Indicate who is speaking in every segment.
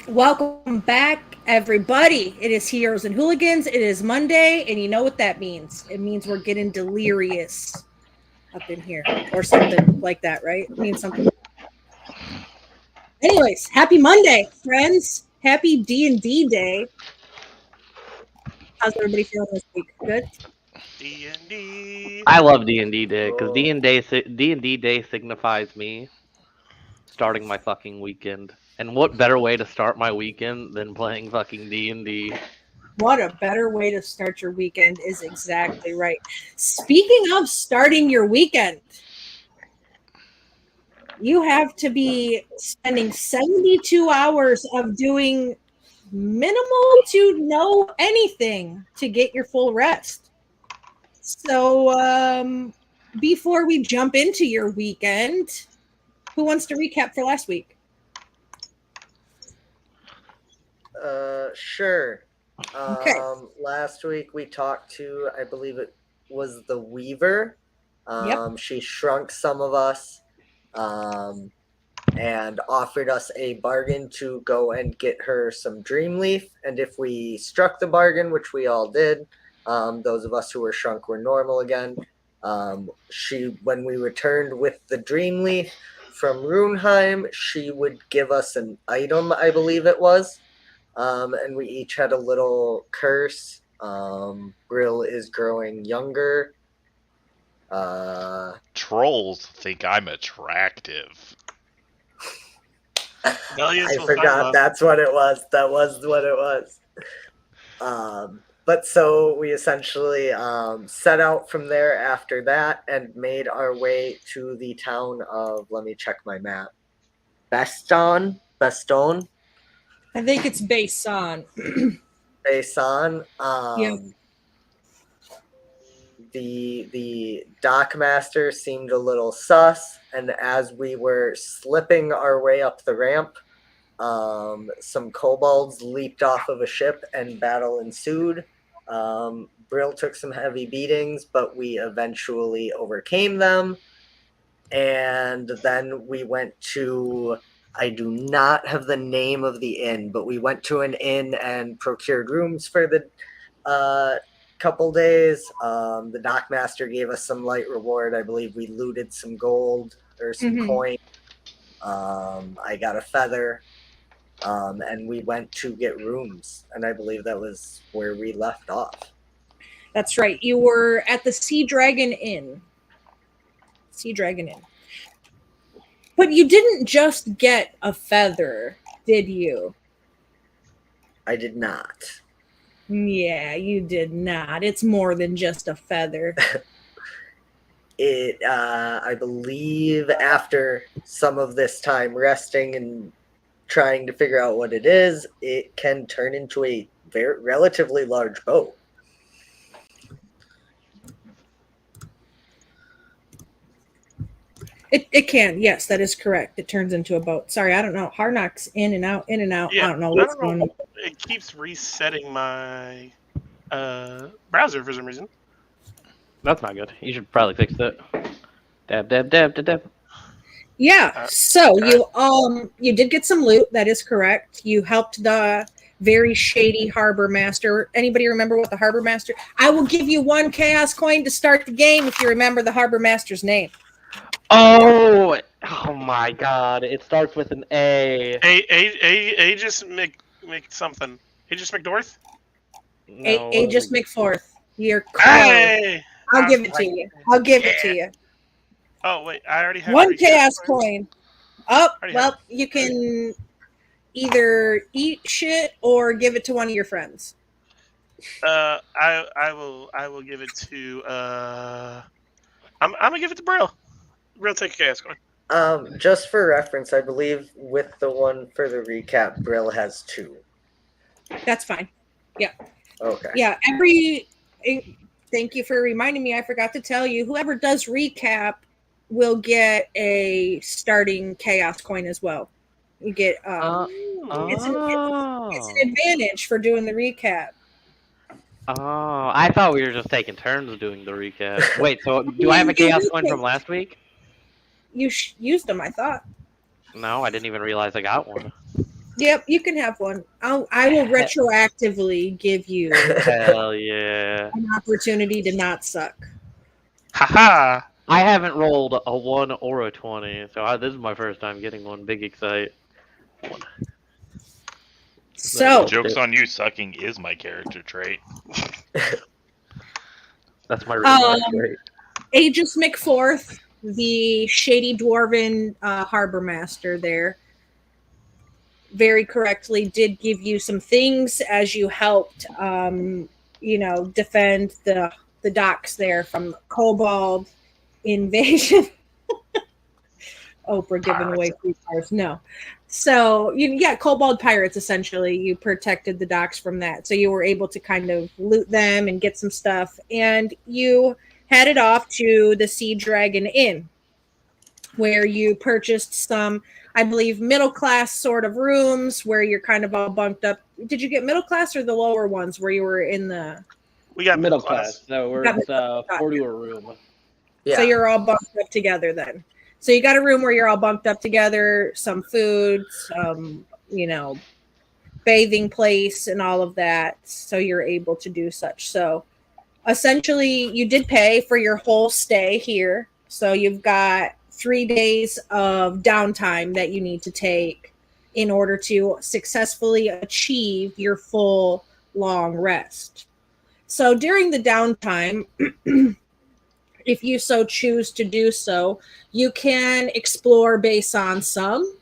Speaker 1: Welcome back, everybody. It is Heroes and Hooligans. It is Monday, and you know what that means. It means we're getting delirious up in here, or something like that, right? It means something. Anyways, happy Monday, friends. Happy D&D day. How's everybody feeling this week? Good?
Speaker 2: D&D.
Speaker 3: I love D&D Day because
Speaker 4: Oh,
Speaker 3: D&D Day signifies me starting my fucking weekend. And what better way to start my weekend than playing fucking D&D?
Speaker 1: What a better way to start your weekend is exactly right. Speaking of starting your weekend, you have to be spending 72 hours of doing minimal to no anything to get your full rest. So, before we jump into your weekend, who wants to recap for last week?
Speaker 4: sure.
Speaker 1: Okay.
Speaker 4: Last week we talked to, I believe it was the Weaver.
Speaker 1: Yep.
Speaker 4: She shrunk some of us, um, and offered us a bargain to go and get her some dream leaf. And if we struck the bargain, which we all did, those of us who were shrunk were normal again. When we returned with the dream leaf from Runeheim, she would give us an item, I believe it was. And we each had a little curse. Brill is growing younger.
Speaker 2: Trolls think I'm attractive. Dahlias
Speaker 4: I
Speaker 2: will find
Speaker 4: forgot
Speaker 2: love.
Speaker 4: that's what it was. That was what it was. But so we essentially set out from there after that and made our way to the town of, let me check my map, Beston,
Speaker 1: I think it's based on.
Speaker 4: Bason.
Speaker 1: Yeah.
Speaker 4: The dockmaster seemed a little sus, and as we were slipping our way up the ramp, some kobolds leaped off of a ship and battle ensued. Brill took some heavy beatings, but we eventually overcame them. And then we went to, I do not have the name of the inn, but we went to an inn and procured rooms for the couple days. The dockmaster gave us some light reward. I believe we looted some gold or some coin. I got a feather. And we went to get rooms, and I believe that was where we left off.
Speaker 1: That's right. You were at the Sea Dragon Inn. Sea Dragon Inn. But you didn't just get a feather, did you?
Speaker 4: I did not.
Speaker 1: Yeah, you did not. It's more than just a feather.
Speaker 4: I believe after some of this time resting and trying to figure out what it is, it can turn into a very relatively large boat.
Speaker 1: It can, yes, that is correct. It turns into a boat. Sorry, I don't know. Harnock's in and out, in and out.
Speaker 2: Yeah,
Speaker 1: I don't know what's
Speaker 2: I don't
Speaker 1: going
Speaker 2: know.
Speaker 1: on.
Speaker 2: It keeps resetting my browser for some reason.
Speaker 3: That's not good. You should probably fix that. Dab, dab, dab, dab, dab.
Speaker 1: Yeah. So you did get some loot. That is correct. You helped the very shady harbor master. Anybody remember what the harbor master? I will give you 1 chaos coin to start the game if you remember the harbor master's name.
Speaker 3: Oh my god. It starts with an A.
Speaker 2: Aegis Mc something. Aegis McNorth?
Speaker 3: No.
Speaker 1: Aegis McForth. You're close.
Speaker 2: Hey!
Speaker 1: I'll give it to you. I'll give it to you.
Speaker 2: Oh, wait. I already have
Speaker 1: 1
Speaker 2: 3
Speaker 1: chaos
Speaker 2: coins.
Speaker 1: coin. Oh,
Speaker 2: Already
Speaker 1: well,
Speaker 2: have.
Speaker 1: you can either eat shit or give it to one of your friends.
Speaker 2: I will give it to I'm gonna give it to Brill. Brill, take a chaos coin.
Speaker 4: Just for reference, I believe with the one for the recap, Brill has 2.
Speaker 1: That's fine. Yeah.
Speaker 4: Okay.
Speaker 1: Yeah. Thank you for reminding me. I forgot to tell you. Whoever does recap will get a starting chaos coin as well. You get it's an advantage for doing the recap.
Speaker 3: Oh, I thought we were just taking turns doing the recap. Wait, so do I have a chaos coin from last week?
Speaker 1: You used them, I thought.
Speaker 3: No, I didn't even realize I got one.
Speaker 1: Yep, you can have one. I will retroactively give you
Speaker 3: Hell yeah.
Speaker 1: an opportunity to not suck.
Speaker 2: Haha.
Speaker 3: I haven't rolled a 1 or a 20, so this is my first time getting one. Big excite.
Speaker 1: So,
Speaker 5: Joke's on you, sucking is my character trait.
Speaker 3: That's my real trait.
Speaker 1: Aegis McForth, the shady dwarven harbor master there, very correctly did give you some things as you helped, defend the docks there from kobold invasion. Oprah giving away free cars. No. So, kobold pirates, essentially. You protected the docks from that. So you were able to kind of loot them and get some stuff. And you headed off to the Sea Dragon Inn, where you purchased some, I believe, middle-class sort of rooms where you're kind of all bunked up. Did you get middle class or the lower ones where you were in the...
Speaker 2: We got
Speaker 3: Middle class. So it's 40 a room.
Speaker 4: Yeah.
Speaker 1: So you're all bunked up together then. So you got a room where you're all bunked up together, some food, some, bathing place and all of that. So you're able to do such. So essentially you did pay for your whole stay here. So you've got 3 days of downtime that you need to take in order to successfully achieve your full long rest. So during the downtime, if you so choose to do so, you can explore Bason some.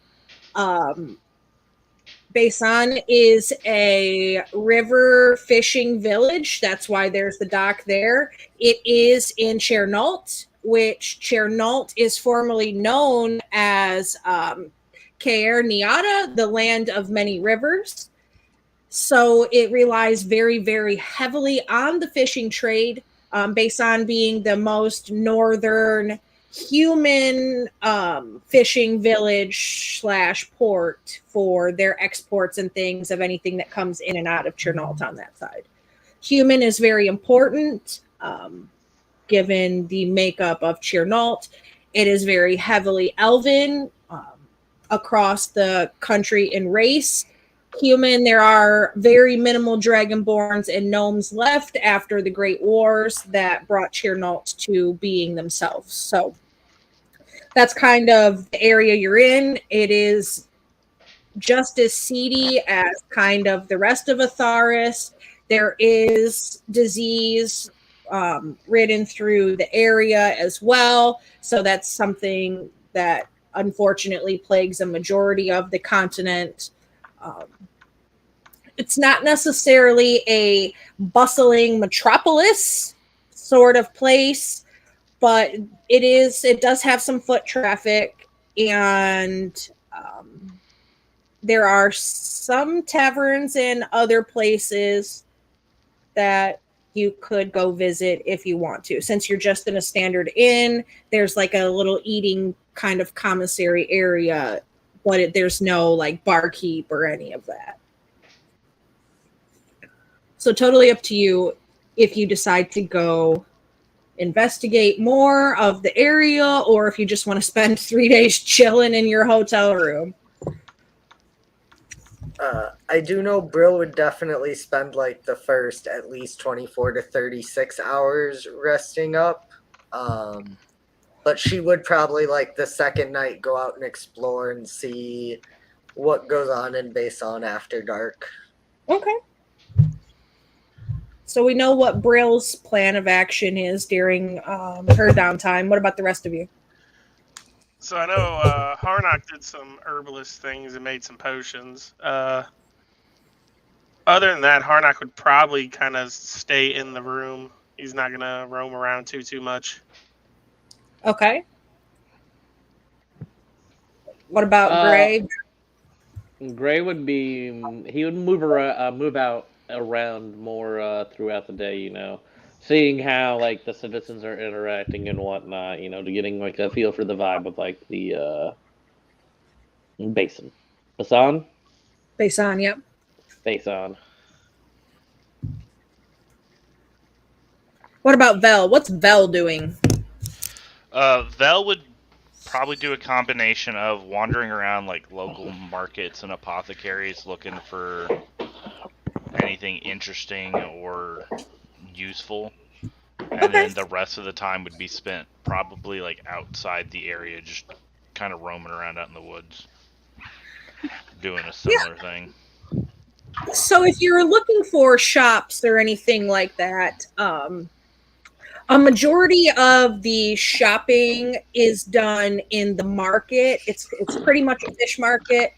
Speaker 1: Bason is a river fishing village. That's why there's the dock there. It is in Caer, which Caer is formerly known as Caer, Niada, the land of many rivers. So it relies very, very heavily on the fishing trade. Bason being the most northern human fishing village / port for their exports and things of anything that comes in and out of Caer on that side. Human is very important, given the makeup of Caer. It is very heavily elven across the country in race. Human, there are very minimal dragonborns and gnomes left after the Great Wars that brought Caer to being themselves. So that's kind of the area you're in. It is just as seedy as kind of the rest of Atharis. There is disease ridden through the area as well. So that's something that unfortunately plagues a majority of the continent. It's not necessarily a bustling metropolis sort of place, but it does have some foot traffic, and there are some taverns and other places that you could go visit if you want to. Since you're just in a standard inn, there's like a little eating kind of commissary area, but there's no like barkeep or any of that. So totally up to you if you decide to go investigate more of the area or if you just want to spend 3 days chilling in your hotel room.
Speaker 4: I do know Brill would definitely spend like the first at least 24 to 36 hours resting up. But she would probably like the second night go out and explore and see what goes on in Bason after dark.
Speaker 1: Okay. So we know what Brill's plan of action is during her downtime. What about the rest of you?
Speaker 2: So I know Harnock did some herbalist things and made some potions. Other than that, Harnock would probably kind of stay in the room. He's not going to roam around too much.
Speaker 1: Okay. What about Gray?
Speaker 3: Gray would he would move out around more throughout the day, seeing how like the citizens are interacting and whatnot, to getting like a feel for the vibe of like the Bason. Bason,
Speaker 1: yep.
Speaker 3: Bason.
Speaker 1: What about Vel? What's Vel doing?
Speaker 5: Vel would probably do a combination of wandering around like local markets and apothecaries looking for anything interesting or useful. And then the rest of the time would be spent probably like outside the area, just kind of roaming around out in the woods, doing a similar thing.
Speaker 1: So if you're looking for shops or anything like that, a majority of the shopping is done in the market. It's pretty much a fish market.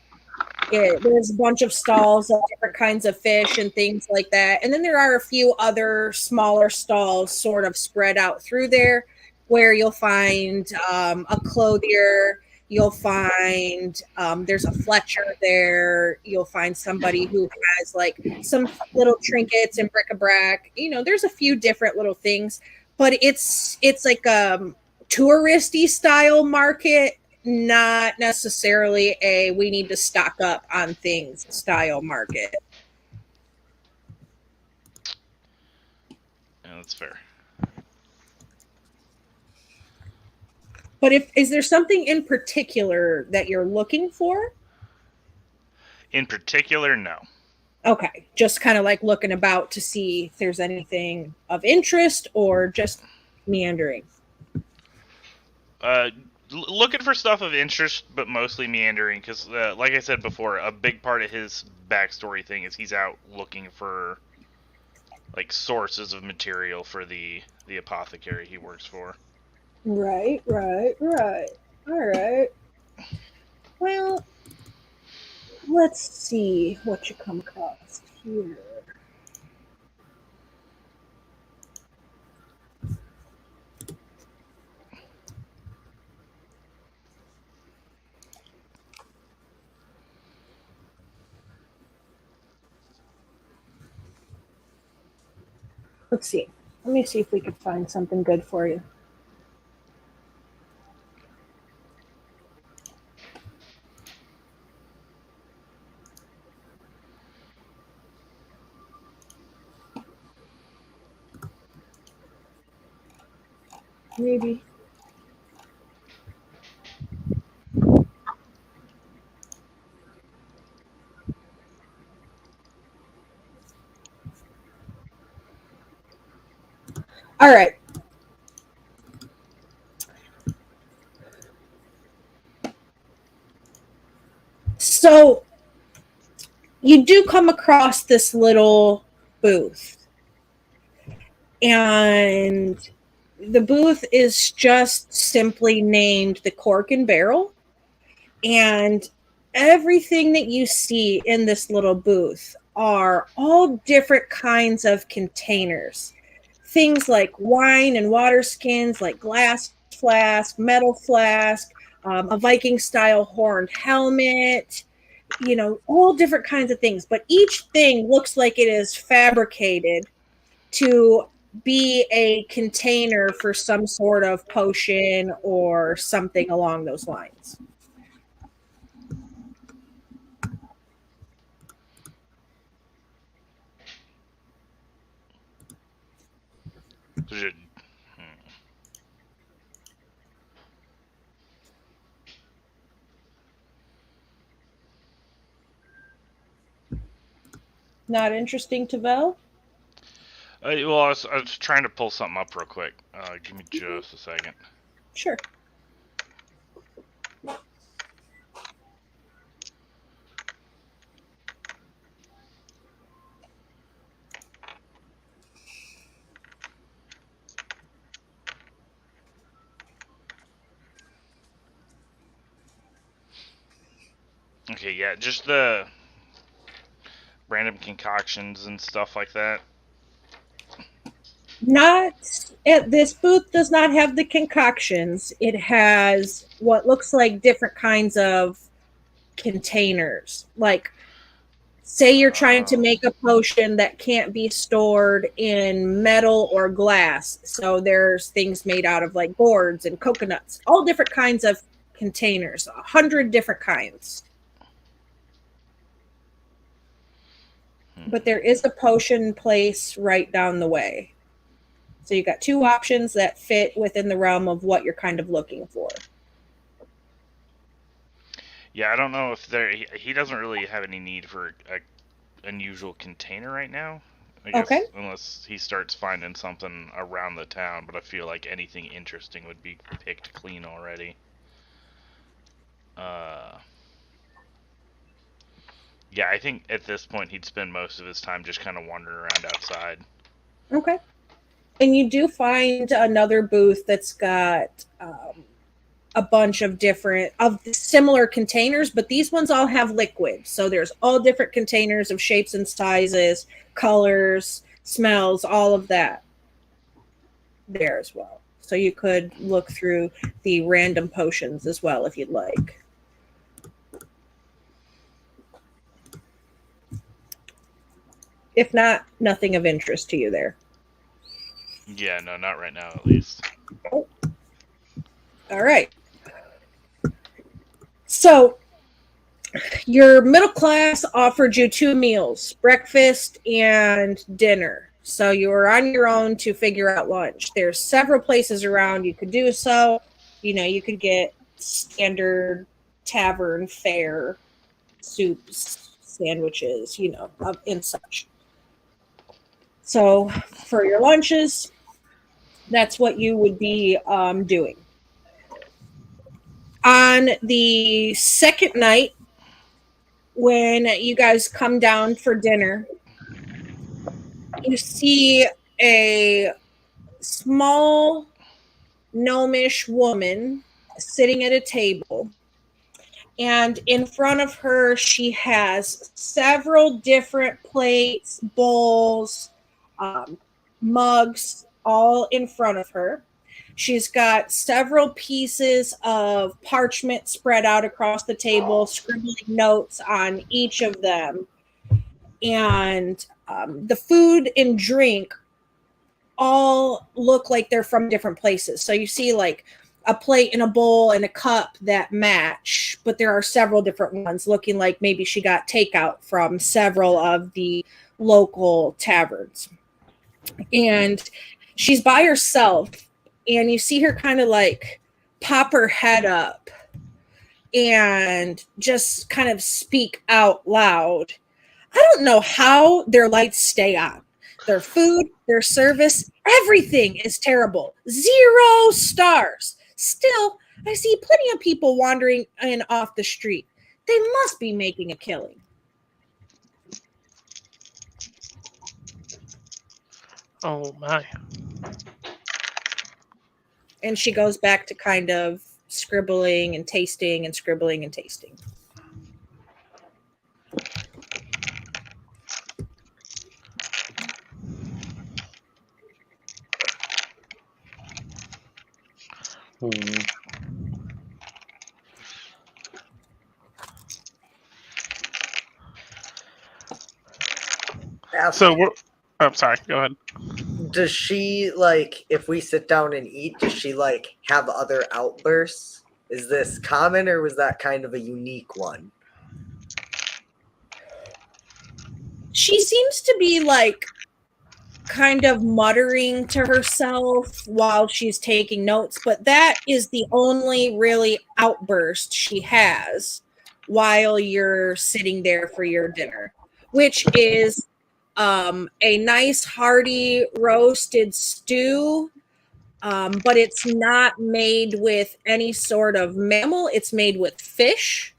Speaker 1: There's a bunch of stalls of different kinds of fish and things like that. And then there are a few other smaller stalls sort of spread out through there where you'll find a clothier. You'll find there's a Fletcher there. You'll find somebody who has like some little trinkets and bric-a-brac. You know, there's a few different little things, but it's like a touristy style market, not necessarily a we need to stock up on things style market.
Speaker 5: Yeah, that's fair.
Speaker 1: But is there something in particular that you're looking for?
Speaker 5: In particular, no.
Speaker 1: Okay, just kind of like looking about to see if there's anything of interest or just meandering.
Speaker 5: Looking for stuff of interest, but mostly meandering, because like I said before, a big part of his backstory thing is he's out looking for like sources of material for the apothecary he works for.
Speaker 1: Right. All right. Well, let's see what you come across here. Let's see. Let me see if we can find something good for you. Maybe. All right. So you do come across this little booth, and the booth is just simply named the Cork and Barrel, and everything that you see in this little booth are all different kinds of containers. Things like wine and water skins, like glass flask, metal flask, a Viking style horned helmet, you know, all different kinds of things. But each thing looks like it is fabricated to be a container for some sort of potion or something along those lines. Not interesting to Vel?
Speaker 5: Well, I was trying to pull something up real quick. Give me just a second.
Speaker 1: Sure.
Speaker 5: Okay, yeah, just the random concoctions and stuff like that.
Speaker 1: Not at this booth does not have the concoctions. It has what looks like different kinds of containers. Like, say you're trying to make a potion that can't be stored in metal or glass. So there's things made out of like gourds and coconuts, all different kinds of containers, 100 different kinds. But there is a potion place right down the way. So you got two options that fit within the realm of what you're kind of looking for.
Speaker 5: Yeah, I don't know if he doesn't really have any need for a unusual container right now. I guess
Speaker 1: Okay.
Speaker 5: unless he starts finding something around the town, but I feel like anything interesting would be picked clean already. Yeah, I think at this point he'd spend most of his time just kind of wandering around outside.
Speaker 1: Okay. And you do find another booth that's got a bunch of similar containers, but these ones all have liquid. So there's all different containers of shapes and sizes, colors, smells, all of that there as well. So you could look through the random potions as well if you'd like. If not, nothing of interest to you there.
Speaker 5: Yeah, no, not right now at least.
Speaker 1: All right. So your middle class offered you 2 meals, breakfast and dinner. So you were on your own to figure out lunch. There's several places around you could do so. You could get standard tavern fare, soups, sandwiches, and such. So for your lunches, that's what you would be doing. On the second night, when you guys come down for dinner, you see a small gnomish woman sitting at a table. And in front of her, she has several different plates, bowls, mugs, all in front of her. She's got several pieces of parchment spread out across the table, scribbling notes on each of them. And the food and drink all look like they're from different places. So you see like a plate and a bowl and a cup that match, but there are several different ones looking like maybe she got takeout from several of the local taverns. And she's by herself, and you see her kind of like pop her head up and just kind of speak out loud. I don't know how their lights stay on. Their food, their service, everything is terrible. 0 stars. Still, I see plenty of people wandering in off the street. They must be making a killing.
Speaker 2: Oh my.
Speaker 1: And she goes back to kind of scribbling and tasting and scribbling and tasting.
Speaker 2: So we're. I'm sorry. Go ahead.
Speaker 4: Does she, like, if we sit down and eat, does she, like, have other outbursts? Is this common, or was that kind of a unique one?
Speaker 1: She seems to be like kind of muttering to herself while she's taking notes, but that is the only really outburst she has while you're sitting there for your dinner, which is a nice hearty roasted stew, but it's not made with any sort of mammal. It's made with fish.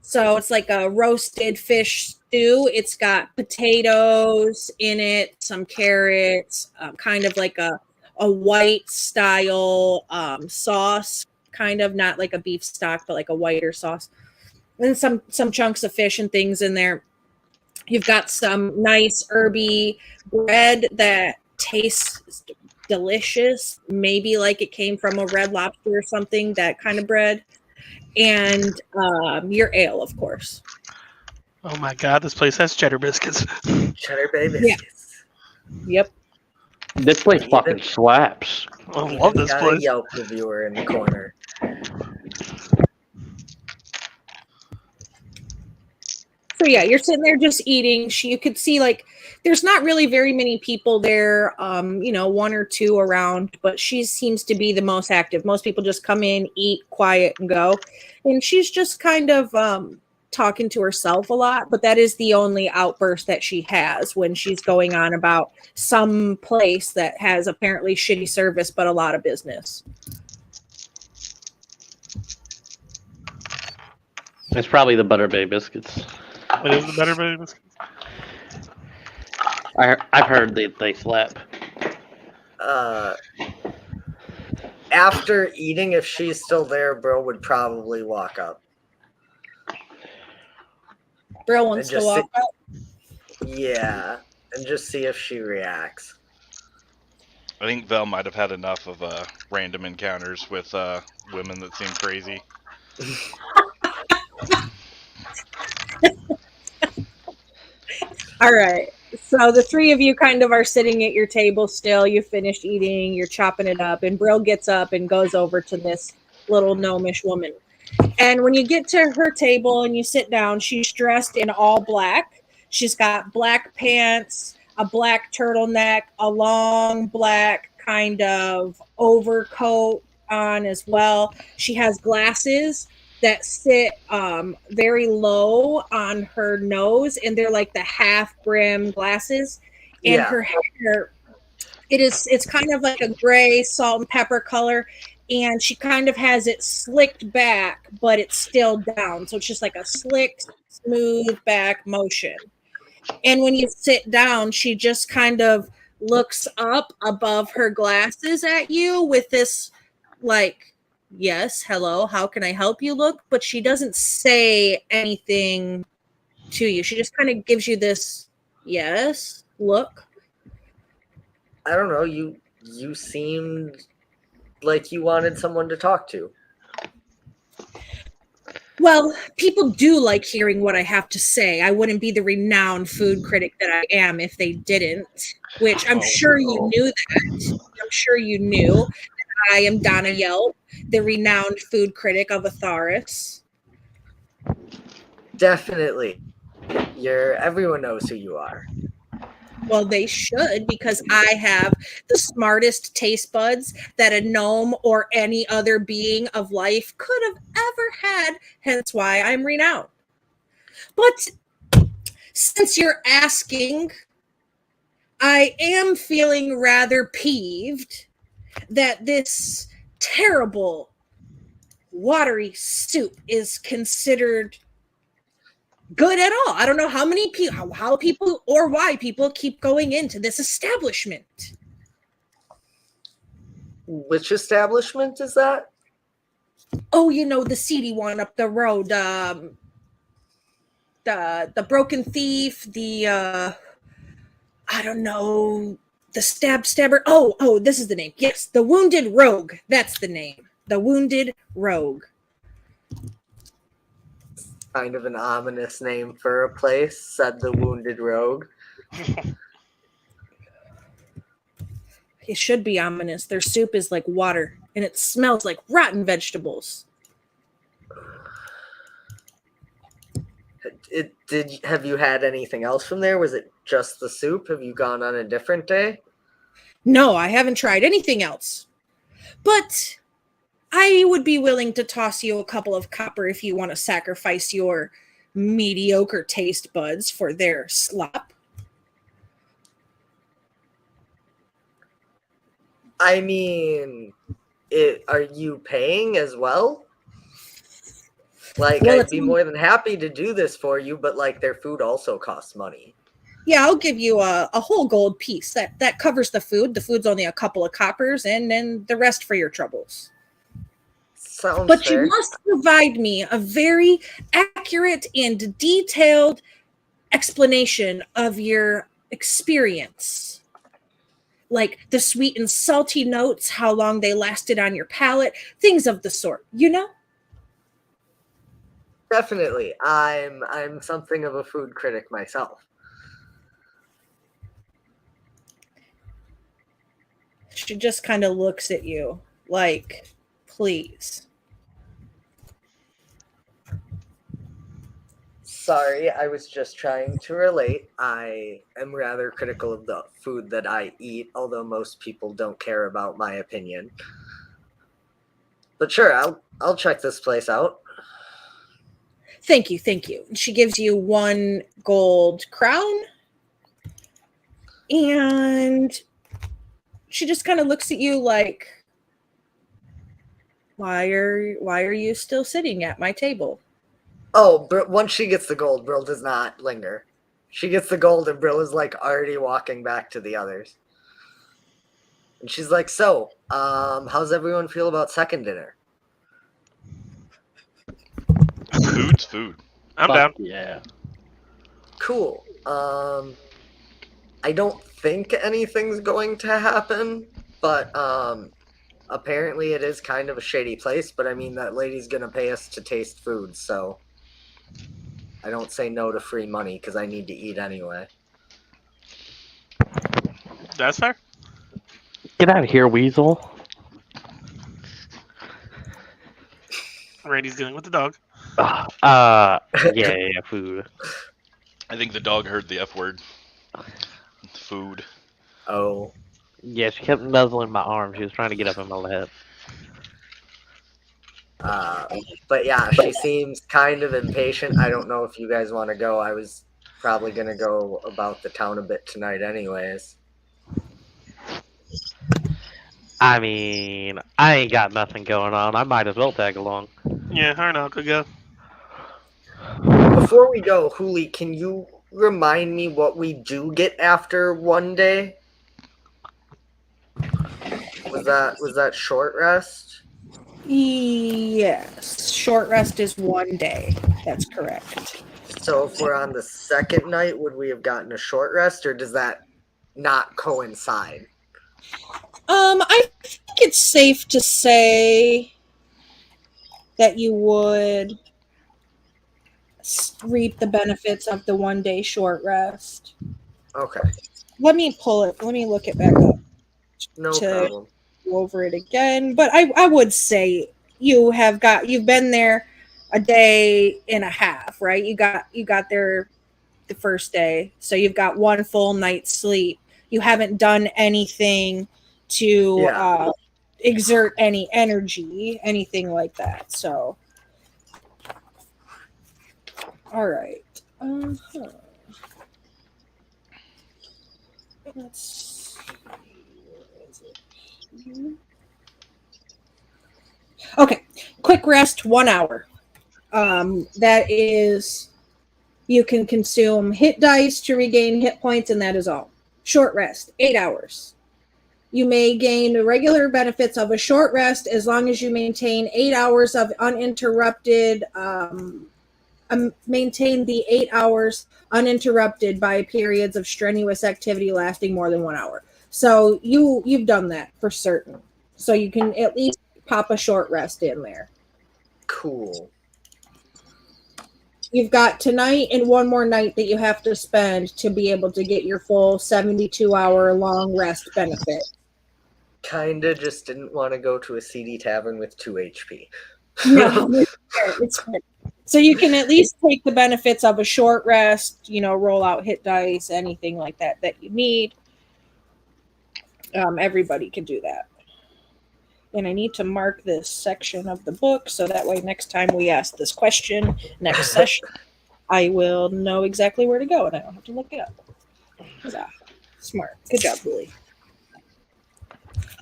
Speaker 1: So it's like a roasted fish stew. It's got potatoes in it, some carrots, kind of like a white style sauce, kind of not like a beef stock, but like a whiter sauce. And some chunks of fish and things in there. You've got some nice herby bread that tastes delicious, maybe like it came from a Red Lobster or something, that kind of bread. And your ale, of course.
Speaker 2: Oh my God, this place has cheddar biscuits.
Speaker 4: Cheddar Bay biscuits.
Speaker 1: Yep.
Speaker 3: This place fucking slaps.
Speaker 2: I love this
Speaker 4: Got
Speaker 2: place.
Speaker 4: a Yelp reviewer in the corner.
Speaker 1: So yeah, you're sitting there just eating. You could see like There's not really very many people there, one or two around, but she seems to be the most active. Most people just come in, eat, quiet, and go. And she's just kind of talking to herself a lot, but that is the only outburst that she has when she's going on about some place that has apparently shitty service, but a lot of business.
Speaker 3: It's probably the Butterbay biscuits.
Speaker 2: It is the Better Bay biscuits.
Speaker 3: I've heard they slap.
Speaker 4: After eating, if she's still there, bro would probably walk up.
Speaker 1: Bro wants
Speaker 4: And
Speaker 1: to
Speaker 4: just
Speaker 1: walk up.
Speaker 4: Yeah, and just see if she reacts.
Speaker 5: I think Vel might have had enough of random encounters with women that seem crazy.
Speaker 1: All right. So the three of you kind of are sitting at your table still. You finished eating, you're chopping it up, and Brill gets up and goes over to this little gnomish woman. And when you get to her table and you sit down, she's dressed in all black. She's got black pants, a black turtleneck, a long black kind of overcoat on as well. She has glasses that sit very low on her nose, and they're like the half brim glasses. And her hair, it's kind of like a gray salt and pepper color, and she kind of has it slicked back, but it's still down. So it's just like a slick, smooth back motion. And when you sit down, she just kind of looks up above her glasses at you with this like, yes, hello, how can I help you look? But she doesn't say anything to you. She just kind of gives you this, yes, look.
Speaker 4: I don't know, you seemed like you wanted someone to talk to.
Speaker 1: Well, people do like hearing what I have to say. I wouldn't be the renowned food critic that I am if they didn't, which I'm sure you knew that. I'm sure you knew that I am Donna Yelp, the renowned food critic of Atharis.
Speaker 4: Definitely. Everyone knows who you are.
Speaker 1: Well, they should, because I have the smartest taste buds that a gnome or any other being of life could have ever had, hence why I'm renowned. But since you're asking, I am feeling rather peeved that this terrible watery soup is considered good at all. I don't know how many people, how people or why people keep going into this establishment.
Speaker 4: Which establishment is that?
Speaker 1: Oh, the seedy one up the road. The Broken Thief, I don't know, the Stabber. Oh, this is the name. Yes, the Wounded Rogue. That's the name. The Wounded Rogue.
Speaker 4: Kind of an ominous name for a place, said the Wounded Rogue.
Speaker 1: It should be ominous. Their soup is like water, and it smells like rotten vegetables.
Speaker 4: Have you had anything else from there? Was it just the soup? Have you gone on a different day?
Speaker 1: No, I haven't tried anything else. But I would be willing to toss you a couple of copper if you want to sacrifice your mediocre taste buds for their slop.
Speaker 4: I mean, are you paying as well? Like,
Speaker 1: Well,
Speaker 4: I'd be more than happy to do this for you, but like their food also costs money.
Speaker 1: Yeah, I'll give you a whole gold piece. That covers the food. The food's only a couple of coppers, and then the rest for your troubles.
Speaker 4: Sounds
Speaker 1: But
Speaker 4: fair.
Speaker 1: you must provide me a very accurate and detailed explanation of your experience. Like the sweet and salty notes, how long they lasted on your palate, things of the sort,
Speaker 4: Definitely. I'm something of a food critic myself.
Speaker 1: She just kind of looks at you like, please.
Speaker 4: Sorry, I was just trying to relate. I am rather critical of the food that I eat, although most people don't care about my opinion. But sure, I'll check this place out.
Speaker 1: Thank you. She gives you 1 gold crown, and she just kind of looks at you like, why are you still sitting at my table?
Speaker 4: Oh, once she gets the gold, Brill does not linger. She gets the gold, and Brill is like already walking back to the others. And she's like, "So, how's everyone feel about second dinner?"
Speaker 5: Food's food.
Speaker 2: I'm
Speaker 3: Fuck
Speaker 2: down.
Speaker 3: Yeah.
Speaker 4: Cool. I don't think anything's going to happen, but apparently it is kind of a shady place. But I mean, that lady's gonna pay us to taste food, so I don't say no to free money because I need to eat anyway.
Speaker 2: That's fair.
Speaker 3: Get out of here, Weasel.
Speaker 2: Randy's dealing with the dog.
Speaker 3: Yeah, food.
Speaker 5: I think the dog heard the F word. Food.
Speaker 4: Oh,
Speaker 3: Yeah, she kept nuzzling my arm. She was trying to get up in my lap.
Speaker 4: but yeah, she seems kind of impatient. I don't know if you guys want to go. I was probably gonna go about the town a bit tonight, anyways.
Speaker 3: I mean, I ain't got nothing going on. I might as well tag along.
Speaker 2: Yeah, Harnock could go.
Speaker 4: Before we go, Huli, can you remind me what we do get after one day? Was that short rest?
Speaker 1: Yes, short rest is 1 day. That's correct.
Speaker 4: So if we're on the second night, would we have gotten a short rest, or does that not coincide?
Speaker 1: I think it's safe to say that you would reap the benefits of the 1 day short rest.
Speaker 4: Okay,
Speaker 1: Let me pull it. Let me look it back up.
Speaker 4: no
Speaker 1: To-
Speaker 4: problem.
Speaker 1: Go over it again. But I would say you've been there a day and a half, right? You got there the first day, so you've got 1 full night's sleep. You haven't done anything to
Speaker 4: Yeah.
Speaker 1: exert any energy, anything like that. So, all right. Let's see. Where is it here? Okay, quick rest, 1 hour. That is, you can consume hit dice to regain hit points, and that is all. Short rest, 8 hours. You may gain the regular benefits of a short rest as long as you maintain 8 hours of uninterrupted. Maintain the 8 hours uninterrupted by periods of strenuous activity lasting more than 1 hour. So you've done that for certain. So you can at least pop a short rest in there.
Speaker 4: Cool.
Speaker 1: You've got tonight and 1 more night that you have to spend to be able to get your full 72-hour long rest benefit.
Speaker 4: Kinda just didn't want to go to a seedy tavern with 2 HP.
Speaker 1: No, it's fair. So you can at least take the benefits of a short rest, roll out hit dice, anything like that you need. Everybody can do that. And I need to mark this section of the book so that way next time we ask this question, next session, I will know exactly where to go and I don't have to look it up. Yeah. Smart. Good job, Willie.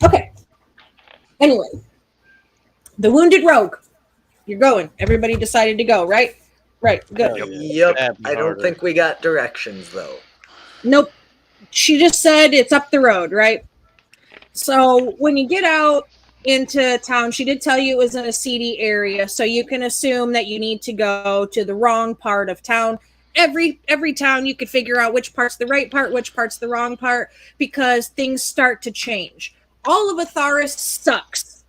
Speaker 1: Okay. Anyway, the Wounded Rogue. You're going. Everybody decided to go, right? Right. Good.
Speaker 4: Yep. I don't think we got directions though.
Speaker 1: Nope. She just said it's up the road, right? So when you get out into town, she did tell you it was in a seedy area, so you can assume that you need to go to the wrong part of town. Every town you could figure out which part's the right part, which part's the wrong part, because things start to change. All of Atharis sucks.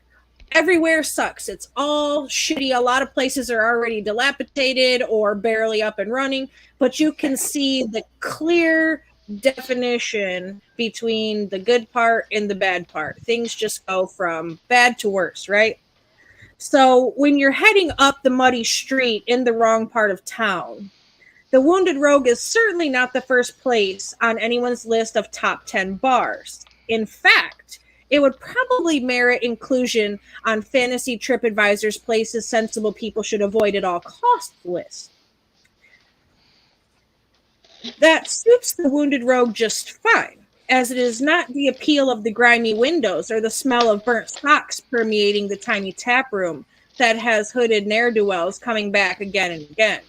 Speaker 1: Everywhere sucks. It's all shitty. A lot of places are already dilapidated or barely up and running, but you can see the clear definition between the good part and the bad part. Things just go from bad to worse, right? So when you're heading up the muddy street in the wrong part of town, The Wounded Rogue is certainly not the first place on anyone's list of top 10 bars. In fact, it would probably merit inclusion on Fantasy TripAdvisor's places sensible people should avoid at all costs list. That suits the Wounded Rogue just fine, as it is not the appeal of the grimy windows or the smell of burnt socks permeating the tiny tap room that has hooded ne'er-do-wells coming back again and again.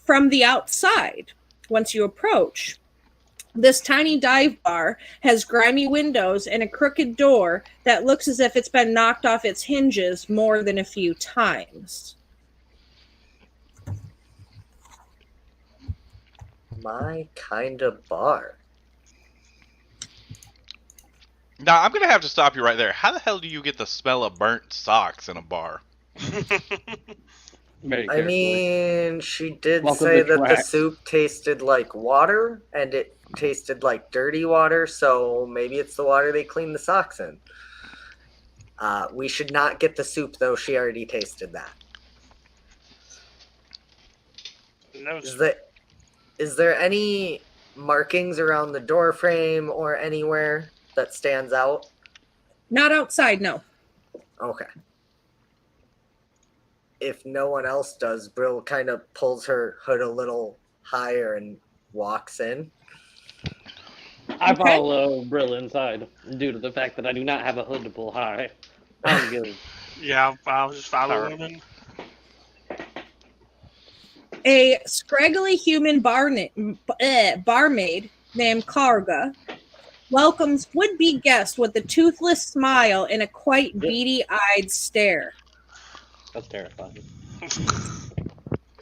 Speaker 1: From the outside, once you approach, this tiny dive bar has grimy windows and a crooked door that looks as if it's been knocked off its hinges more than a few times.
Speaker 4: My kind of bar.
Speaker 5: Now, I'm going to have to stop you right there. How the hell do you get the smell of burnt socks in a bar?
Speaker 4: I mean, she did
Speaker 3: Welcome
Speaker 4: say
Speaker 3: to
Speaker 4: that the
Speaker 3: tracks.
Speaker 4: soup tasted like water, and it tasted like dirty water, so maybe it's the water they clean the socks in. We should not get the soup, though. She already tasted that.
Speaker 2: No,
Speaker 4: Is there any markings around the door frame or anywhere that stands out?
Speaker 1: Not outside, no.
Speaker 4: Okay. If no one else does, Brill kind of pulls her hood a little higher and walks in.
Speaker 3: I follow Brill inside due to the fact that I do not have a hood to pull high. I'm good.
Speaker 2: yeah, I'll just follow him in.
Speaker 1: A scraggly human barmaid named Karga welcomes would-be guests with a toothless smile and a quite beady-eyed stare.
Speaker 3: That's terrifying.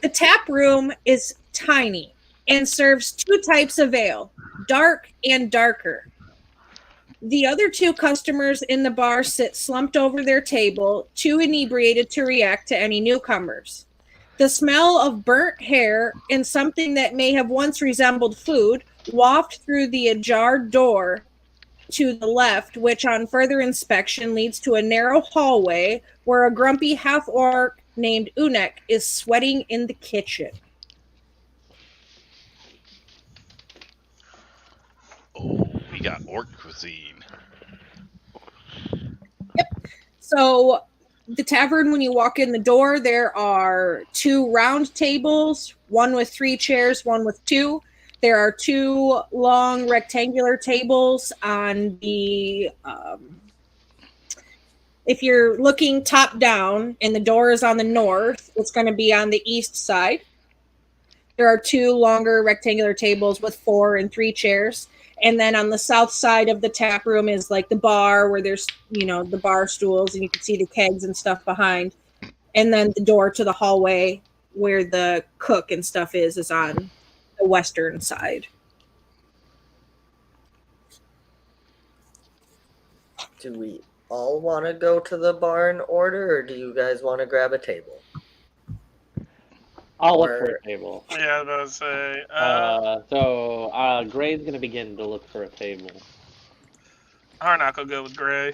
Speaker 1: The tap room is tiny and serves two types of ale, dark and darker. The other two customers in the bar sit slumped over their table, too inebriated to react to any newcomers. The smell of burnt hair and something that may have once resembled food waft through the ajar door to the left, which on further inspection leads to a narrow hallway where a grumpy half-orc named Unek is sweating in the kitchen.
Speaker 5: Oh, we got orc cuisine.
Speaker 1: So the tavern, when you walk in the door, there are two round tables, one with 3 chairs, one with 2. There are 2 long rectangular tables on the, if you're looking top down and the door is on the north, it's going to be on the east side. There are 2 longer rectangular tables with 4 and 3 chairs. And then on the south side of the tap room is like the bar where there's, the bar stools and you can see the kegs and stuff behind. And then the door to the hallway where the cook and stuff is on the western side.
Speaker 4: Do we all want to go to the bar in order, or do you guys want to grab a table?
Speaker 3: I'll look for a table.
Speaker 2: Yeah, I was about to say.
Speaker 3: So Gray's gonna begin to look for a table.
Speaker 2: Harnock will go with Gray.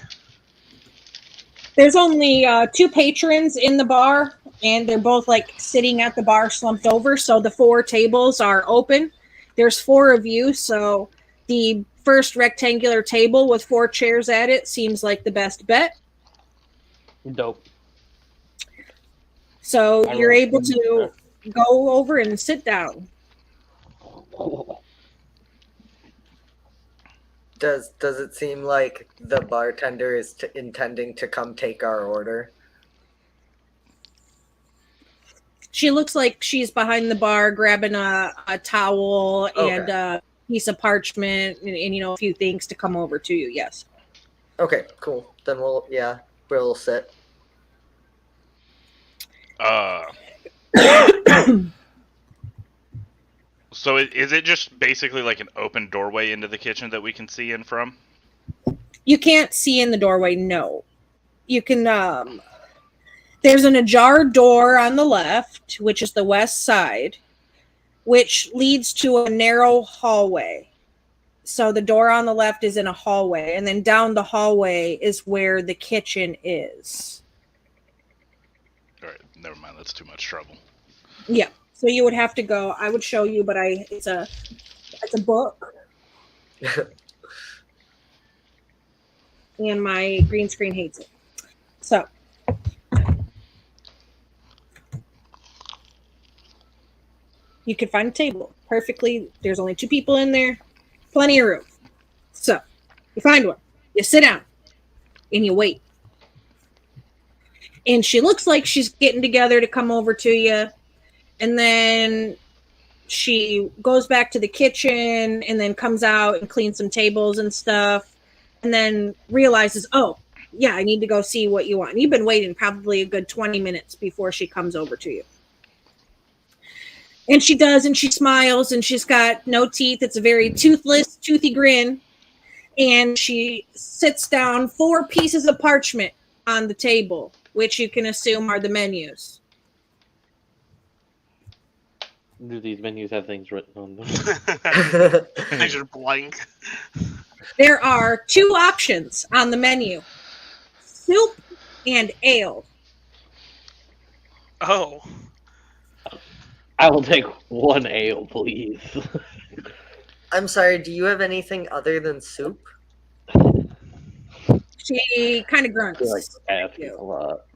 Speaker 1: There's only 2 patrons in the bar, and they're both like sitting at the bar slumped over. So the 4 tables are open. There's 4 of you. So the first rectangular table with 4 chairs at it seems like the best bet.
Speaker 3: Dope.
Speaker 1: So you're able to go over and sit down.
Speaker 4: Does it seem like the bartender is intending to come take our order?
Speaker 1: She looks like she's behind the bar grabbing a towel and a piece of parchment and a few things to come over to you. Yes.
Speaker 4: Okay, cool. Then we'll sit.
Speaker 5: So is it just basically like an open doorway into the kitchen that we can see in from?
Speaker 1: You can't see in the doorway, no. You can, there's an ajar door on the left, which is the west side, which leads to a narrow hallway. So the door on the left is in a hallway, and then down the hallway is where the kitchen is.
Speaker 5: All right, never mind. That's too much trouble.
Speaker 1: Yeah. So you would have to go. I would show you, but it's a book, and my green screen hates it. So you can find a table perfectly. There's only 2 people in there, plenty of room. So you find one, you sit down, and you wait. And she looks like she's getting together to come over to you, and then she goes back to the kitchen and then comes out and cleans some tables and stuff, and then realizes, oh yeah, I need to go see what you want. And you've been waiting probably a good 20 minutes before she comes over to you. And she does, and she smiles, and she's got no teeth. It's a very toothless, toothy grin. And she sits down 4 pieces of parchment on the table, which you can assume are the menus.
Speaker 3: Do these menus have things written on them?
Speaker 2: These are blank.
Speaker 1: There are 2 options on the menu: soup and ale.
Speaker 2: Oh,
Speaker 3: I will take 1 ale, please.
Speaker 4: I'm sorry, do you have anything other than soup?
Speaker 1: She kind of grunts.
Speaker 3: I feel like asking a lot.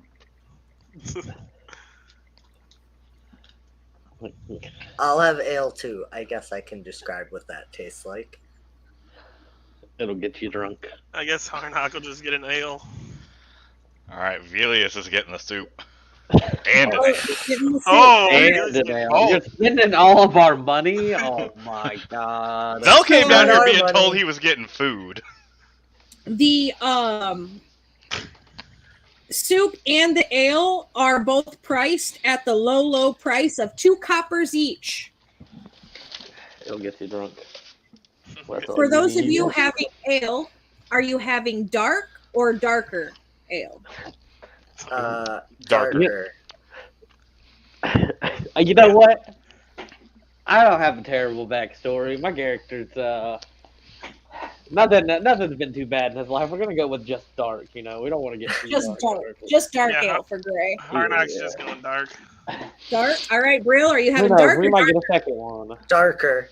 Speaker 4: I'll have ale too. I guess I can describe what that tastes like.
Speaker 3: It'll get you drunk.
Speaker 2: I guess Harnock will just get an ale.
Speaker 5: All right, Velius is getting the soup. And an ale.
Speaker 2: Oh,
Speaker 3: And an ale.
Speaker 5: Oh.
Speaker 3: You're spending all of our money? Oh my god.
Speaker 5: Zell came down here
Speaker 4: Our
Speaker 5: being
Speaker 4: money.
Speaker 5: told he was getting food.
Speaker 1: The soup and the ale are both priced at the low price of 2 coppers each.
Speaker 3: It'll get you drunk. That's all
Speaker 1: For those
Speaker 3: need.
Speaker 1: of you having ale, are you having dark or darker ale?
Speaker 4: Darker.
Speaker 3: You know what? I don't have a terrible backstory. My character's nothing's been too bad in his life. We're gonna go with just dark. You know, we don't want to get too
Speaker 1: Just dark
Speaker 2: Yeah.
Speaker 1: ale for Gray.
Speaker 2: Harnock's
Speaker 3: Yeah.
Speaker 2: just going dark.
Speaker 1: Dark. All right, Brill, are you
Speaker 3: Who
Speaker 1: having
Speaker 3: knows?
Speaker 1: dark
Speaker 3: We
Speaker 1: or
Speaker 3: might
Speaker 1: dark?
Speaker 3: get a second one.
Speaker 4: Darker.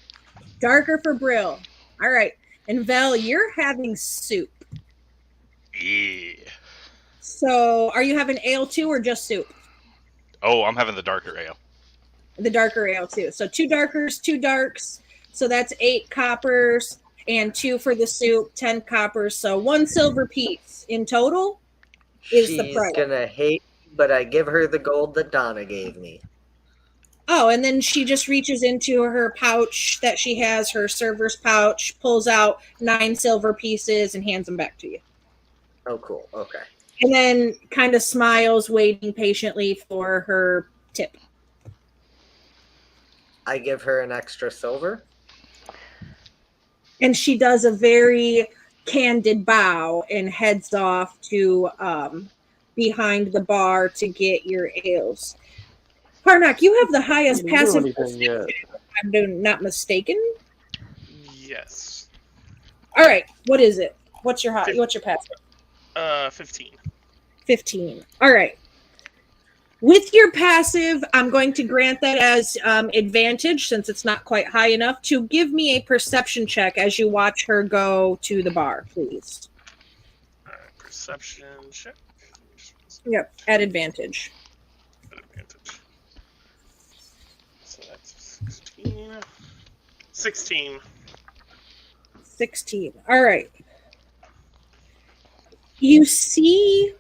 Speaker 1: Darker for Brill. All right, and Vel, you're having soup.
Speaker 5: Yeah.
Speaker 1: So, are you having ale too, or just soup?
Speaker 5: Oh, I'm having the darker ale.
Speaker 1: The darker ale too. So 2 darkers, 2 darks. So that's 8 coppers, and 2 for the soup, 10 coppers. So 1 silver piece in total is the
Speaker 4: She's
Speaker 1: price.
Speaker 4: gonna hate, but I give her the gold that Donna gave me.
Speaker 1: Oh, and then she just reaches into her pouch that she has, her server's pouch, pulls out 9 silver pieces, and hands them back to you.
Speaker 4: Oh, cool. Okay.
Speaker 1: And then kind of smiles, waiting patiently for her tip.
Speaker 4: I give her an extra silver.
Speaker 1: And she does a very candid bow and heads off to behind the bar to get your ales. Harnock, you have the highest
Speaker 3: We didn't do
Speaker 1: passive
Speaker 3: anything yet.
Speaker 1: perception, if I'm not mistaken.
Speaker 2: Yes.
Speaker 1: All right, what is it? What's your passive?
Speaker 2: 15.
Speaker 1: 15. All right. With your passive, I'm going to grant that as advantage, since it's not quite high enough, to give me a perception check as you watch her go to the bar, please.
Speaker 2: Alright, perception check.
Speaker 1: Yep, at advantage.
Speaker 2: Advantage. So that's 16. 16.
Speaker 1: 16. All right. You see,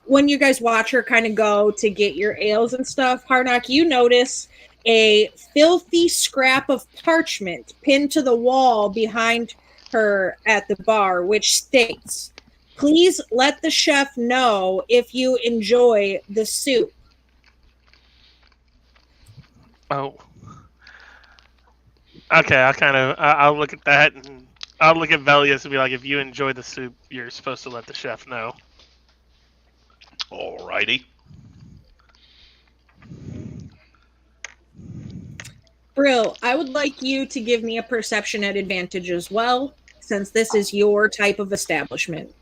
Speaker 1: when you guys watch her kind of go to get your ales and stuff, Harnock, you notice a filthy scrap of parchment pinned to the wall behind her at the bar, which states, "Please let the chef know if you enjoy the soup."
Speaker 2: Oh. Okay, I'll look at that, and I'll look at Velius and be like, if you enjoy the soup, you're supposed to let the chef know.
Speaker 5: Alrighty.
Speaker 1: Brill, I would like you to give me a perception at advantage as well, since this is your type of establishment.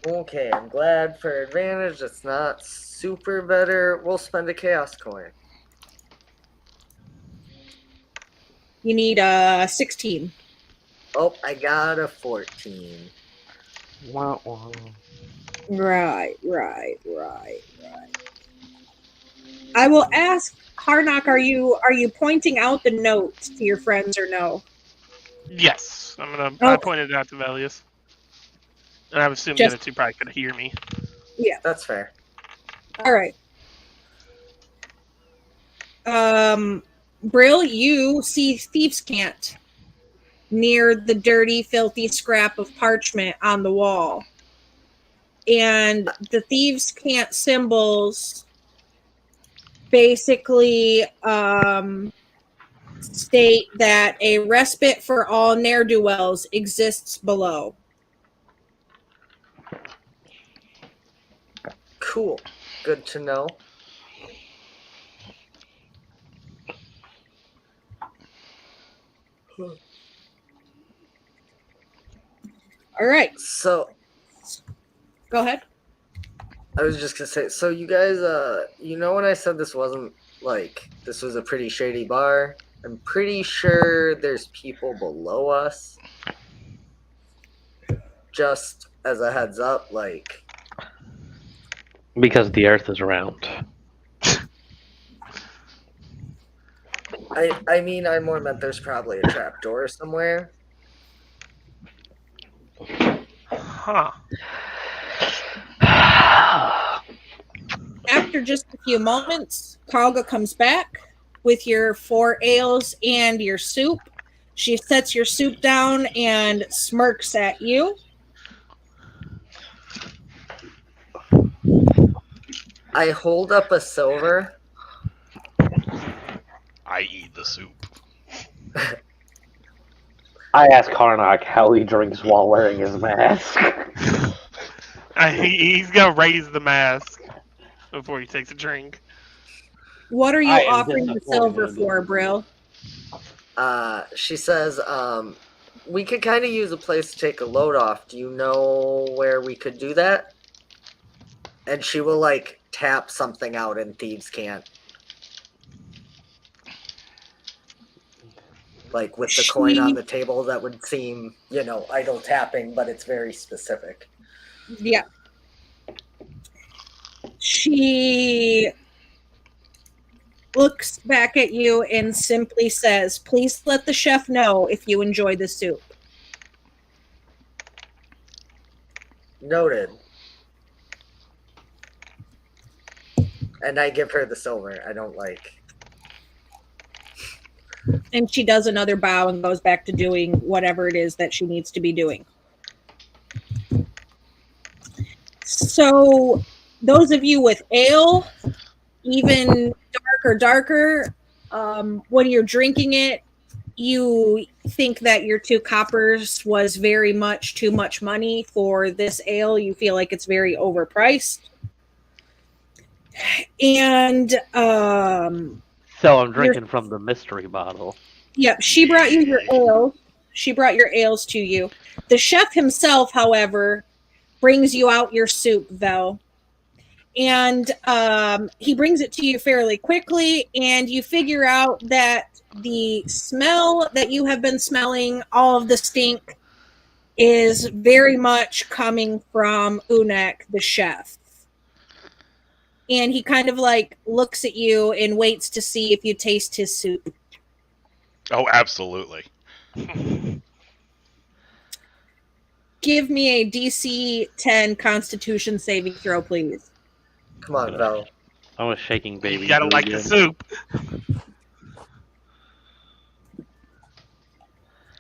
Speaker 4: Okay, I'm glad for advantage. It's not super better. We'll spend a chaos coin.
Speaker 1: You need a 16.
Speaker 4: Oh, I got a 14.
Speaker 3: Wow, wow.
Speaker 1: Right. I will ask Harnock, are you pointing out the notes to your friends or no?
Speaker 2: Yes, I
Speaker 1: Okay.
Speaker 2: pointed it out to Velius, and I assume the
Speaker 1: Just
Speaker 2: other two probably could hear me.
Speaker 4: That's fair.
Speaker 1: all right. Brill, you see Thieves' Cant near the dirty, filthy scrap of parchment on the wall. And the Thieves' Cant symbols basically state that a respite for all ne'er-do-wells exists below.
Speaker 4: Cool. Good to know.
Speaker 1: All right,
Speaker 4: So
Speaker 1: go ahead.
Speaker 4: I was just gonna say, so you guys, you know when I said this wasn't like this was a pretty shady bar? I'm pretty sure there's people below us. Just as a heads up, like
Speaker 3: Because the Earth is round.
Speaker 4: I mean I more meant there's probably a trap door somewhere.
Speaker 2: Huh.
Speaker 1: After just a few moments, Kalga comes back with your 4 ales and your soup. She sets your soup down and smirks at you.
Speaker 4: I hold up a silver.
Speaker 5: I eat the soup.
Speaker 3: I ask Harnock how he drinks while wearing his mask.
Speaker 2: He's gonna raise the mask before he takes a drink.
Speaker 1: What are you
Speaker 3: I am
Speaker 1: offering the silver
Speaker 3: disappointed.
Speaker 1: for, Brill?
Speaker 4: She says, we could kind of use a place to take a load off. Do you know where we could do that? And she will like tap something out in Thieves' Cant. Like with the coin on the table, that would seem, idle tapping, but it's very specific.
Speaker 1: Yeah. She looks back at you and simply says, "Please let the chef know if you enjoy the soup."
Speaker 4: Noted. And I give her the silver. I don't like.
Speaker 1: And she does another bow and goes back to doing whatever it is that she needs to be doing. So those of you with ale, even darker, when you're drinking it, you think that your 2 coppers was very much too much money for this ale. You feel like it's very overpriced. And
Speaker 3: So I'm drinking from the mystery bottle.
Speaker 1: yeah, she brought you your ale. She brought your ales to you. The chef himself, however, brings you out your soup, Vel. And he brings it to you fairly quickly, and you figure out that the smell that you have been smelling, all of the stink, is very much coming from Unek, the chef. And he kind of like looks at you and waits to see if you taste his soup.
Speaker 5: Oh, absolutely.
Speaker 1: Give me a DC 10 Constitution saving throw, please.
Speaker 4: Come on, Vel.
Speaker 3: I'm a shaking baby.
Speaker 2: You gotta like the soup.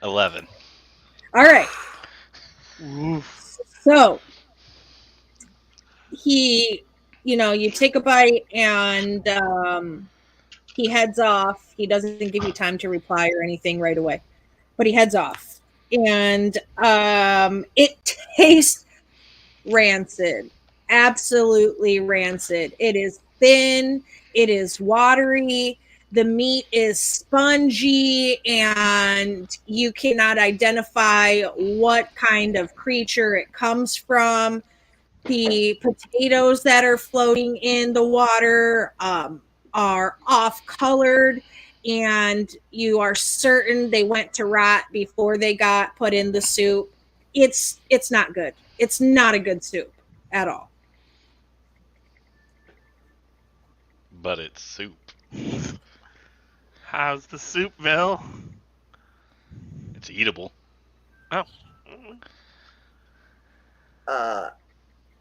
Speaker 5: 11.
Speaker 1: All right.
Speaker 2: Oof.
Speaker 1: So he, you take a bite and he heads off. He doesn't give you time to reply or anything right away, but he heads off. And it tastes rancid. Absolutely rancid. It is thin. It is watery. The meat is spongy, and you cannot identify what kind of creature it comes from. The potatoes that are floating in the water are off-colored, and you are certain they went to rot before they got put in the soup, it's not good. It's not a good soup at all.
Speaker 5: But it's soup.
Speaker 2: How's the soup, Bill?
Speaker 5: It's eatable.
Speaker 2: Oh.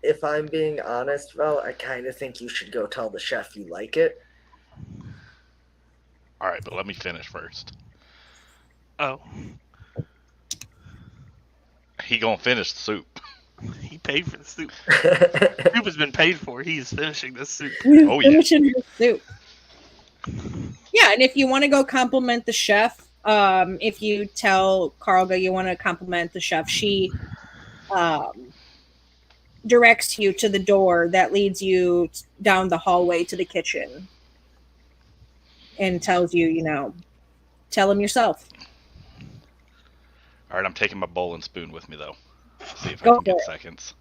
Speaker 4: If I'm being honest, Val, I kind of think you should go tell the chef you like it.
Speaker 5: All right, but let me finish first.
Speaker 2: Oh.
Speaker 5: He gonna finish the soup.
Speaker 2: He paid for the soup. Soup has been paid for. He is finishing this soup.
Speaker 5: Oh, yeah.
Speaker 1: Finishing the soup. Yeah, and if you want to go compliment the chef, if you tell Karlga you want to compliment the chef, she directs you to the door that leads you down the hallway to the kitchen and tells you, you know, tell him yourself.
Speaker 5: All right, I'm taking my bowl and spoon with me, though. See if I
Speaker 1: Go
Speaker 5: can get
Speaker 1: for it.
Speaker 5: seconds.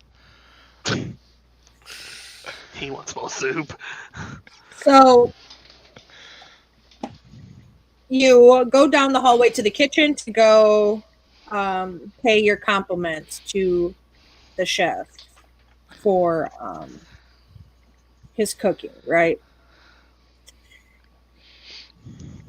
Speaker 2: He wants more soup.
Speaker 1: So you go down the hallway to the kitchen to go pay your compliments to the chef for his cooking, right?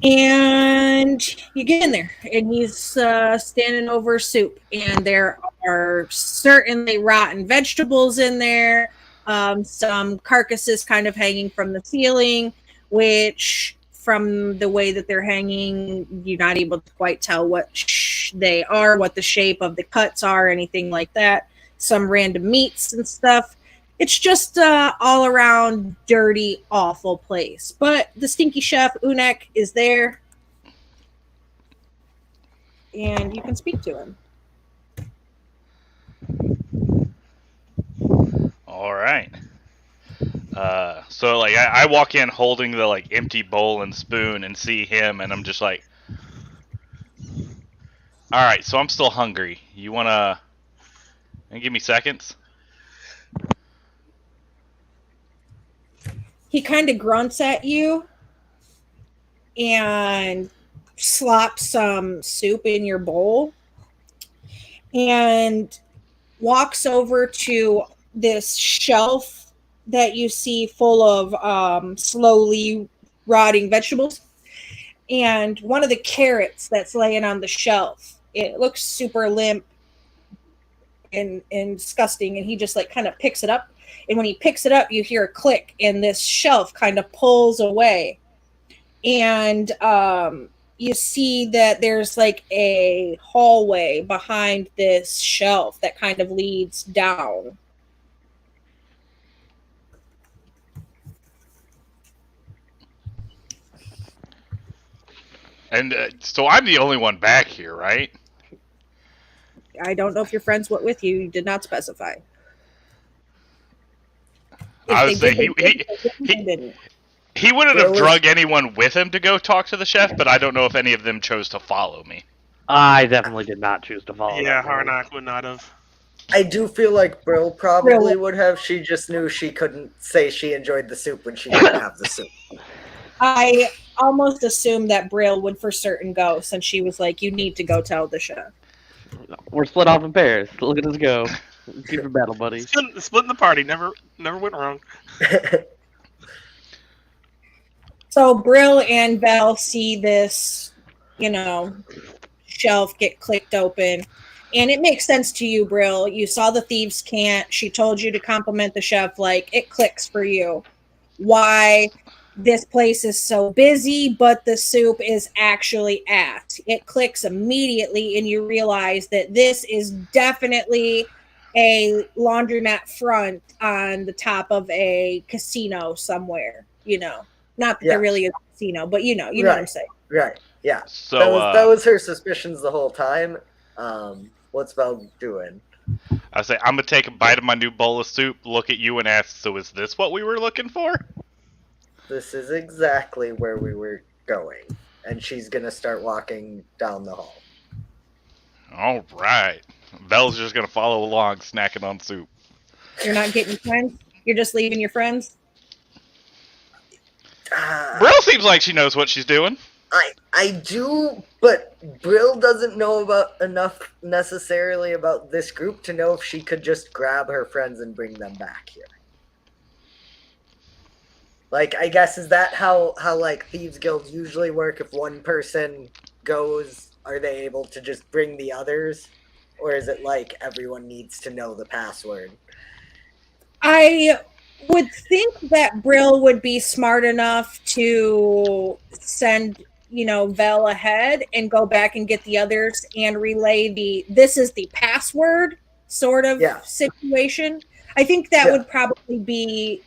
Speaker 1: And you get in there, and he's standing over soup, and there are certainly rotten vegetables in there, some carcasses kind of hanging from the ceiling, which from the way that they're hanging, you're not able to quite tell what they are, what the shape of the cuts are, anything like that. Some random meats and stuff. It's just all around dirty, awful place. But the stinky chef, Unek, is there. And you can speak to him.
Speaker 5: All right. So like I walk in holding the like empty bowl and spoon and see him, and I'm just like, all right. So I'm still hungry. You wanna give me seconds?
Speaker 1: He kind of grunts at you and slops some soup in your bowl and walks over to this shelf that you see full of slowly rotting vegetables. And one of the carrots that's laying on the shelf, it looks super limp and disgusting. And he just like kind of picks it up. And when he picks it up, you hear a click, and this shelf kind of pulls away. And you see that there's like a hallway behind this shelf that kind of leads down.
Speaker 5: And so I'm the only one back here, right?
Speaker 1: I don't know if your friends went with you. You did not specify.
Speaker 5: I would say he wouldn't have drug anyone with him to go talk to the chef, but I don't know if any of them chose to follow me.
Speaker 3: I definitely did not choose to follow.
Speaker 2: Yeah, Harnack would not have.
Speaker 4: I do feel like Brill probably would have. She just knew she couldn't say she enjoyed the soup when she didn't have the soup.
Speaker 1: I almost assumed that Brill would for certain go, since she was like, you need to go tell the chef.
Speaker 3: We're split off in pairs. Look at us go. Keep your battle, buddy.
Speaker 2: Splitting the party never went wrong.
Speaker 1: So Brill and Belle see this, shelf get clicked open. And it makes sense to you, Brill. You saw the thieves' cant. She told you to compliment the chef. Like, it clicks for you. Why this place is so busy, but the soup is actually ass. It clicks immediately, and you realize that this is definitely a laundromat front on the top of a casino somewhere. Not that there really is a casino, but you know what I'm saying.
Speaker 4: Right. Yeah.
Speaker 5: So
Speaker 4: that was her suspicions the whole time. What's Val doing?
Speaker 5: I say I'm gonna take a bite of my new bowl of soup, look at you, and ask, so is this what we were looking for?
Speaker 4: This is exactly where we were going. And she's gonna start walking down the hall.
Speaker 5: All right. Belle's just gonna follow along, snacking on soup.
Speaker 1: You're not getting your friends? You're just leaving your friends?
Speaker 5: Brill seems like she knows what she's doing.
Speaker 4: I do, but Brill doesn't know about enough necessarily about this group to know if she could just grab her friends and bring them back here. Like, I guess, is that how like thieves guilds usually work? If one person goes, are they able to just bring the others, or is it like everyone needs to know the password?
Speaker 1: I would think that Brill would be smart enough to send, Vel ahead and go back and get the others and relay this is the password sort of situation. I think that would probably be,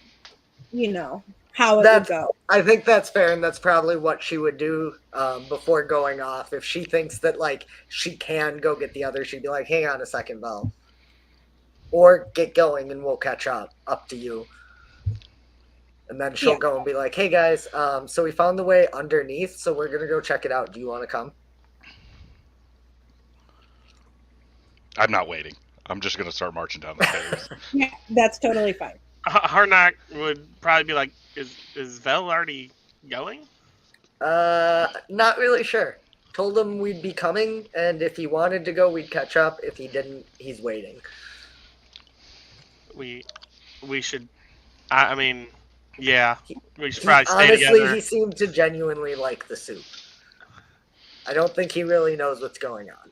Speaker 1: how it would go.
Speaker 4: I think that's fair, and that's probably what she would do before going off. If she thinks that, like, she can go get the others, she'd be like, hang on a second, Vel. Or get going and we'll catch up. Up to you. And then she'll go and be like, hey guys, so we found the way underneath, so we're gonna go check it out. Do you want to come?
Speaker 5: I'm not waiting. I'm just gonna start marching down the stairs.
Speaker 1: Yeah, that's totally fine.
Speaker 2: Harnack would probably be like, is Vel already going?
Speaker 4: Not really sure. Told him we'd be coming, and if he wanted to go, we'd catch up. If he didn't, he's waiting.
Speaker 2: We should. I mean, yeah, we should probably stay
Speaker 4: honestly,
Speaker 2: together.
Speaker 4: He seemed to genuinely like the soup. I don't think he really knows what's going on.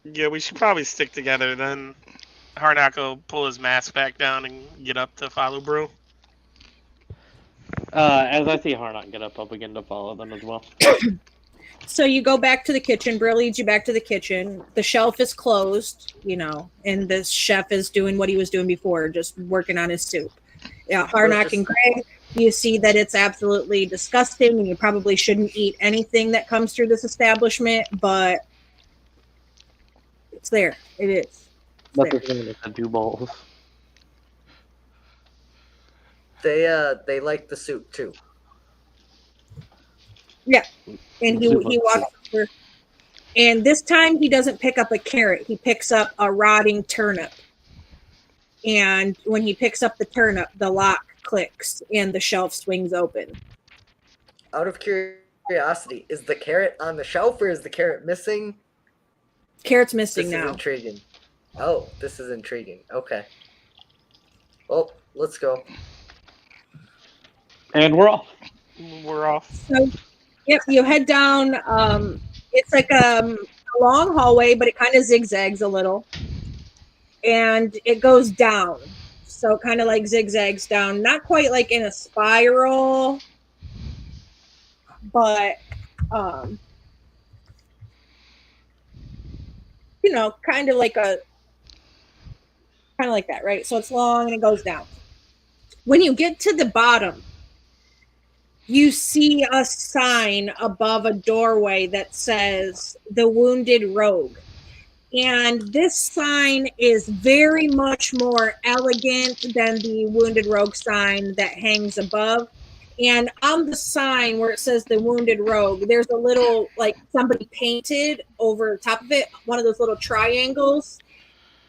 Speaker 2: Yeah, we should probably stick together. Then Harnack will pull his mask back down and get up to follow Brew.
Speaker 3: As I see Harnack get up, I'll begin to follow them as well.
Speaker 1: So you go back to the kitchen. Brill leads you back to the kitchen. The shelf is closed, and the chef is doing what he was doing before, just working on his soup. Yeah, Harnack and Gray, you see that it's absolutely disgusting, and you probably shouldn't eat anything that comes through this establishment, but it's there. It is.
Speaker 3: That's the thing with the two bowls.
Speaker 4: They like the soup too.
Speaker 1: Yeah, and he walks over, and this time he doesn't pick up a carrot. He picks up a rotting turnip, and when he picks up the turnip, the lock clicks and the shelf swings open.
Speaker 4: Out of curiosity, is the carrot on the shelf or is the carrot missing?
Speaker 1: Carrot's missing now.
Speaker 4: This is intriguing. Oh, this is intriguing. Okay. Well, let's go.
Speaker 3: And we're off.
Speaker 2: We're off.
Speaker 1: So, yep, you head down. It's like a long hallway, but it kind of zigzags a little. And it goes down. So kind of like zigzags down. Not quite like in a spiral, but, kind of like that, right? So it's long and it goes down. When you get to the bottom, you see a sign above a doorway that says The Wounded Rogue. And this sign is very much more elegant than the Wounded Rogue sign that hangs above. And on the sign where it says The Wounded Rogue, there's a little, like, somebody painted over top of it, one of those little triangles.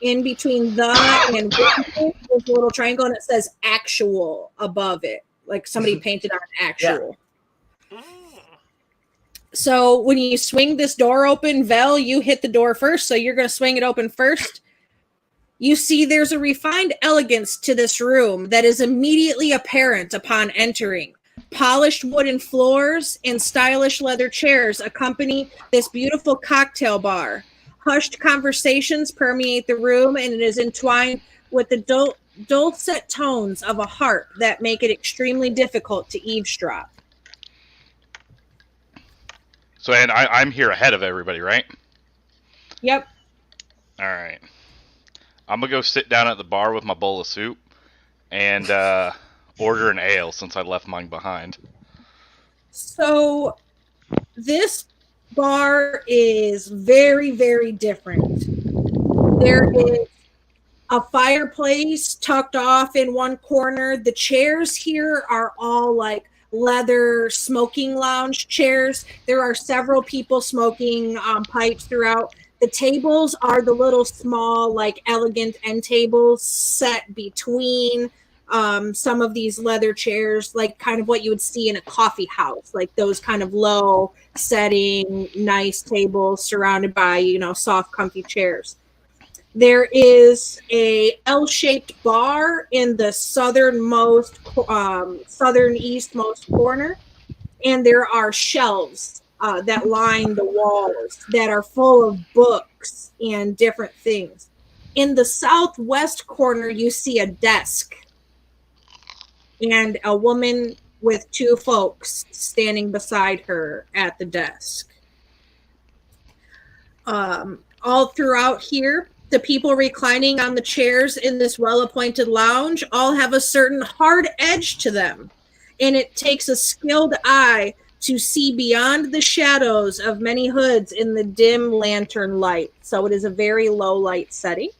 Speaker 1: In between the and there's a little triangle, and it says Actual above it. Like somebody painted on Actual. Yeah. So when you swing this door open, Vel, you hit the door first, so you're going to swing it open first. You see there's a refined elegance to this room that is immediately apparent upon entering. Polished wooden floors and stylish leather chairs accompany this beautiful cocktail bar. Hushed conversations permeate the room, and it is entwined with the dulcet tones of a harp that make it extremely difficult to eavesdrop.
Speaker 5: So, and I'm here ahead of everybody, right?
Speaker 1: Yep.
Speaker 5: All right. I'm going to go sit down at the bar with my bowl of soup and order an ale since I left mine behind.
Speaker 1: So, this bar is very, very different. There is a fireplace tucked off in one corner. The chairs here are all like leather smoking lounge chairs. There are several people smoking pipes throughout. The tables are the little small, like elegant end tables set between some of these leather chairs, like kind of what you would see in a coffee house, like those kind of low setting, nice tables surrounded by, soft, comfy chairs. There is a L-shaped bar in the southern eastmost corner, and there are shelves that line the walls that are full of books and different things. In the southwest corner, you see a desk and a woman with two folks standing beside her at the desk. All throughout here, the people reclining on the chairs in this well-appointed lounge all have a certain hard edge to them, and it takes a skilled eye to see beyond the shadows of many hoods in the dim lantern light. So it is a very low light setting.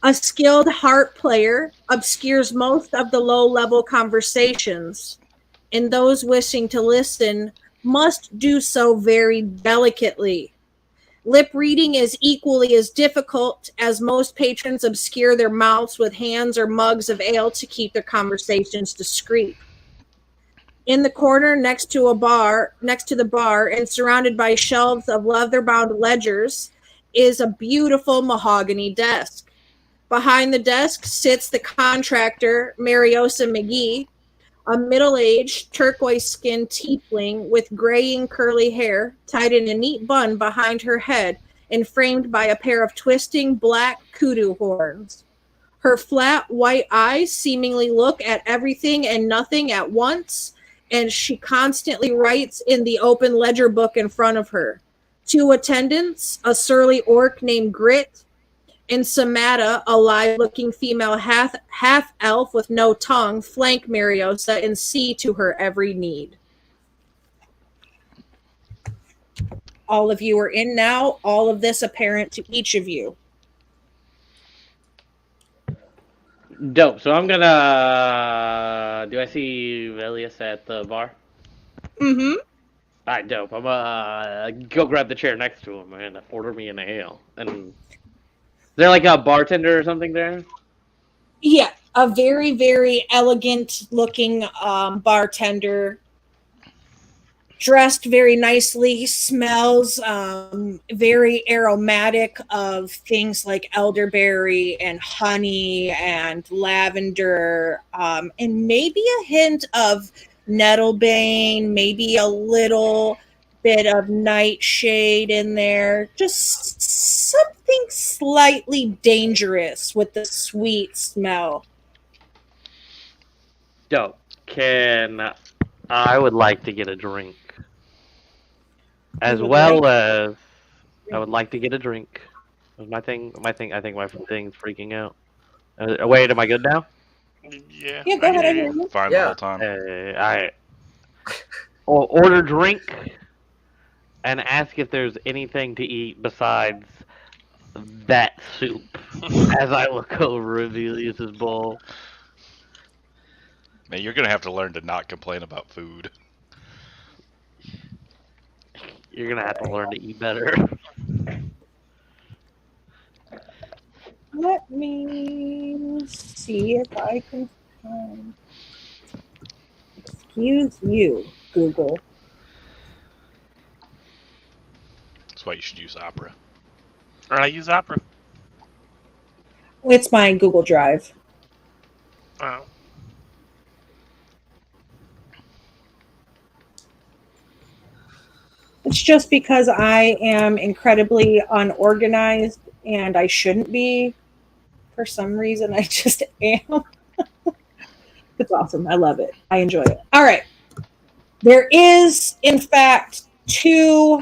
Speaker 1: A skilled harp player obscures most of the low-level conversations, and those wishing to listen must do so very delicately. Lip reading is equally as difficult, as most patrons obscure their mouths with hands or mugs of ale to keep their conversations discreet. In the corner next to the bar and surrounded by shelves of leather-bound ledgers is a beautiful mahogany desk. Behind the desk sits the contractor, Mariosa McGee, a middle-aged, turquoise-skinned tiefling with graying curly hair tied in a neat bun behind her head and framed by a pair of twisting black kudu horns. Her flat white eyes seemingly look at everything and nothing at once, and she constantly writes in the open ledger book in front of her. Two attendants, a surly orc named Grit, and Samata, a live-looking female half-elf with no tongue, flank Mariosa and see to her every need. All of you are in now. All of this apparent to each of you.
Speaker 3: Dope. So I'm gonna. Do I see Velius at the bar?
Speaker 1: Mm-hmm.
Speaker 3: Alright, dope. I'm gonna go grab the chair next to him and order me an ale. And is there like a bartender or something there?
Speaker 1: Yeah, a very, very elegant-looking bartender, dressed very nicely, smells very aromatic of things like elderberry and honey and lavender, and maybe a hint of nettlebane, maybe a little bit of nightshade in there. Just something slightly dangerous with the sweet smell.
Speaker 3: Dope. I would like to get a drink. As well as I would like to get a drink. My thing. I think my thing's freaking out. Wait, am I good now?
Speaker 2: Yeah.
Speaker 1: Yeah, go ahead. I hear you.
Speaker 5: Fine
Speaker 4: Yeah.
Speaker 5: the whole time.
Speaker 3: Alright. Order drink and ask if there's anything to eat besides that soup. As I look over Avelius's bowl.
Speaker 5: Man, you're gonna have to learn to not complain about food.
Speaker 3: You're gonna have to learn to eat better.
Speaker 1: Let me see if I can find. Excuse you, Google.
Speaker 5: That's why you should use Opera.
Speaker 2: Or I use Opera.
Speaker 1: It's my Google Drive.
Speaker 2: Oh.
Speaker 1: It's just because I am incredibly unorganized and I shouldn't be. For some reason, I just am. It's awesome. I love it. I enjoy it. All right. There is, in fact, 2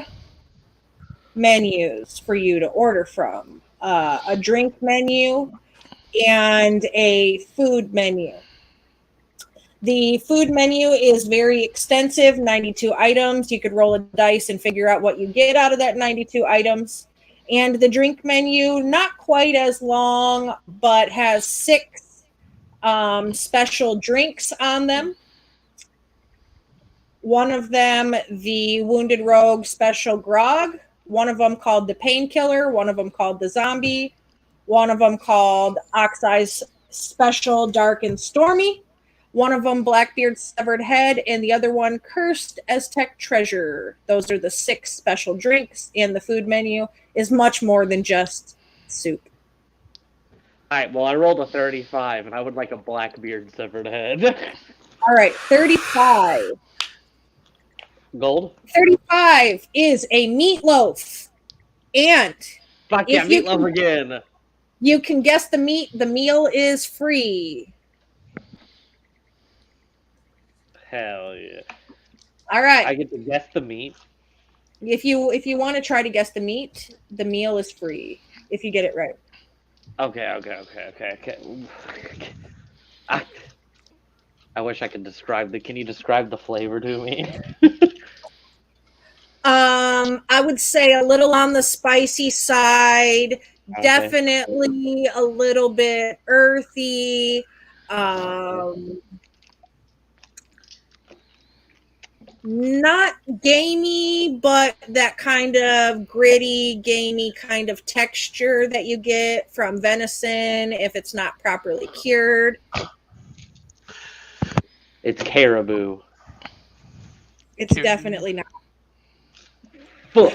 Speaker 1: menus for you to order from. A drink menu and a food menu. The food menu is very extensive, 92 items. You could roll a dice and figure out what you get out of that 92 items. And the drink menu, not quite as long, but has 6 special drinks on them. One of them, the Wounded Rogue Special Grog. One of them called the Painkiller. One of them called the Zombie. One of them called Oxeye's Special, Dark, and Stormy. One of them, Blackbeard's Severed Head, and the other one, Cursed Aztec Treasure. Those are the 6 special drinks, and the food menu is much more than just soup.
Speaker 3: All right, well, I rolled a 35, and I would like a Blackbeard Severed Head.
Speaker 1: All right, 35.
Speaker 3: Gold?
Speaker 1: 35 is a meatloaf. And
Speaker 3: Fuck yeah,
Speaker 1: if you
Speaker 3: meatloaf again.
Speaker 1: you can guess the meat, the meal is free.
Speaker 3: Hell yeah.
Speaker 1: All right.
Speaker 3: I get to guess the meat.
Speaker 1: If you want to try to guess the meat, the meal is free if you get it right.
Speaker 3: Okay. I wish I could describe can you describe the flavor to me?
Speaker 1: I would say a little on the spicy side,
Speaker 3: Okay.
Speaker 1: definitely a little bit earthy. Not gamey, but that kind of gritty, gamey kind of texture that you get from venison if it's not properly cured.
Speaker 3: It's caribou.
Speaker 1: It's definitely not.
Speaker 3: Fuck.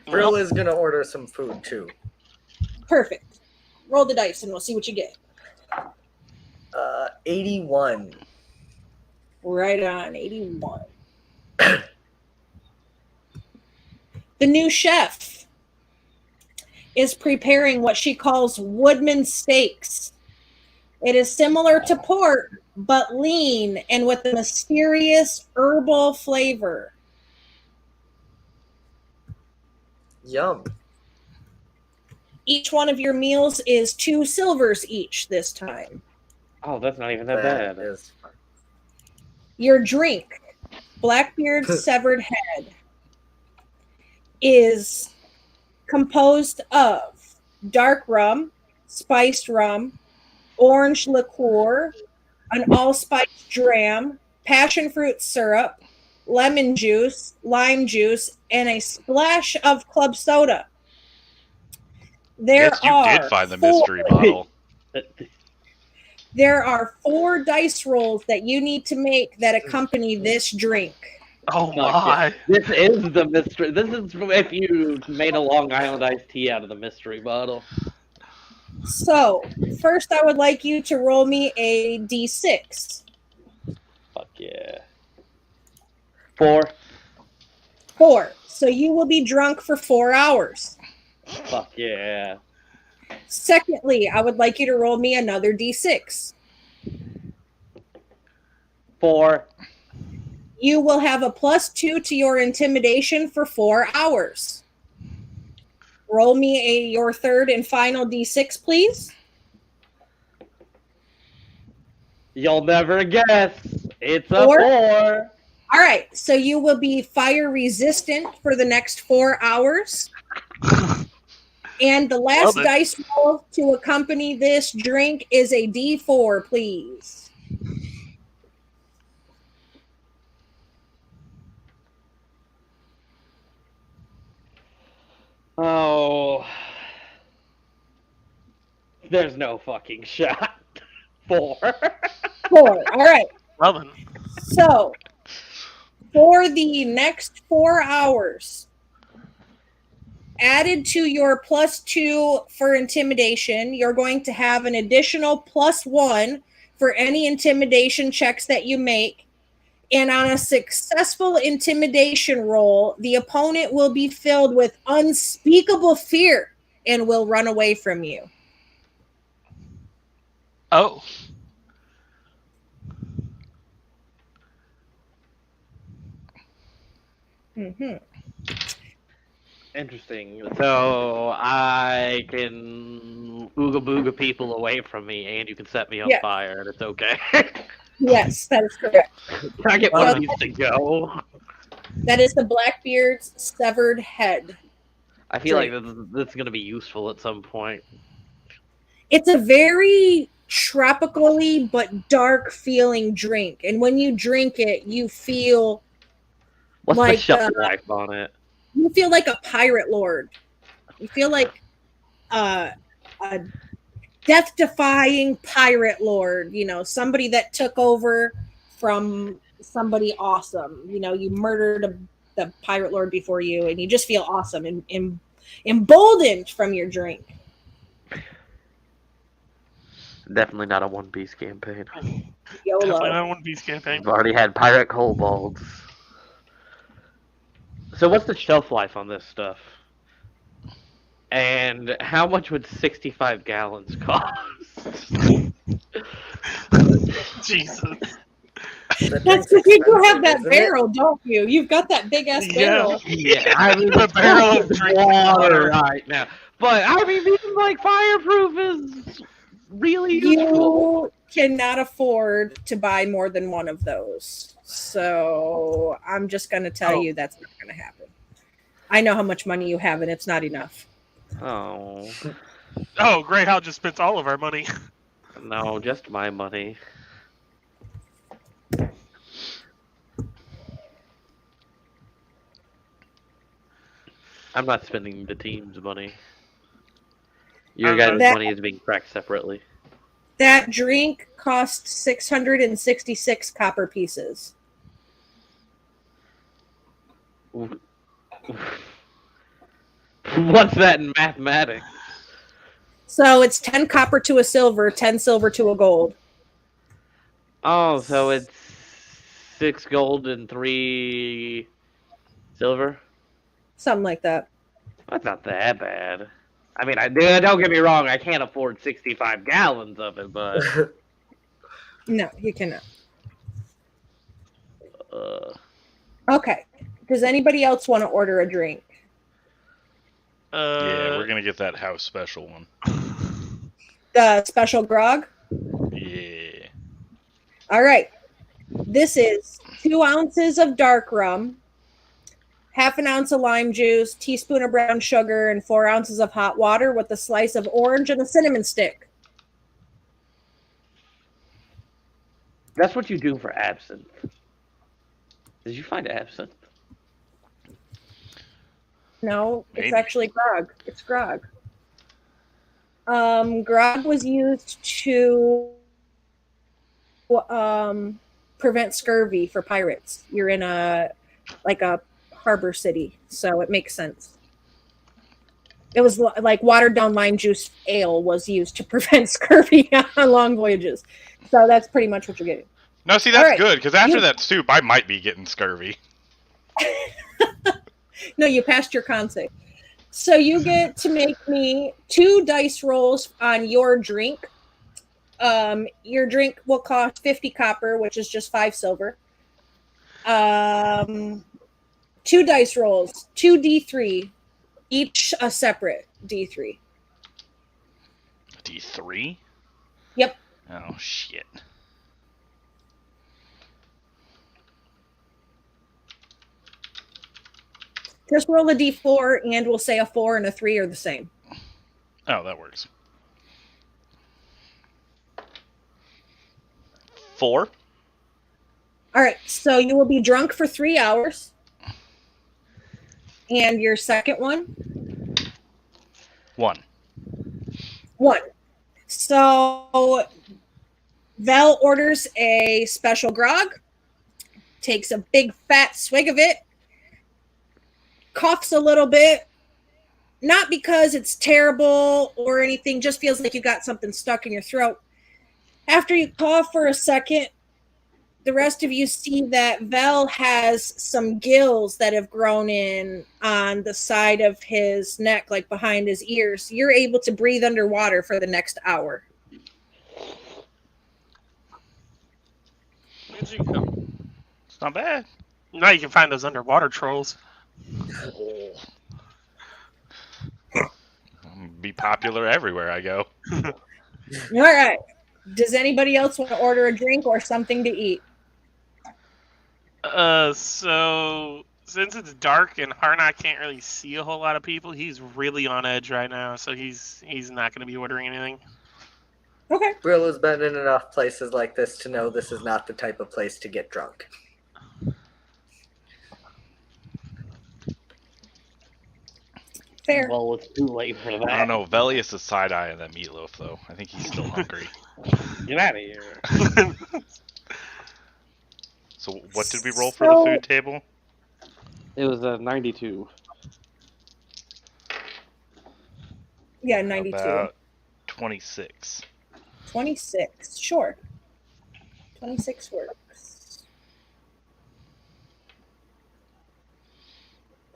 Speaker 4: Brill is gonna order some food too.
Speaker 1: Perfect. Roll the dice and we'll see what you get.
Speaker 4: 81.
Speaker 1: Right on, 81. The new chef is preparing what she calls woodman steaks. It is similar to pork, but lean and with a mysterious herbal flavor.
Speaker 4: Yum.
Speaker 1: Each one of your meals is 2 silvers each this time.
Speaker 3: Oh, that's not even that
Speaker 4: That
Speaker 3: bad.
Speaker 4: is fun.
Speaker 1: Your drink, Blackbeard's Severed Head, is composed of dark rum, spiced rum, orange liqueur, an allspice dram, passion fruit syrup, lemon juice, lime juice, and a splash of club soda.
Speaker 5: Guess you did find the mystery bottle.
Speaker 1: There are 4 dice rolls that you need to make that accompany this drink.
Speaker 2: Oh my!
Speaker 3: This is the mystery. This is if you made a Long Island iced tea out of the mystery bottle.
Speaker 1: So, first I would like you to roll me a d6.
Speaker 3: Fuck yeah. 4.
Speaker 1: 4. So you will be drunk for 4 hours.
Speaker 3: Fuck yeah.
Speaker 1: Secondly, I would like you to roll me another d6.
Speaker 3: 4.
Speaker 1: You will have a +2 to your intimidation for 4 hours. Roll me your third and final d6, please.
Speaker 3: You'll never guess. It's a
Speaker 1: 4.
Speaker 3: 4.
Speaker 1: All right, so you will be fire resistant for the next 4 hours. And the last
Speaker 2: Love it.
Speaker 1: dice roll to accompany this drink is a d4, please.
Speaker 3: Oh. There's no fucking shot. 4.
Speaker 1: 4. All right.
Speaker 2: Loving.
Speaker 1: So, for the next 4 hours, added to your +2 for intimidation, you're going to have an additional +1 for any intimidation checks that you make. And on a successful intimidation roll, the opponent will be filled with unspeakable fear and will run away from you.
Speaker 2: Oh.
Speaker 1: Mm-hmm.
Speaker 3: Interesting. So I can ooga booga people away from me, and you can set me on
Speaker 1: Yeah.
Speaker 3: fire, and it's okay.
Speaker 1: Yes, that is correct.
Speaker 3: Can I get one of these to go?
Speaker 1: That is the Blackbeard's Severed Head.
Speaker 3: I feel like this is going to be useful at some point.
Speaker 1: It's a very tropically but dark feeling drink. And when you drink it, you feel
Speaker 3: What's
Speaker 1: like
Speaker 3: the shelf life on it?
Speaker 1: you feel like a pirate lord. You feel like a death-defying pirate lord, somebody that took over from somebody awesome. You murdered the pirate lord before you, and you just feel awesome and emboldened from your drink.
Speaker 3: Definitely not a One Piece campaign.
Speaker 1: YOLO.
Speaker 2: Definitely not One Piece campaign.
Speaker 3: We've already had pirate kobolds. So what's the shelf life on this stuff? And how much would 65 gallons cost?
Speaker 2: Jesus.
Speaker 1: That's because you do have that barrel, don't you? You've got that big ass barrel.
Speaker 3: Yeah, I mean,
Speaker 2: The barrel of drinking water
Speaker 3: right now. But I mean, even like fireproof is really useful.
Speaker 1: You cannot afford to buy more than one of those. So I'm just going to tell you that's not going to happen. I know how much money you have, and it's not enough.
Speaker 3: Oh.
Speaker 2: Oh, great. Hal just spent all of our money.
Speaker 3: No, just my money. I'm not spending the team's money. Your guys' money is being tracked separately.
Speaker 1: That drink cost 666 copper pieces.
Speaker 3: What's that in mathematics?
Speaker 1: So it's 10 copper to a silver, 10 silver to a gold.
Speaker 3: Oh, so it's 6 gold and 3 silver?
Speaker 1: Something like that.
Speaker 3: That's not that bad. I mean, don't get me wrong, I can't afford 65 gallons of it, but...
Speaker 1: No, you cannot.
Speaker 3: Uh,
Speaker 1: Okay. Does anybody else want to order a drink?
Speaker 5: Yeah, we're gonna get that house special one.
Speaker 1: The special grog?
Speaker 5: Yeah.
Speaker 1: All right. This is 2 ounces of dark rum, half an ounce of lime juice, teaspoon of brown sugar, and 4 ounces of hot water with a slice of orange and a cinnamon stick.
Speaker 3: that's what you do for absinthe. Did you find absinthe?
Speaker 1: No, it's
Speaker 5: Maybe.
Speaker 1: actually grog. It's grog. Grog was used to prevent scurvy for pirates. You're in a harbor city, so it makes sense. It was like watered down lime juice ale was used to prevent scurvy on long voyages. So that's pretty much what you're getting.
Speaker 5: No, see, that's
Speaker 1: All right.
Speaker 5: good, because after that soup, I might be getting scurvy.
Speaker 1: No, you passed your con save. So you get to make me 2 dice rolls on your drink. Your drink will cost 50 copper, which is just 5 silver. 2 dice rolls, 2 D3, each a separate D3.
Speaker 5: D3?
Speaker 1: Yep.
Speaker 5: Oh, shit.
Speaker 1: Just roll a D4, and we'll say a 4 and a 3 are the same.
Speaker 5: Oh, that works. 4?
Speaker 1: All right, so you will be drunk for 3 hours. And your second one?
Speaker 5: 1.
Speaker 1: 1. So Val orders a special grog, takes a big fat swig of it, coughs a little bit, not because it's terrible or anything, just feels like you got something stuck in your throat. After you cough for a second, the rest of you see that Vel has some gills that have grown in on the side of his neck, like behind his ears. You're able to breathe underwater for the next hour.
Speaker 2: It's
Speaker 5: not bad.
Speaker 2: Now you can find those underwater trolls.
Speaker 5: Be popular everywhere I go.
Speaker 1: All right. Does anybody else want to order a drink or something to eat?
Speaker 2: So since it's dark and Harnock can't really see a whole lot of people, he's really on edge right now. So he's not going to be ordering anything.
Speaker 1: Okay.
Speaker 4: Brill has been in enough places like this to know this is not the type of place to get drunk.
Speaker 1: Fair.
Speaker 3: Well, it's too late for that.
Speaker 5: I don't know. Velius is side-eyeing that meatloaf, though. I think he's still hungry.
Speaker 3: Get out of here.
Speaker 5: So what did we roll for the food table?
Speaker 3: It was a 92.
Speaker 1: Yeah, 92.
Speaker 5: About 26.
Speaker 1: 26. Sure. 26 works.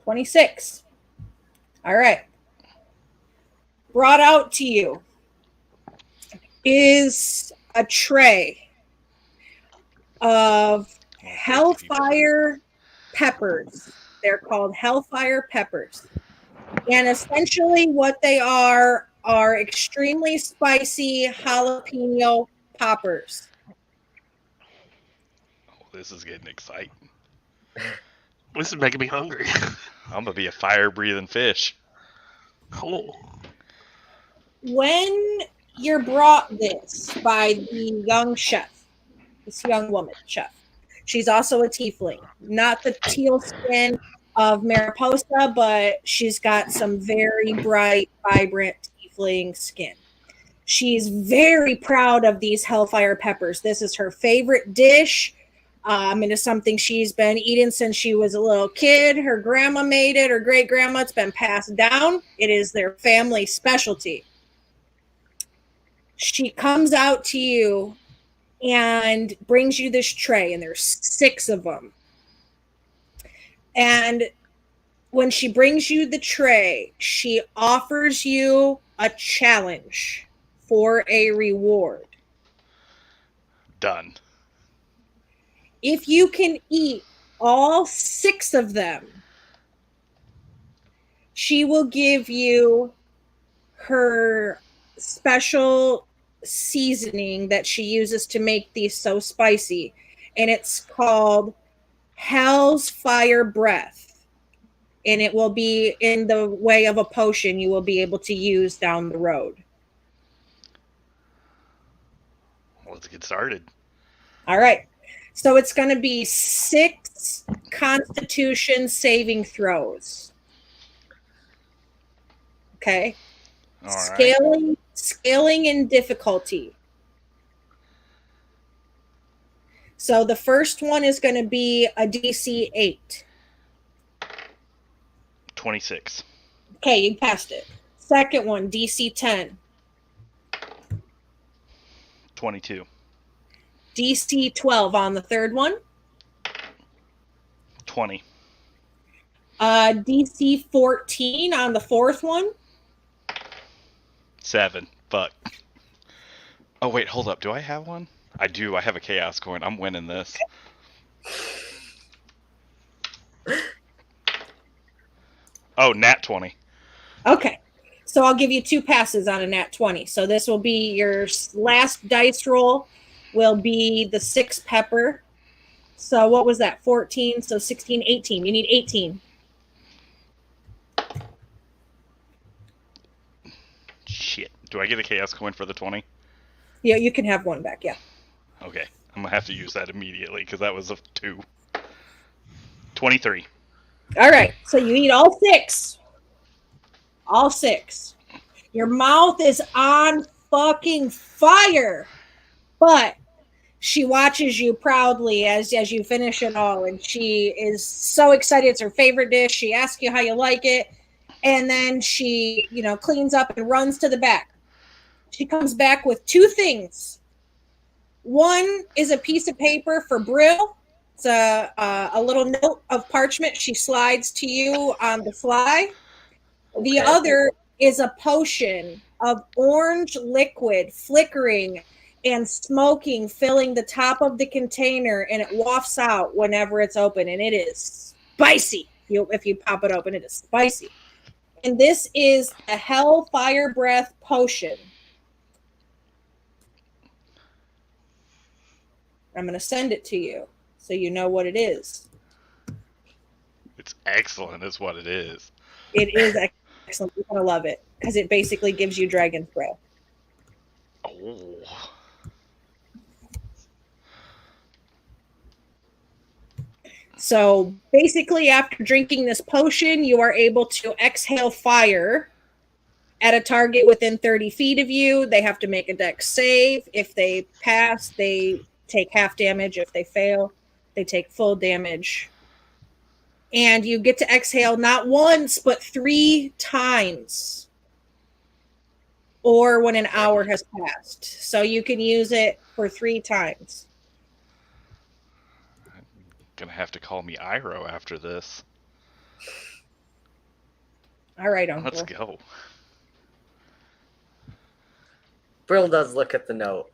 Speaker 1: 26. All right. Brought out to you is a tray of Hellfire peppers. They're called Hellfire peppers. And essentially what they are extremely spicy jalapeno poppers.
Speaker 5: Oh, this is getting exciting.
Speaker 2: This is making me hungry.
Speaker 5: I'm gonna be a fire-breathing fish.
Speaker 2: Cool.
Speaker 1: When you're brought this by the young chef, this young woman chef, she's also a tiefling. Not the teal skin of Mariposa, but she's got some very bright, vibrant tiefling skin. She's very proud of these Hellfire peppers. This is her favorite dish. It is something she's been eating since she was a little kid. Her grandma made it. Her great-grandma. It's been passed down. It is their family specialty. She comes out to you and brings you this tray, and there's 6 of them. And when she brings you the tray, she offers you a challenge for a reward.
Speaker 5: Done.
Speaker 1: If you can eat all 6 of them, she will give you her special seasoning that she uses to make these so spicy. And it's called Hell's Fire Breath. And it will be in the way of a potion you will be able to use down the road.
Speaker 5: Let's get started.
Speaker 1: All right. So it's going to be 6 Constitution saving throws. Okay.
Speaker 5: All right.
Speaker 1: Scaling in difficulty. So the first one is going to be a DC 8.
Speaker 5: 26.
Speaker 1: Okay, you passed it. Second one, DC 10.
Speaker 5: 22.
Speaker 1: DC 12 on the third one.
Speaker 5: 20.
Speaker 1: DC 14 on the fourth one.
Speaker 5: 7. Fuck. Oh, wait, hold up. Do I have one? I do. I have a chaos coin. I'm winning this. Oh, nat 20.
Speaker 1: Okay. So I'll give you 2 passes on a nat 20. So this will be your last dice roll. Will be the 6 pepper. So what was that? 14. So 16, 18. You need 18.
Speaker 5: Shit. Do I get a chaos coin for the 20?
Speaker 1: Yeah, you can have one back. Yeah.
Speaker 5: Okay. I'm going to have to use that immediately because that was a 2. 23.
Speaker 1: All right. So you eat all 6. All 6. Your mouth is on fucking fire. But she watches you proudly as you finish it all. And she is so excited. It's her favorite dish. She asks you how you like it. And then she, cleans up and runs to the back. She comes back with 2 things. One is a piece of paper for Brill. It's a little note of parchment she slides to you on the fly. The other is a potion of orange liquid flickering and smoking, filling the top of the container, and it wafts out whenever it's open. And it is spicy. If you pop it open, it is spicy. And this is a Hellfire Breath potion. I'm going to send it to you so you know what it is.
Speaker 5: It's excellent is what it is.
Speaker 1: It is excellent. You're going to love it because it basically gives you dragon's breath.
Speaker 5: Oh.
Speaker 1: So basically, after drinking this potion, you are able to exhale fire at a target within 30 feet of you. They have to make a dex save. If they pass, they take half damage. If they fail, they take full damage. And you get to exhale not once, but 3 times. Or when an hour has passed. So you can use it for 3 times.
Speaker 5: Gonna have to call me Iro after this.
Speaker 1: All right, Uncle.
Speaker 5: Let's go.
Speaker 4: Brill does look at the note.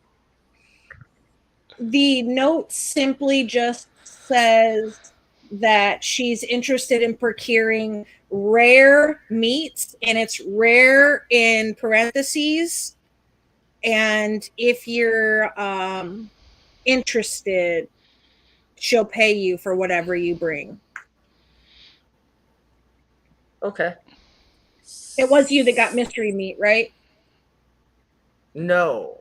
Speaker 1: The note simply just says that she's interested in procuring rare meats, and it's rare in parentheses. And if you're interested, she'll pay you for whatever you bring.
Speaker 4: Okay.
Speaker 1: It was you that got mystery meat, right?
Speaker 4: No.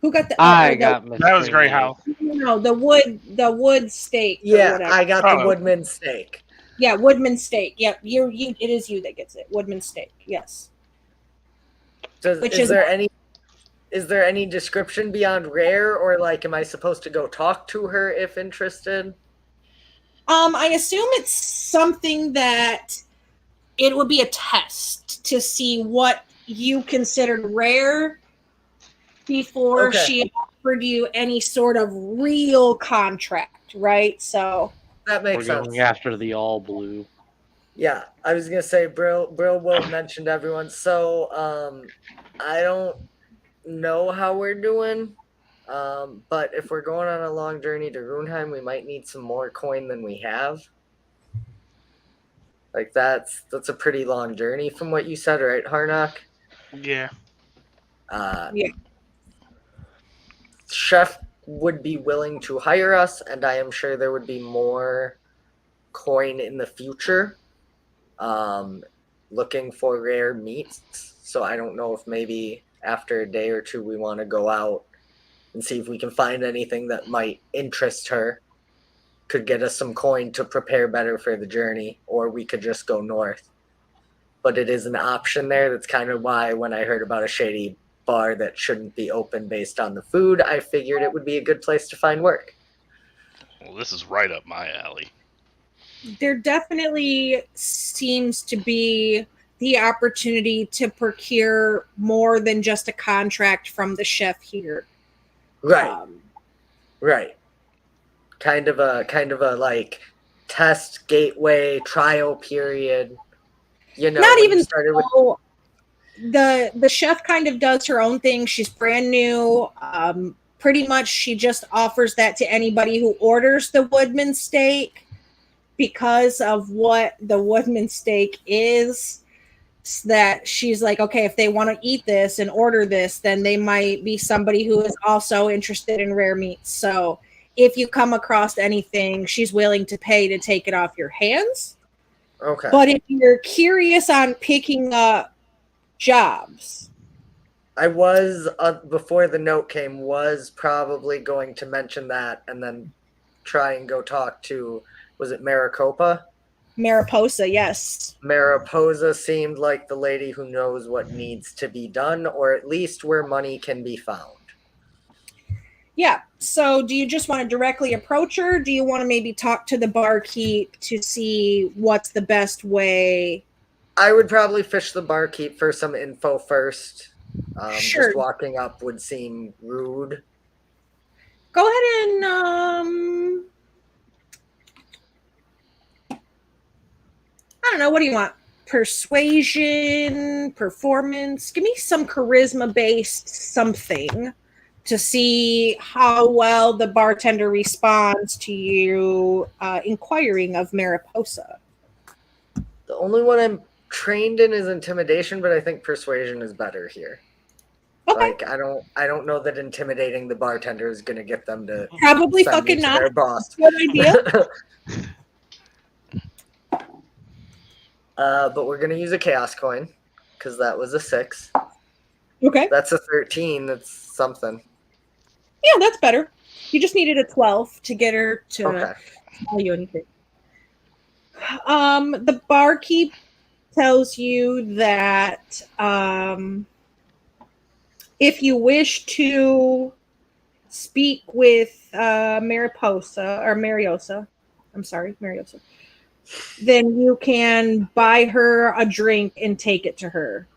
Speaker 1: Who got the?
Speaker 3: I got mystery
Speaker 2: That was Grey
Speaker 3: meat.
Speaker 2: House.
Speaker 1: No, the wood steak. Or
Speaker 4: Yeah,
Speaker 1: whatever.
Speaker 4: I got the Woodman steak.
Speaker 1: Yeah, Woodman steak. Yep, you. It is you that gets it. Woodman steak. Yes.
Speaker 4: Is there any description beyond rare, or like, am I supposed to go talk to her if interested?
Speaker 1: I assume it's something that it would be a test to see what you considered rare before she offered you any sort of real contract, right? So
Speaker 4: that makes sense.
Speaker 3: We're going after the all blue.
Speaker 4: Yeah, I was gonna say Brill will mention to everyone. So I don't know how we're doing. But if we're going on a long journey to Runeheim, we might need some more coin than we have. Like that's a pretty long journey from what you said, right, Harnock?
Speaker 2: Yeah.
Speaker 1: yeah.
Speaker 4: Chef would be willing to hire us, and I am sure there would be more coin in the future. Looking for rare meats. So I don't know if maybe after a day or two we want to go out and see if we can find anything that might interest her. Could get us some coin to prepare better for the journey, or we could just go north. But it is an option there. That's kind of why when I heard about a shady bar that shouldn't be open based on the food, I figured it would be a good place to find work.
Speaker 5: Well, this is right up my alley.
Speaker 1: There definitely seems to be the opportunity to procure more than just a contract from the chef here.
Speaker 4: Right. Right. Kind of a like test gateway trial period. You know,
Speaker 1: not even
Speaker 4: started
Speaker 1: so, the chef kind of does her own thing. She's brand new. Pretty much she just offers that to anybody who orders the Woodman steak because of what the Woodman steak is. That she's like, okay, if they want to eat this and order this, then they might be somebody who is also interested in rare meats. So if you come across anything, she's willing to pay to take it off your hands.
Speaker 4: Okay.
Speaker 1: But if you're curious on picking up jobs,
Speaker 4: I was before the note came, was probably going to mention that and then try and go talk to, was it Maricopa?
Speaker 1: Mariposa, yes.
Speaker 4: Mariposa seemed like the lady who knows what needs to be done, or at least where money can be found.
Speaker 1: Yeah. So do you just want to directly approach her? Do you want to maybe talk to the barkeep to see what's the best way?
Speaker 4: I would probably fish the barkeep for some info first.
Speaker 1: Sure.
Speaker 4: Just walking up would seem rude.
Speaker 1: Go ahead and I don't know. What do you want? Persuasion, performance. Give me some charisma-based something to see how well the bartender responds to you inquiring of Mariposa.
Speaker 4: The only one I'm trained in is intimidation, but I think persuasion is better here.
Speaker 1: Okay.
Speaker 4: Like I don't know that intimidating the bartender is going to get them to
Speaker 1: Probably
Speaker 4: send me
Speaker 1: fucking
Speaker 4: to
Speaker 1: not.
Speaker 4: their boss.
Speaker 1: Good idea.
Speaker 4: But we're going to use a chaos coin because that was a 6.
Speaker 1: Okay.
Speaker 4: That's a 13. That's something.
Speaker 1: Yeah, that's better. You just needed a 12 to get her to tell you anything. The barkeep tells you that if you wish to speak with Mariosa, I'm sorry, Mariosa, then you can buy her a drink and take it to her.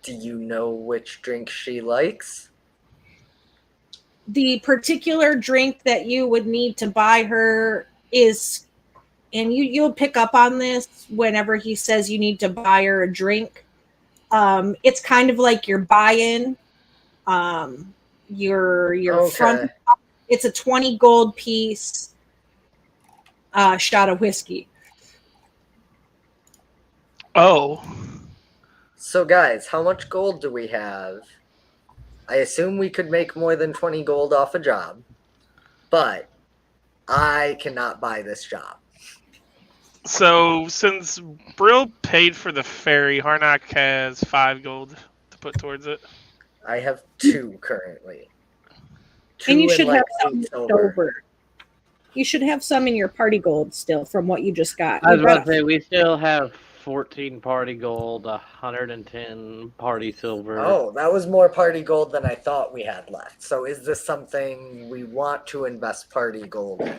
Speaker 4: Do you know which drink she likes?
Speaker 1: The particular drink that you would need to buy her is, and you'll pick up on this whenever he says you need to buy her a drink. It's kind of like your buy-in. Your front.
Speaker 4: Okay.
Speaker 1: It's a 20 gold piece shot of whiskey.
Speaker 2: Oh,
Speaker 4: So, guys, how much gold do we have? I assume we could make more than 20 gold off a job, but I cannot buy this job.
Speaker 2: so since Brill paid for the ferry, Harnack has 5 gold to put towards it.
Speaker 4: I have 2 currently. 2
Speaker 1: And you should have
Speaker 4: 8
Speaker 1: some
Speaker 4: silver.
Speaker 1: over. You should have some in your party gold still from what you just got.
Speaker 3: I was
Speaker 1: You got
Speaker 3: about to say, we still have 14 party gold, 110 party silver.
Speaker 4: Oh, that was more party gold than I thought we had left. So is this something we want to invest party gold in?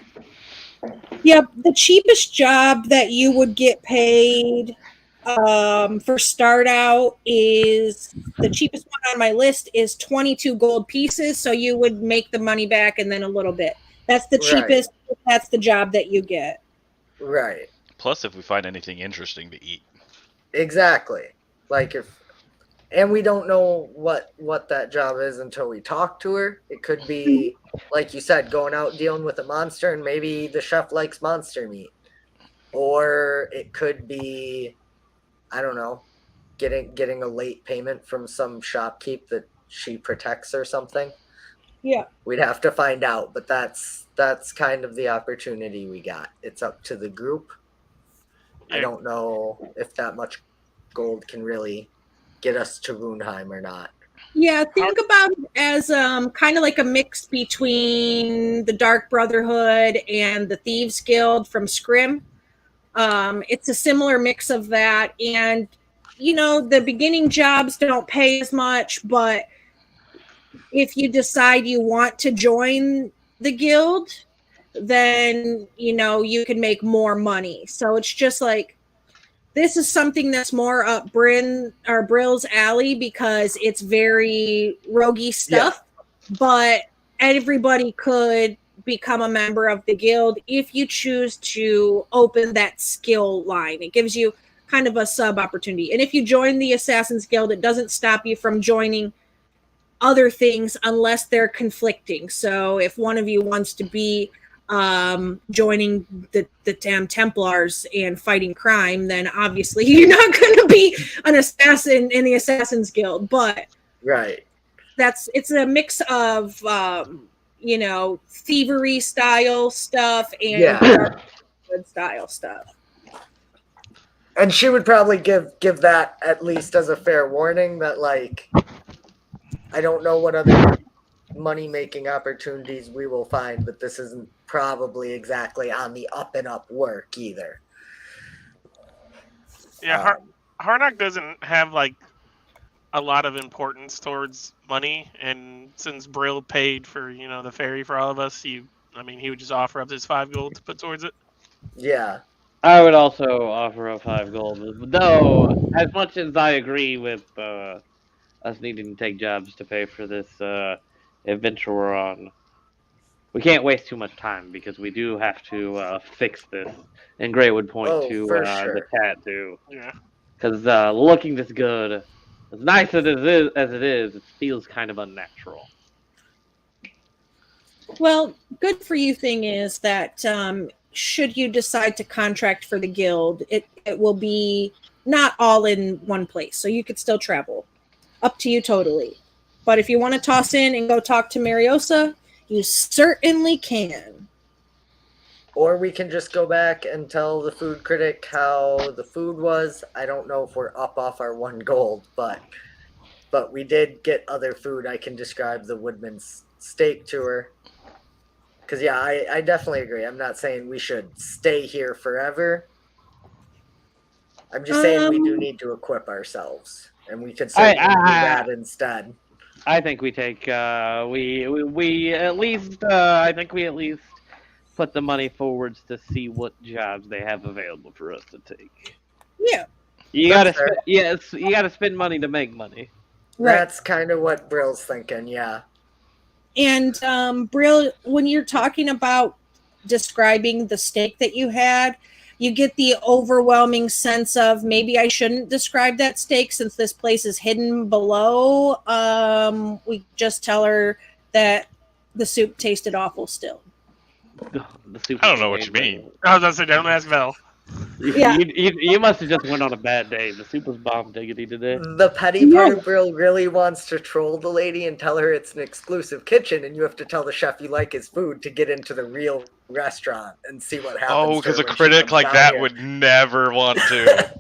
Speaker 1: Yep, the cheapest job that you would get paid for start out is the cheapest one on my list is 22 gold pieces. So you would make the money back and then a little bit. That's the
Speaker 4: Right.
Speaker 1: cheapest. That's the job that you get.
Speaker 4: Right.
Speaker 5: Plus, if we find anything interesting to eat.
Speaker 4: Exactly. Like and we don't know what that job is until we talk to her. It could be, like you said, going out dealing with a monster, and maybe the chef likes monster meat. Or it could be, I don't know, getting a late payment from some shopkeep that she protects or something.
Speaker 1: Yeah.
Speaker 4: We'd have to find out, but that's kind of the opportunity we got. It's up to the group. I
Speaker 2: Yeah.
Speaker 4: don't know if that much gold can really get us to Runheim or not.
Speaker 1: Yeah, think about it as kind of like a mix between the Dark Brotherhood and the Thieves Guild from Scrim. It's a similar mix of that. And, the beginning jobs don't pay as much, but if you decide you want to join the guild, then, you can make more money. So it's just like, this is something that's more up Brill's alley because it's very roguey stuff, but everybody could become a member of the guild if you choose to open that skill line. It gives you kind of a sub opportunity. And if you join the Assassin's Guild, it doesn't stop you from joining other things unless they're conflicting. So if one of you wants to be joining the damn Templars and fighting crime, then obviously you're not going to be an assassin in the Assassin's Guild. But
Speaker 4: Right.
Speaker 1: it's a mix of thievery style stuff and dark style stuff.
Speaker 4: And she would probably give that at least as a fair warning that, like, I don't know what other money-making opportunities we will find, but this isn't probably exactly on the up-and-up work either.
Speaker 2: Yeah, Harnack doesn't have like a lot of importance towards money, and since Brill paid for the ferry for all of us, he would just offer up his 5 gold to put towards it.
Speaker 4: Yeah.
Speaker 3: I would also offer up 5 gold, though, as much as I agree with us needing to take jobs to pay for this adventure we're on, we can't waste too much time because we do have to fix this. And Gray would point to
Speaker 4: for
Speaker 3: the
Speaker 4: sure.
Speaker 3: tattoo.
Speaker 2: Yeah.
Speaker 3: Because looking this good, as nice as it is, it feels kind of unnatural.
Speaker 1: Well, good for you thing is that should you decide to contract for the guild, it will be not all in one place. So you could still travel. Up to you totally. But if you want to toss in and go talk to Mariosa, you certainly can.
Speaker 4: Or we can just go back and tell the food critic how the food was. I don't know if we're up off our 1 gold, but we did get other food. I can describe the woodman's steak to her. Because, yeah, I definitely agree. I'm not saying we should stay here forever. I'm just saying we do need to equip ourselves. And we could certainly do that instead.
Speaker 3: I think we take we at least I think we at least put the money forwards to see what jobs they have available for us to take.
Speaker 1: Yeah.
Speaker 3: You gotta you gotta spend money to make money.
Speaker 1: Right.
Speaker 4: That's kind of what Brill's thinking, yeah.
Speaker 1: And Brill, when you're talking about describing the steak that you had, you get the overwhelming sense of maybe I shouldn't describe that steak since this place is hidden below. We just tell her that the soup tasted awful still.
Speaker 3: The soup
Speaker 5: I don't know what you mean.
Speaker 2: I was going to say, don't ask Mel.
Speaker 1: Yeah.
Speaker 3: You must have just went on a bad day. The soup was bomb diggity today.
Speaker 4: The petty part of Brill really wants to troll the lady and tell her it's an exclusive kitchen, and you have to tell the chef you like his food to get into the real restaurant and see what happens.
Speaker 5: Oh, because a critic like that would never want to.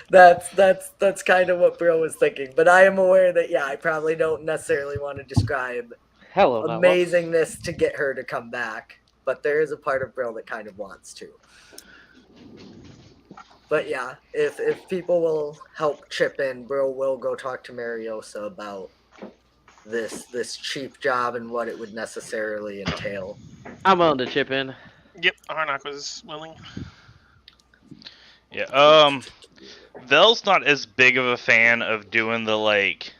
Speaker 4: That's kind of what Brill was thinking. But I am aware that, yeah, I probably don't necessarily want to describe amazingness to get her to come back. But there is a part of Brill that kind of wants to. But yeah, if people will help chip in, Brill will go talk to Mariosa about this cheap job and what it would necessarily entail.
Speaker 3: I'm willing to chip in.
Speaker 2: Yep, Harnock was willing.
Speaker 5: Yeah, Vel's not as big of a fan of doing that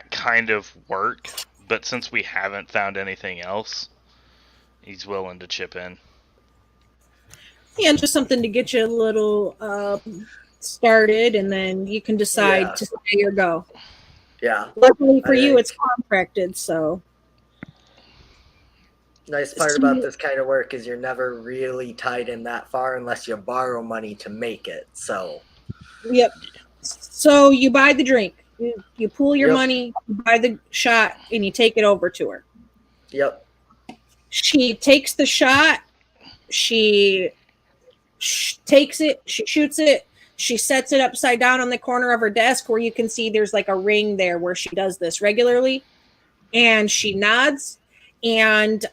Speaker 5: kind of work, but since we haven't found anything else, he's willing to chip in.
Speaker 1: Yeah, just something to get you a little started, and then you can decide to stay or go.
Speaker 4: Yeah.
Speaker 1: Luckily for you, it's contracted, so.
Speaker 4: Nice part about this kind of work is you're never really tied in that far unless you borrow money to make it, so.
Speaker 1: Yep. So you buy the drink. You pool your money, you buy the shot, and you take it over to her.
Speaker 4: Yep.
Speaker 1: She takes the shot. She takes it. She shoots it. She sets it upside down on the corner of her desk where you can see there's like a ring there where she does this regularly. And she nods. And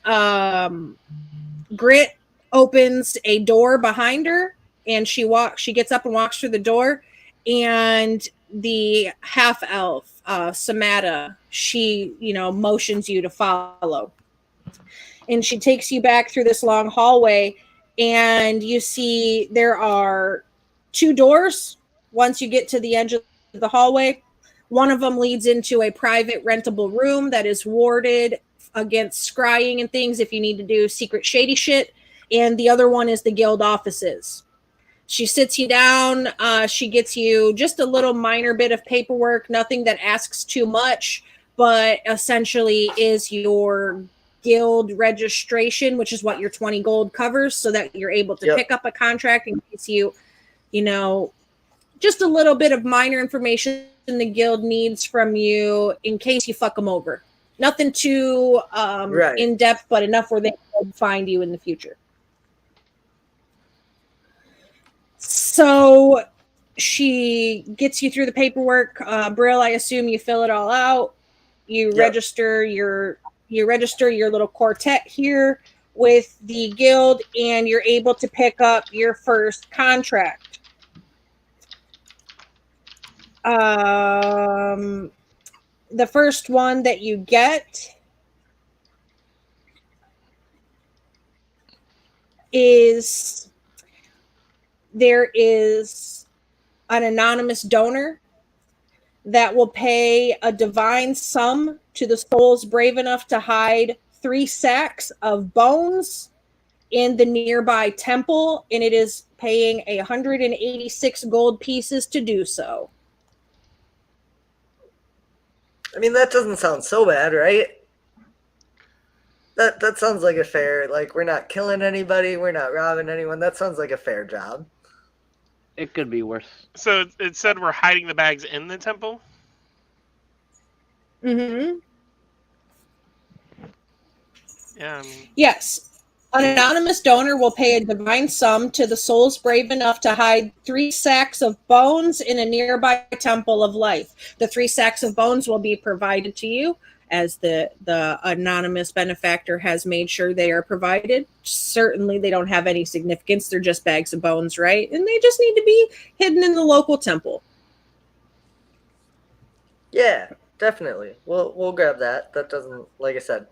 Speaker 1: Grit opens a door behind her. And she gets up and walks through the door. And the half elf, Samata, she, motions you to follow. And she takes you back through this long hallway, and you see there are 2 doors. Once you get to the end of the hallway, one of them leads into a private rentable room that is warded against scrying and things if you need to do secret shady shit. And the other one is the guild offices. She sits you down. She gets you just a little minor bit of paperwork, nothing that asks too much, but essentially is your guild registration, which is what your 20 gold covers, so that you're able to pick up a contract in case you just a little bit of minor information the guild needs from you in case you fuck them over. Nothing too in depth, but enough where they can find you in the future. So she gets you through the paperwork. Brill, I assume you fill it all out. You register your little quartet here with the guild, and you're able to pick up your first contract. The first one that you get is there is an anonymous donor that will pay a divine sum to the souls brave enough to hide 3 sacks of bones in the nearby temple, and it is paying 186 gold pieces to do so.
Speaker 4: I mean, that doesn't sound so bad, right? That sounds like a fair, we're not killing anybody, we're not robbing anyone. That sounds like a fair job.
Speaker 3: It could be worse.
Speaker 2: So it said we're hiding the bags in the temple?
Speaker 1: Mm-hmm.
Speaker 2: Yeah, I mean...
Speaker 1: Yes. An anonymous donor will pay a divine sum to the souls brave enough to hide 3 sacks of bones in a nearby temple of life. The 3 sacks of bones will be provided to you, as the anonymous benefactor has made sure they are provided. Certainly they don't have any significance. They're just bags of bones, right? And they just need to be hidden in the local temple.
Speaker 4: Yeah, definitely. We'll grab that. That doesn't, like I said,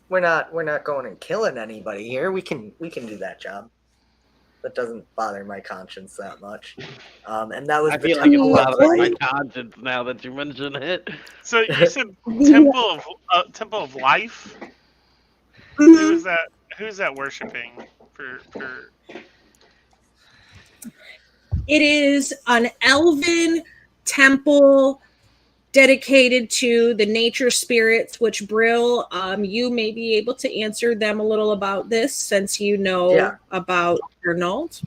Speaker 4: we're not going and killing anybody here. We can do that job. That doesn't bother my conscience that much. And that was
Speaker 3: I
Speaker 4: the
Speaker 3: feel like it's
Speaker 4: temple of
Speaker 3: bothering my
Speaker 4: light.
Speaker 3: conscience now that you mention it.
Speaker 2: So you said Temple of Life. Who's that worshiping for?
Speaker 1: It is an elven temple dedicated to the nature spirits, which Brill, you may be able to answer them a little about this since you know about Arnold.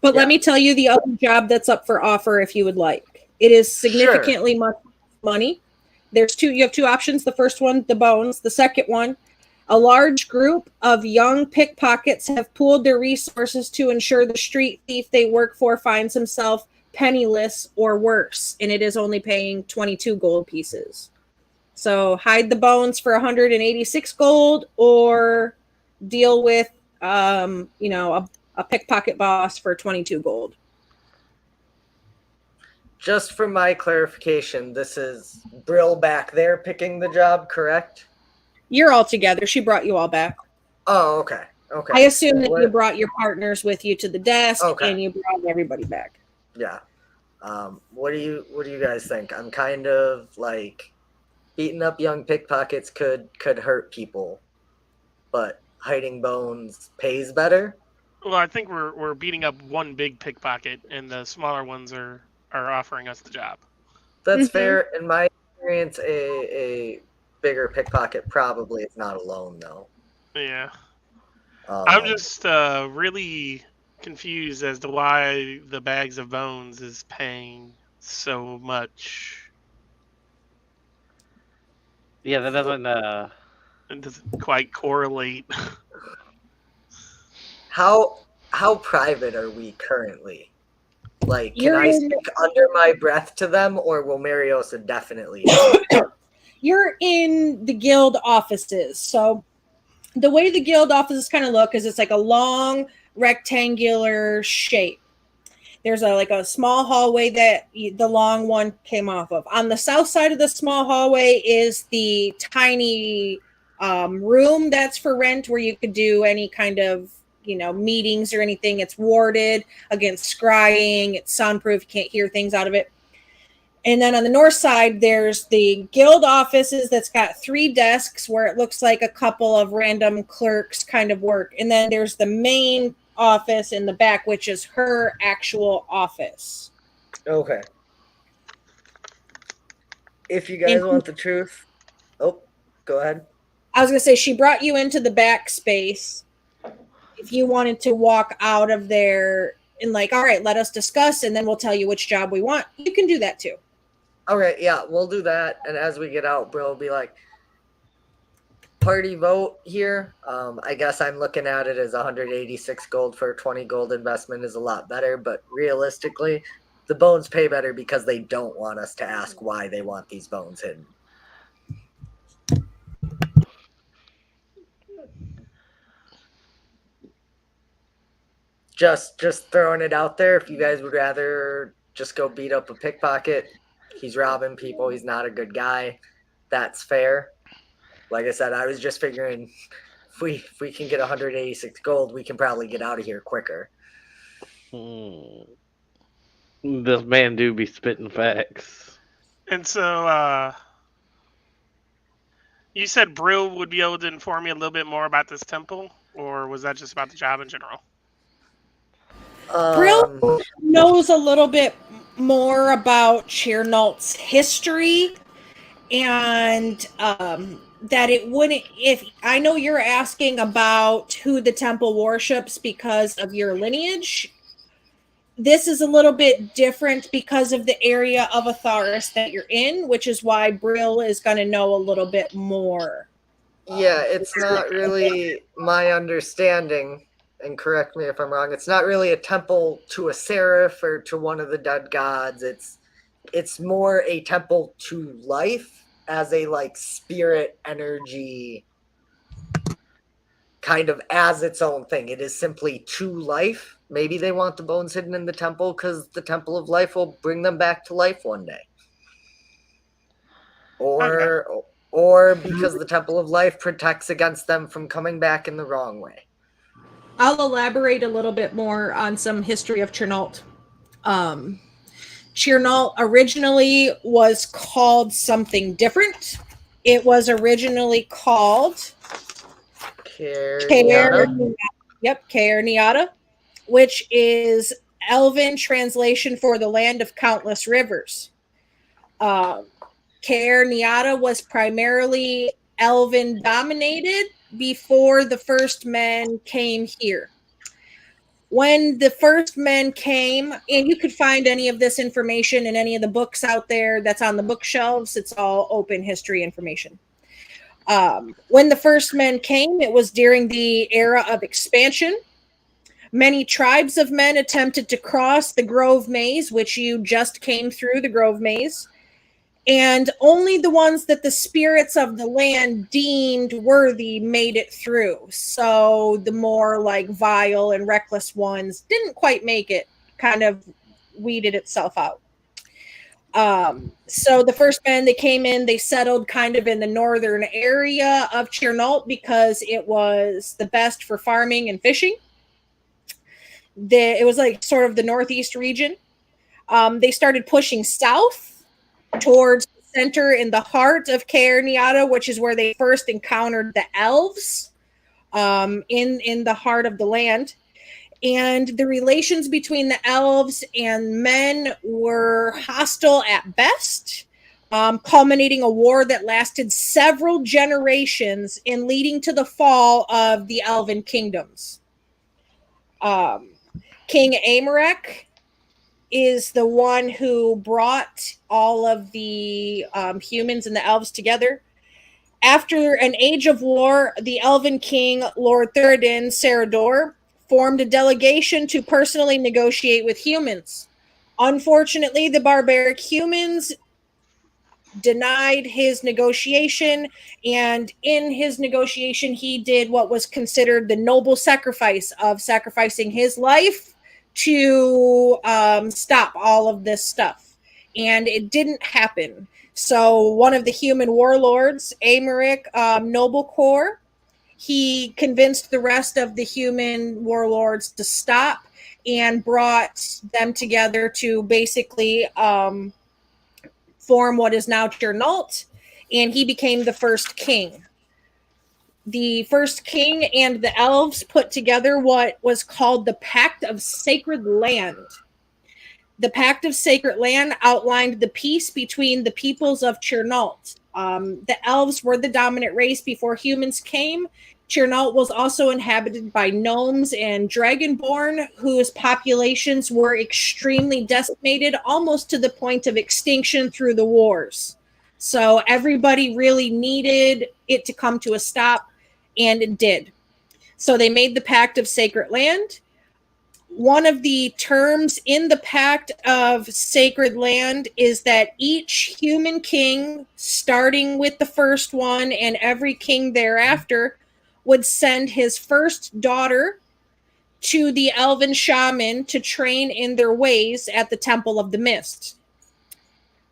Speaker 1: But let me tell you the other job that's up for offer if you would like. It is significantly much money. You have two options. The first one, the bones. The second one, a large group of young pickpockets have pooled their resources to ensure the street thief they work for finds himself penniless or worse, and it is only paying 22 gold pieces. So hide the bones for 186 gold, or deal with a pickpocket boss for 22 gold.
Speaker 4: Just for my clarification, this is Brill back there picking the job, correct?
Speaker 1: You're all together. She brought you all back.
Speaker 4: Oh, okay. Okay.
Speaker 1: I assume that you brought your partners with you to the desk, and you brought everybody back.
Speaker 4: Yeah. What do you guys think? I'm kind of like beating up young pickpockets could hurt people, but hiding bones pays better.
Speaker 2: Well, I think we're beating up one big pickpocket, and the smaller ones are offering us the job.
Speaker 4: That's fair. In my experience, a bigger pickpocket probably is not alone, though.
Speaker 2: Yeah. I'm just really confused as to why the bags of bones is paying so much.
Speaker 3: Yeah, that doesn't.
Speaker 2: It doesn't quite correlate.
Speaker 4: How private are we currently? Like, can I speak under my breath to them, or will Mariosa definitely?
Speaker 1: You're in the guild offices. So the way the guild offices kind of look is it's like a long rectangular shape. There's a small hallway that the long one came off of. On the south side of the small hallway is the tiny room that's for rent, where you could do any kind of meetings or anything. It's warded against scrying. It's soundproof. You can't hear things out of it. And then on the north side, there's the guild offices that's got 3 desks where it looks like a couple of random clerks kind of work. And then there's the main office in the back, which is her actual office.
Speaker 4: Okay. If you guys want the truth, go ahead.
Speaker 1: I was going to say, she brought you into the back space. If you wanted to walk out of there and all right, let us discuss, and then we'll tell you which job we want, you can do that too.
Speaker 4: Okay, yeah, we'll do that. And as we get out, Bro will be like, party vote here. I guess I'm looking at it as 186 gold for a 20 gold investment is a lot better, but realistically, the bones pay better because they don't want us to ask why they want these bones hidden. Just throwing it out there. If you guys would rather just go beat up a pickpocket, he's robbing people, he's not a good guy, that's fair. Like I said, I was just figuring if we can get 186 gold, we can probably get out of here quicker.
Speaker 3: This man do be spitting facts.
Speaker 2: And so you said Brill would be able to inform me a little bit more about this temple, or was that just about the job in general?
Speaker 1: Brill knows a little bit more about Chernalt's history, and that it wouldn't, if I know you're asking about who the temple worships because of your lineage, this is a little bit different because of the area of Atharis that you're in, which is why Brill is going to know a little bit more.
Speaker 4: Yeah, it's not really my understanding, and correct me if I'm wrong, it's not really a temple to a seraph or to one of the dead gods. It's more a temple to life as a like spirit energy, kind of as its own thing. It is simply to life. Maybe they want the bones hidden in the temple because the temple of life will bring them back to life one day. Or because the temple of life protects against them from coming back in the wrong way.
Speaker 1: I'll elaborate a little bit more on some history of Chernault. Chernault originally was called something different. It was originally called
Speaker 4: Caer,
Speaker 1: Caer,
Speaker 4: Niada.
Speaker 1: Caer Niada, which is Elven translation for the land of countless rivers. Caer Niada was primarily Elven dominated before the first men came here. When the first men came, and you could find any of this information in any of the books out there that's on the bookshelves, it's all open history information. When the first men came, it was during the era of expansion. Many tribes of men attempted to cross the Grove Maze, which you just came through the Grove Maze, and only the ones that the spirits of the land deemed worthy made it through. So the more like vile and reckless ones didn't quite make it, kind of weeded itself out. So the first men that came in, they settled kind of in the northern area of Chernault because it was the best for farming and fishing. It was like sort of the northeast region. They started pushing south towards the center in the heart of Caer Niada, which is where they first encountered the elves in the heart of the land. And the relations between the elves and men were hostile at best, culminating a war that lasted several generations and leading to the fall of the elven kingdoms. King Amalric is the one who brought all of the humans and the elves together. After an age of war, the elven king, Lord Theoden Sarador, formed a delegation to personally negotiate with humans. Unfortunately, the barbaric humans denied his negotiation, and in his negotiation, he did what was considered the noble sacrifice of sacrificing his life to stop all of this stuff. And it didn't happen. So one of the human warlords, Amalric Noblecore, he convinced the rest of the human warlords to stop and brought them together to basically form what is now Chernault, and he became the first king. The first king and the elves put together what was called the Pact of Sacred Land. The Pact of Sacred Land outlined the peace between the peoples of Chernault. The elves were the dominant race before humans came. Chernault was also inhabited by gnomes and dragonborn, whose populations were extremely decimated, almost to the point of extinction through the wars. So everybody really needed it to come to a stop, and it did. So they made the Pact of Sacred Land. One of the terms in the Pact of Sacred Land is that each human king, starting with the first one and every king thereafter, would send his first daughter to the elven shaman to train in their ways at the Temple of the Mist.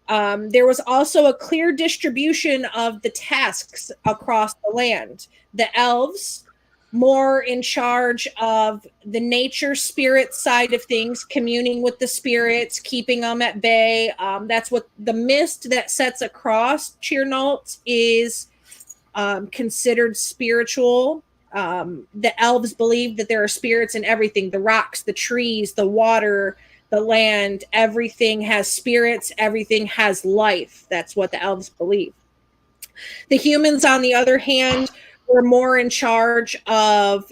Speaker 1: There was also a clear distribution of the tasks across the land. The elves, more in charge of the nature spirit side of things, communing with the spirits, keeping them at bay. That's what the mist that sets across Chernault is considered spiritual. The elves believe that there are spirits in everything, the rocks, the trees, the water, the land. Everything has spirits, everything has life. That's what the elves believe. The humans, on the other hand, were more in charge of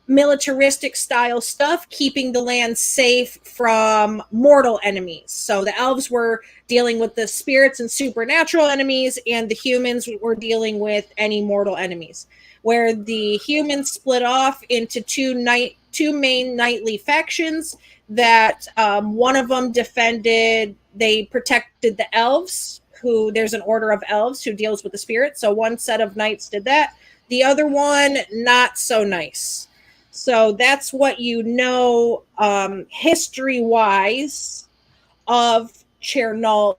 Speaker 1: militaristic style stuff, keeping the land safe from mortal enemies. So the elves were dealing with the spirits and supernatural enemies, and the humans were dealing with any mortal enemies. Where the humans split off into two main knightly factions, that one of them they protected the elves, who there's an order of elves who deals with the spirits. So one set of knights did that. The other one, not so nice. So that's what you know history-wise of Chernault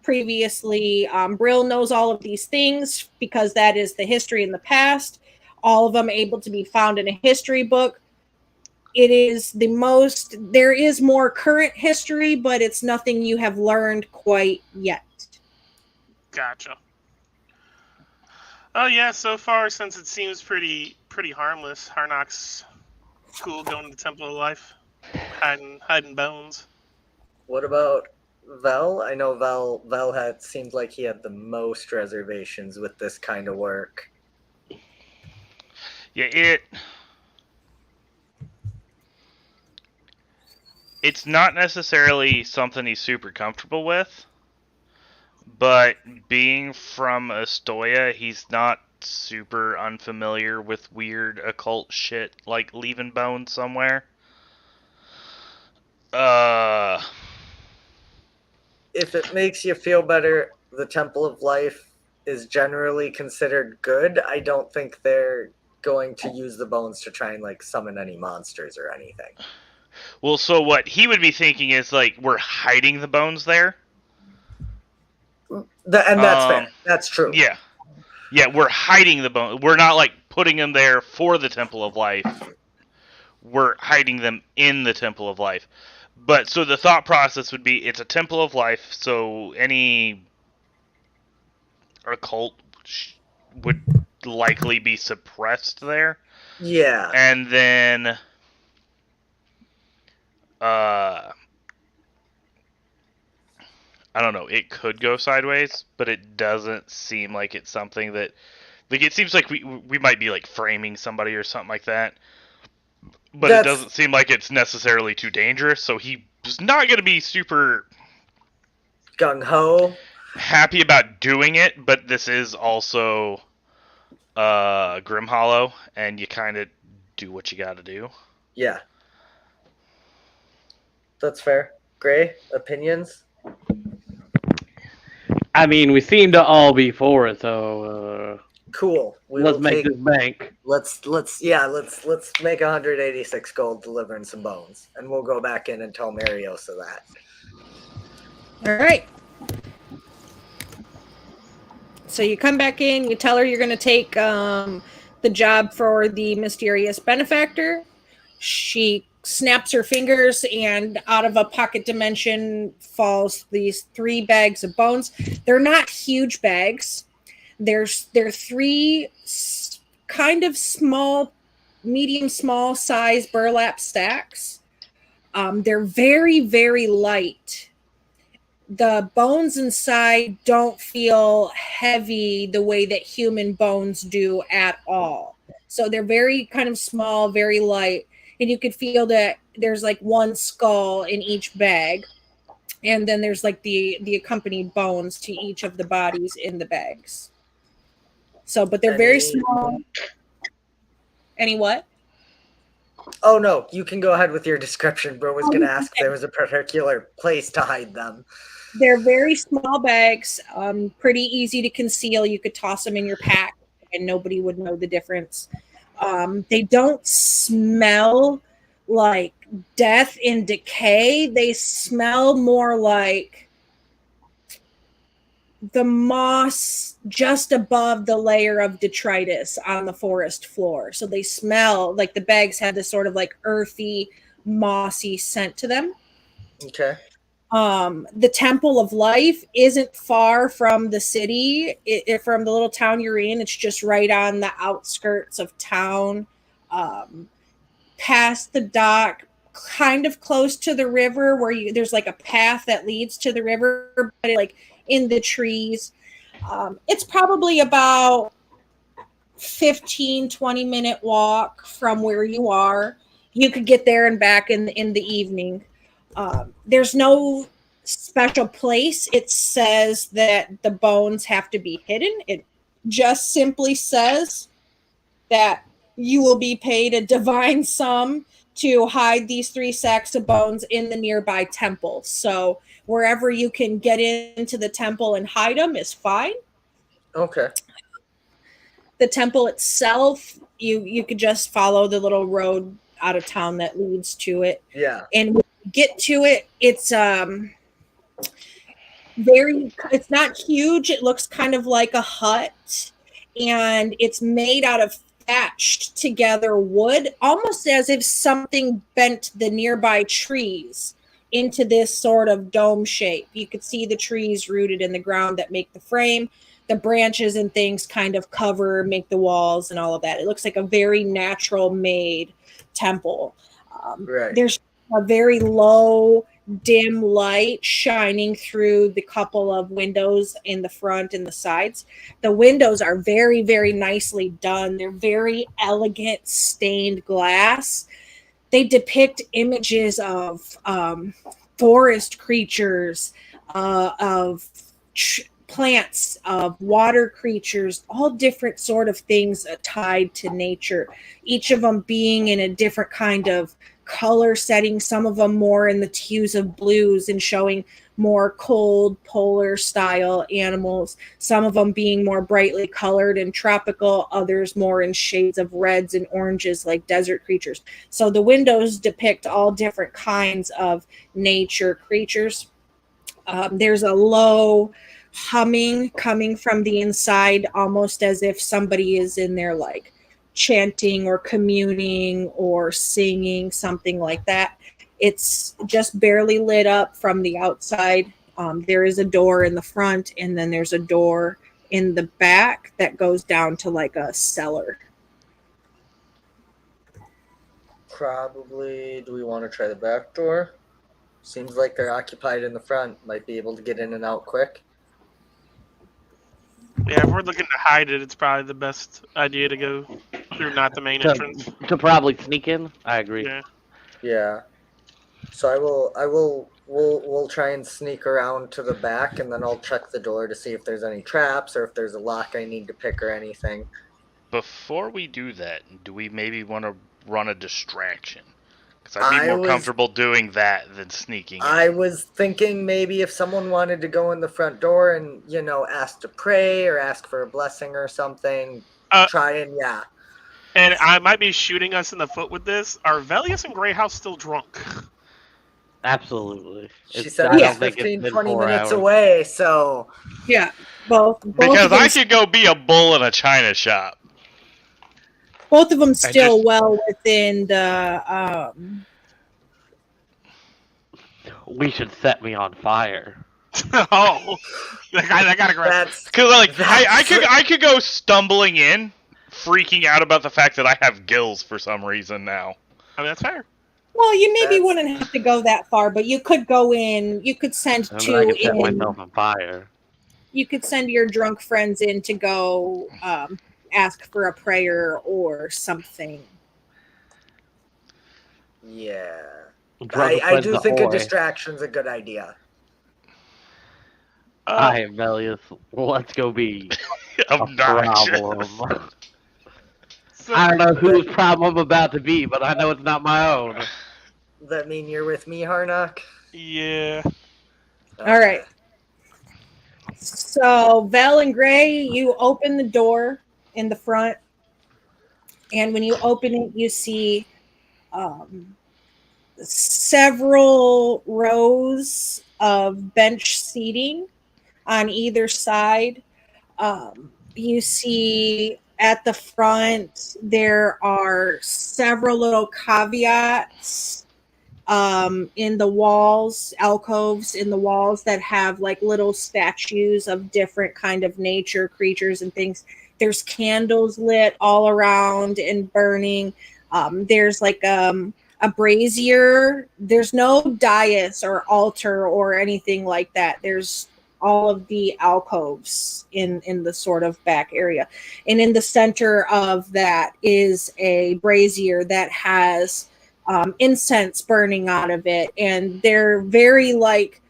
Speaker 1: previously. Brill knows all of these things because that is the history in the past. All of them able to be found in a history book. It is the most, there is more current history, but it's nothing you have learned quite yet.
Speaker 2: Gotcha. Oh yeah, so far since it seems pretty harmless, Harnock's cool going to the Temple of Life, hiding bones.
Speaker 4: What about Vel? I know Vel had seemed like he had the most reservations with this kind of work.
Speaker 5: Yeah, it's not necessarily something he's super comfortable with, but being from Astoya, he's not super unfamiliar with weird occult shit like leaving bones somewhere.
Speaker 4: If it makes you feel better, the Temple of Life is generally considered good. I don't think they're going to use the bones to try and like summon any monsters or anything.
Speaker 5: Well, so what he would be thinking is like we're hiding the bones there.
Speaker 4: And that's fair. That's true.
Speaker 5: Yeah, we're hiding the bones. We're not like putting them there for the Temple of Life. We're hiding them in the Temple of Life. But so the thought process would be it's a Temple of Life, so any occult would likely be suppressed there.
Speaker 4: Yeah.
Speaker 5: And then I don't know, it could go sideways, but it doesn't seem like it's something that like it seems like we might be like framing somebody or something like that. But it doesn't seem like it's necessarily too dangerous, so he's not going to be super
Speaker 4: gung-ho
Speaker 5: happy about doing it, but this is also Grim Hollow, and you kind of do what you got to do.
Speaker 4: Yeah. That's fair. Gray, opinions?
Speaker 3: I mean, we seem to all be for it, so
Speaker 4: cool.
Speaker 3: Let's make this bank.
Speaker 4: Let's make 186 gold delivering some bones, and we'll go back in and tell Mariosa that.
Speaker 1: All right. So you come back in, you tell her you're going to take the job for the mysterious benefactor. She snaps her fingers, and out of a pocket dimension falls these 3 bags of bones. They're not huge bags. They're 3 kind of small, medium small size burlap stacks. They're very, very light. The bones inside don't feel heavy the way that human bones do at all. So they're very kind of small, very light. And you could feel that there's like 1 skull in each bag. And then there's like the accompanied bones to each of the bodies in the bags. So, but they're very small. Any what?
Speaker 4: Oh, no. You can go ahead with your description. Bro was going to ask if there was a particular place to hide them.
Speaker 1: They're very small bags, pretty easy to conceal. You could toss them in your pack and nobody would know the difference. They don't smell like death and decay. They smell more like the moss just above the layer of detritus on the forest floor. So they smell like the bags have this sort of like earthy, mossy scent to them.
Speaker 4: Okay.
Speaker 1: The Temple of Life isn't far from the city, from the little town you're in. It's just right on the outskirts of town, past the dock, kind of close to the river where there's like a path that leads to the river, but like in the trees. It's probably about 15-20 minute walk from where you are. You could get there and back in the evening. There's no special place. It says that the bones have to be hidden. It just simply says that you will be paid a divine sum to hide these 3 sacks of bones in the nearby temple. So wherever you can get into the temple and hide them is fine.
Speaker 4: Okay.
Speaker 1: The temple itself, you could just follow the little road out of town that leads to it.
Speaker 4: Yeah.
Speaker 1: And when you get to it, it's it's not huge. It looks kind of like a hut, and it's made out of thatched together wood, almost as if something bent the nearby trees into this sort of dome shape. You could see the trees rooted in the ground that make the frame. The branches and things kind of make the walls and all of that. It looks like a very natural made temple.
Speaker 4: Right.
Speaker 1: There's a very low, dim light shining through the couple of windows in the front and the sides. The windows are very, very nicely done. They're very elegant stained glass. They depict images of forest creatures, of plants, of water creatures, all different sort of things tied to nature, each of them being in a different kind of color setting, some of them more in the hues of blues and showing more cold polar style animals, some of them being more brightly colored and tropical, others more in shades of reds and oranges like desert creatures. So the windows depict all different kinds of nature creatures. There's a low humming coming from the inside, almost as if somebody is in there like chanting or communing or singing, something like that. It's just barely lit up from the outside. There is a door in the front, and then there's a door in the back that goes down to like a cellar.
Speaker 4: Probably, do we want to try the back door? Seems like they're occupied in the front. Might be able to get in and out quick.
Speaker 2: Yeah, if we're looking to hide it, it's probably the best idea to go through not the main entrance.
Speaker 3: To probably sneak in. I agree.
Speaker 2: Yeah.
Speaker 4: Yeah. So we'll try and sneak around to the back, and then I'll check the door to see if there's any traps or if there's a lock I need to pick or anything.
Speaker 5: Before we do that, do we maybe want to run a distraction? Because I'd be more comfortable doing that than sneaking in.
Speaker 4: I was thinking maybe if someone wanted to go in the front door and, ask to pray or ask for a blessing or something, try and, yeah.
Speaker 2: And I might be shooting us in the foot with this. Are Velius and Greyhouse still drunk?
Speaker 3: Absolutely.
Speaker 4: She said it's 15, 20 minutes away, so...
Speaker 1: Yeah, both
Speaker 5: because I could go be a bull in a china shop.
Speaker 1: Both of them still well within the...
Speaker 3: We should set me on fire.
Speaker 2: Oh, I gotta grab.
Speaker 5: Because I could go stumbling in, freaking out about the fact that I have gills for some reason now.
Speaker 2: I mean, that's fair.
Speaker 1: Well, you maybe wouldn't have to go that far, but you could go in. You could send two in.
Speaker 3: I could set myself on fire.
Speaker 1: You could send your drunk friends in to go ask for a prayer or something.
Speaker 4: Yeah. I do think a distraction's a good idea.
Speaker 3: Hi, Velius. Let's go be a problem. I don't know whose problem I'm about to be, but I know it's not my own.
Speaker 4: Does that mean you're with me, Harnock?
Speaker 2: Yeah.
Speaker 1: Okay. All right. So, Vel and Gray, you open the door in the front, and when you open it, you see several rows of bench seating on either side. You see at the front there are several little caveats in the walls, alcoves in the walls that have like little statues of different kind of nature creatures and things. There's candles lit all around and burning. There's like a brazier. There's no dais or altar or anything like that. There's all of the alcoves in the sort of back area. And in the center of that is a brazier that has incense burning out of it. And they're very like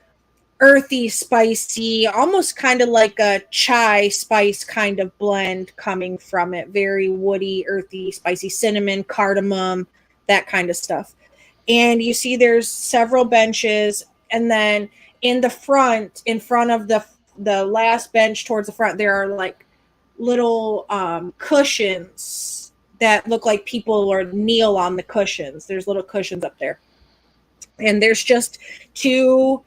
Speaker 1: earthy, spicy, almost kind of like a chai spice kind of blend coming from it. Very woody, earthy, spicy, cinnamon, cardamom, that kind of stuff. and you see there's several benches, and then in front of the last bench towards the front, there are like little cushions that look like people or kneel on the cushions. There's little cushions up there, and there's just two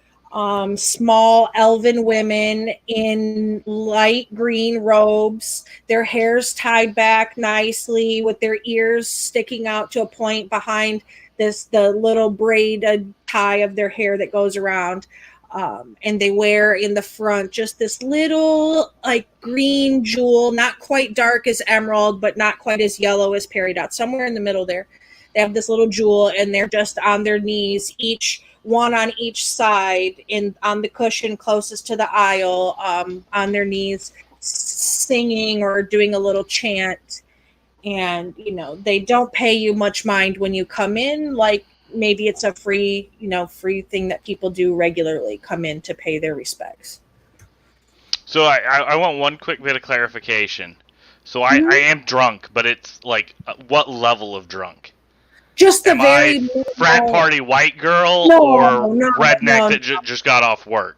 Speaker 1: small elven women in light green robes. Their hair's tied back nicely with their ears sticking out to a point behind the little braided tie of their hair that goes around. And they wear in the front just this little like green jewel, not quite dark as emerald, but not quite as yellow as peridot, somewhere in the middle there. They have this little jewel, and they're just on their knees, each one on each side, on the cushion closest to the aisle, on their knees, singing or doing a little chant. And they don't pay you much mind when you come in. Like maybe it's a free thing that people do regularly, come in to pay their respects.
Speaker 5: So I want one quick bit of clarification. So I am drunk, but it's like what level of drunk?
Speaker 1: Just the
Speaker 5: Am
Speaker 1: very
Speaker 5: I frat party white girl redneck that just got off work?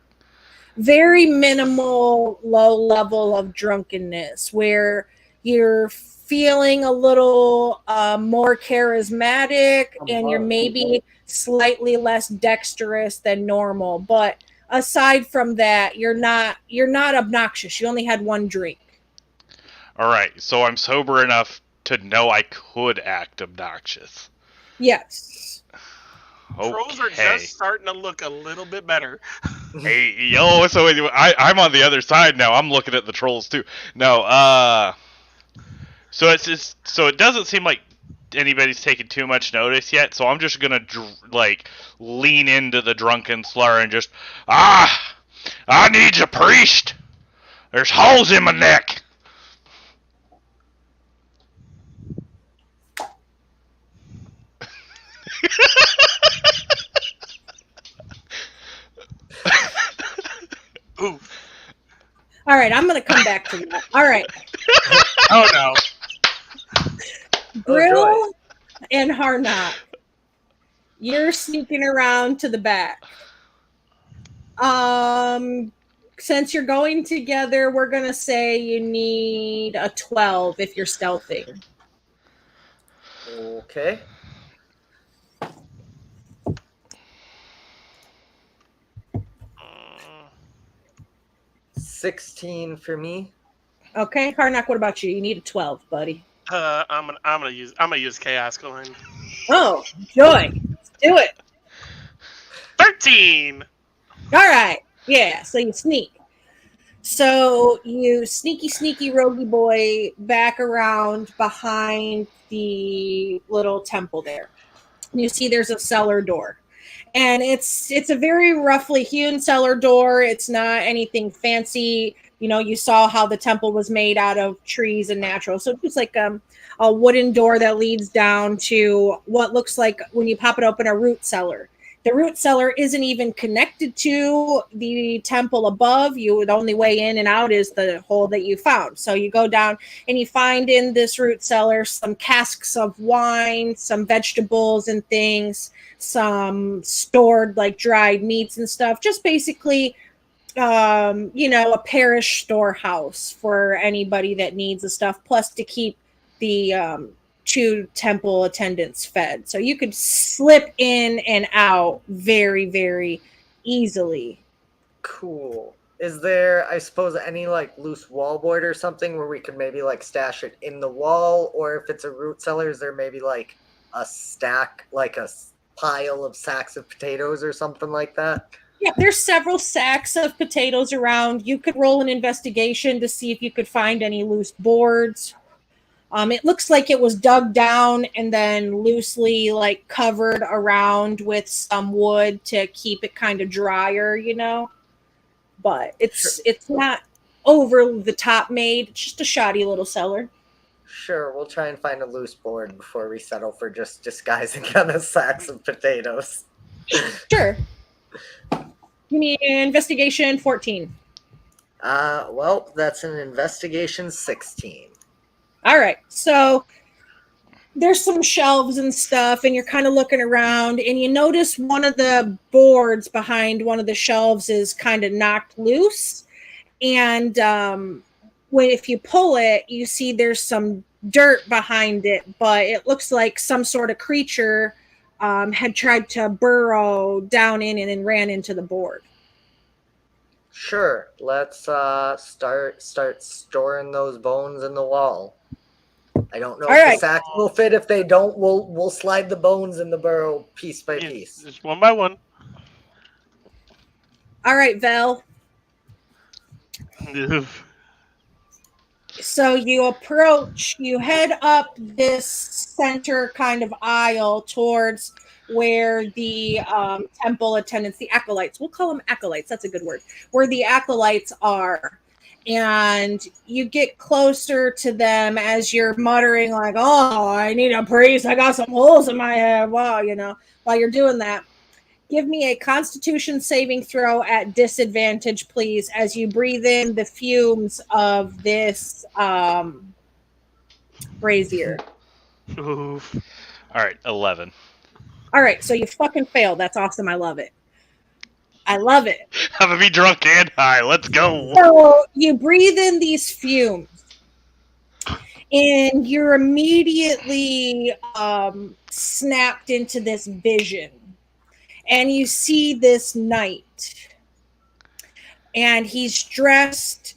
Speaker 1: Very minimal, low level of drunkenness where you're feeling a little more charismatic and you're maybe slightly less dexterous than normal. But aside from that, you're not obnoxious. You only had one drink.
Speaker 5: All right, so I'm sober enough to know I could act obnoxious.
Speaker 1: Yes.
Speaker 5: Okay.
Speaker 2: Trolls are just starting to look a little bit better.
Speaker 5: Hey, yo, so I'm on the other side now. I'm looking at the trolls too. No, so it doesn't seem like anybody's taking too much notice yet. So I'm just gonna lean into the drunken slur and just I need a priest. There's holes in my neck.
Speaker 2: Ooh.
Speaker 1: All right, I'm going to come back to that. All right.
Speaker 2: Oh, no.
Speaker 1: Brill and Harnock, you're sneaking around to the back. Since you're going together, we're going to say you need a 12 if you're stealthing.
Speaker 4: Okay. 16 for me.
Speaker 1: Okay, Harnock, what about you? You need a 12, buddy.
Speaker 2: I'm gonna use chaos coin.
Speaker 1: Oh, joy. Let's do it.
Speaker 2: 13.
Speaker 1: All right. Yeah, so you sneak. So you sneaky roguey boy back around behind the little temple there. You see there's a cellar door. And it's a very roughly hewn cellar door. It's not anything fancy. You saw how the temple was made out of trees and natural. So it's like a wooden door that leads down to what looks like, when you pop it open, a root cellar. The root cellar isn't even connected to the temple above. The only way in and out is the hole that you found. So you go down and you find in this root cellar some casks of wine, some vegetables and things, some stored like dried meats and stuff. Just basically, a parish storehouse for anybody that needs the stuff, plus to keep the two temple attendants fed. So you could slip in and out very, very easily.
Speaker 4: Cool. Is there, I suppose, any loose wallboard or something where we could maybe stash it in the wall? Or if it's a root cellar, is there maybe a stack, a pile of sacks of potatoes or something like that?
Speaker 1: Yeah, there's several sacks of potatoes around. You could roll an investigation to see if you could find any loose boards. It looks like it was dug down and then loosely covered around with some wood to keep it kind of drier, But it's not over the top made. It's just a shoddy little cellar.
Speaker 4: Sure, we'll try and find a loose board before we settle for just disguising them as sacks of potatoes.
Speaker 1: Sure. Give me an investigation 14.
Speaker 4: Well, that's an investigation 16.
Speaker 1: All right. So there's some shelves and stuff, and you're kind of looking around, and you notice one of the boards behind one of the shelves is kind of knocked loose. And when if you pull it, you see there's some dirt behind it, but it looks like some sort of creature had tried to burrow down in it and ran into the board.
Speaker 4: Sure, let's start storing those bones in the wall. I don't know
Speaker 1: All
Speaker 4: if
Speaker 1: right.
Speaker 4: the sacks will fit. If they don't, we'll slide the bones in the burrow piece by piece.
Speaker 2: Just one by one.
Speaker 1: All right, Val. So you head up this center kind of aisle towards where the temple attendants, the acolytes, we'll call them acolytes, that's a good word, where the acolytes are. And you get closer to them as you're muttering like, oh, I need a priest, I got some holes in my head. Wow, while you're doing that, give me a Constitution saving throw at disadvantage, please, as you breathe in the fumes of this brazier.
Speaker 2: Oof.
Speaker 5: All right, 11.
Speaker 1: All right, so you fucking failed. That's awesome. I love it. I love it.
Speaker 5: I'm gonna be drunk and high. Let's go.
Speaker 1: So you breathe in these fumes, and you're immediately snapped into this vision. And you see this knight, and he's dressed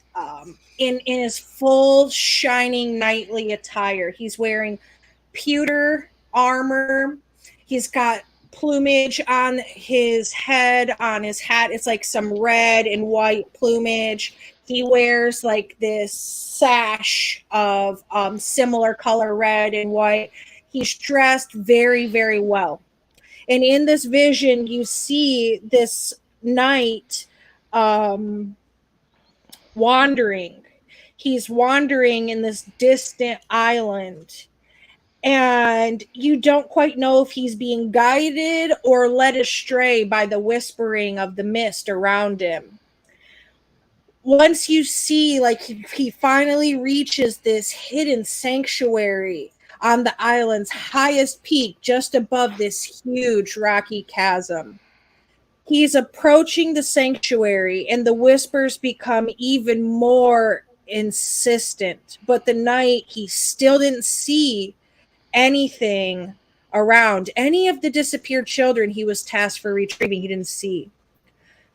Speaker 1: in his full shining knightly attire. He's wearing pewter armor. He's got plumage on his head, on his hat. It's like some red and white plumage. He wears like this sash of similar color, red and white. He's dressed very, very well. And in this vision, you see this knight wandering. He's wandering in this distant island. And you don't quite know if he's being guided or led astray by the whispering of the mist around him. Once you see, like, he finally reaches this hidden sanctuary on the island's highest peak, just above this huge rocky chasm. He's approaching the sanctuary, and the whispers become even more insistent. But the knight, he still didn't see anything around. Any of the disappeared children he was tasked for retrieving, he didn't see.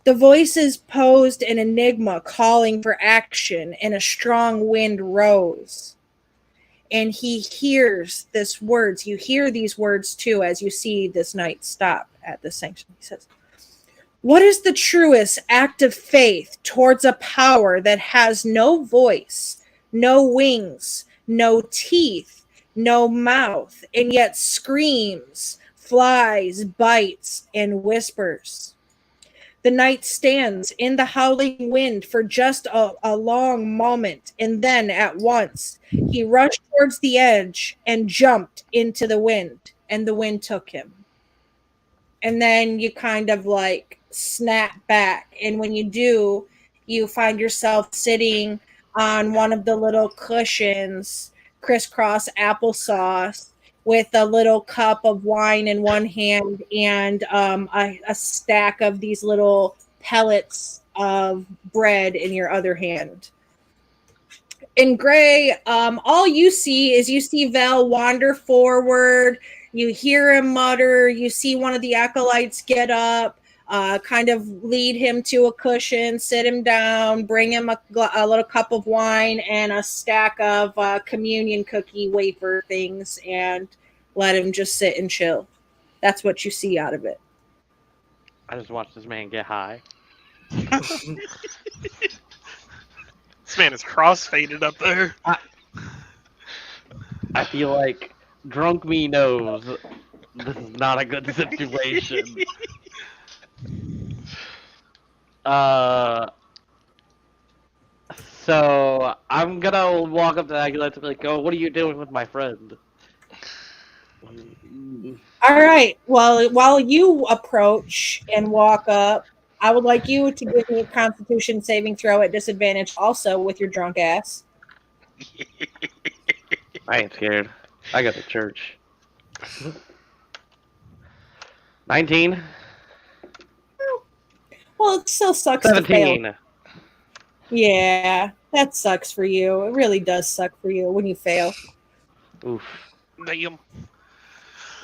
Speaker 1: The voices posed an enigma calling for action, and a strong wind rose. And he hears this words. You hear these words too as you see this knight stop at the sanctuary. He says, "What is the truest act of faith towards a power that has no voice, no wings, no teeth, no mouth, and yet screams, flies, bites, and whispers?" The knight stands in the howling wind for just a long moment, and then at once he rushed towards the edge and jumped into the wind, and the wind took him. And then you kind of like snap back, and when you do, you find yourself sitting on one of the little cushions, crisscross applesauce, with a little cup of wine in one hand and a stack of these little pellets of bread in your other hand. In Gray, all you see Val wander forward. You hear him mutter. You see one of the acolytes get up, kind of lead him to a cushion, sit him down, bring him a little cup of wine and a stack of communion cookie wafer things, and let him just sit and chill. That's what you see out of it.
Speaker 3: I just watched this man get high.
Speaker 2: This man is cross-faded up there.
Speaker 3: I feel like drunk me knows this is not a good situation. So I'm gonna walk up to Aguilera and be like, "Oh, what are you doing with my friend?"
Speaker 1: All right. Well, while you approach and walk up, I would like you to give me a Constitution saving throw at disadvantage also with your drunk ass.
Speaker 3: I ain't scared. I got the church. 19.
Speaker 1: Well, it still sucks to fail.
Speaker 3: 17.
Speaker 1: Yeah, that sucks for you. It really does suck for you when you fail.
Speaker 3: Oof.
Speaker 2: Damn.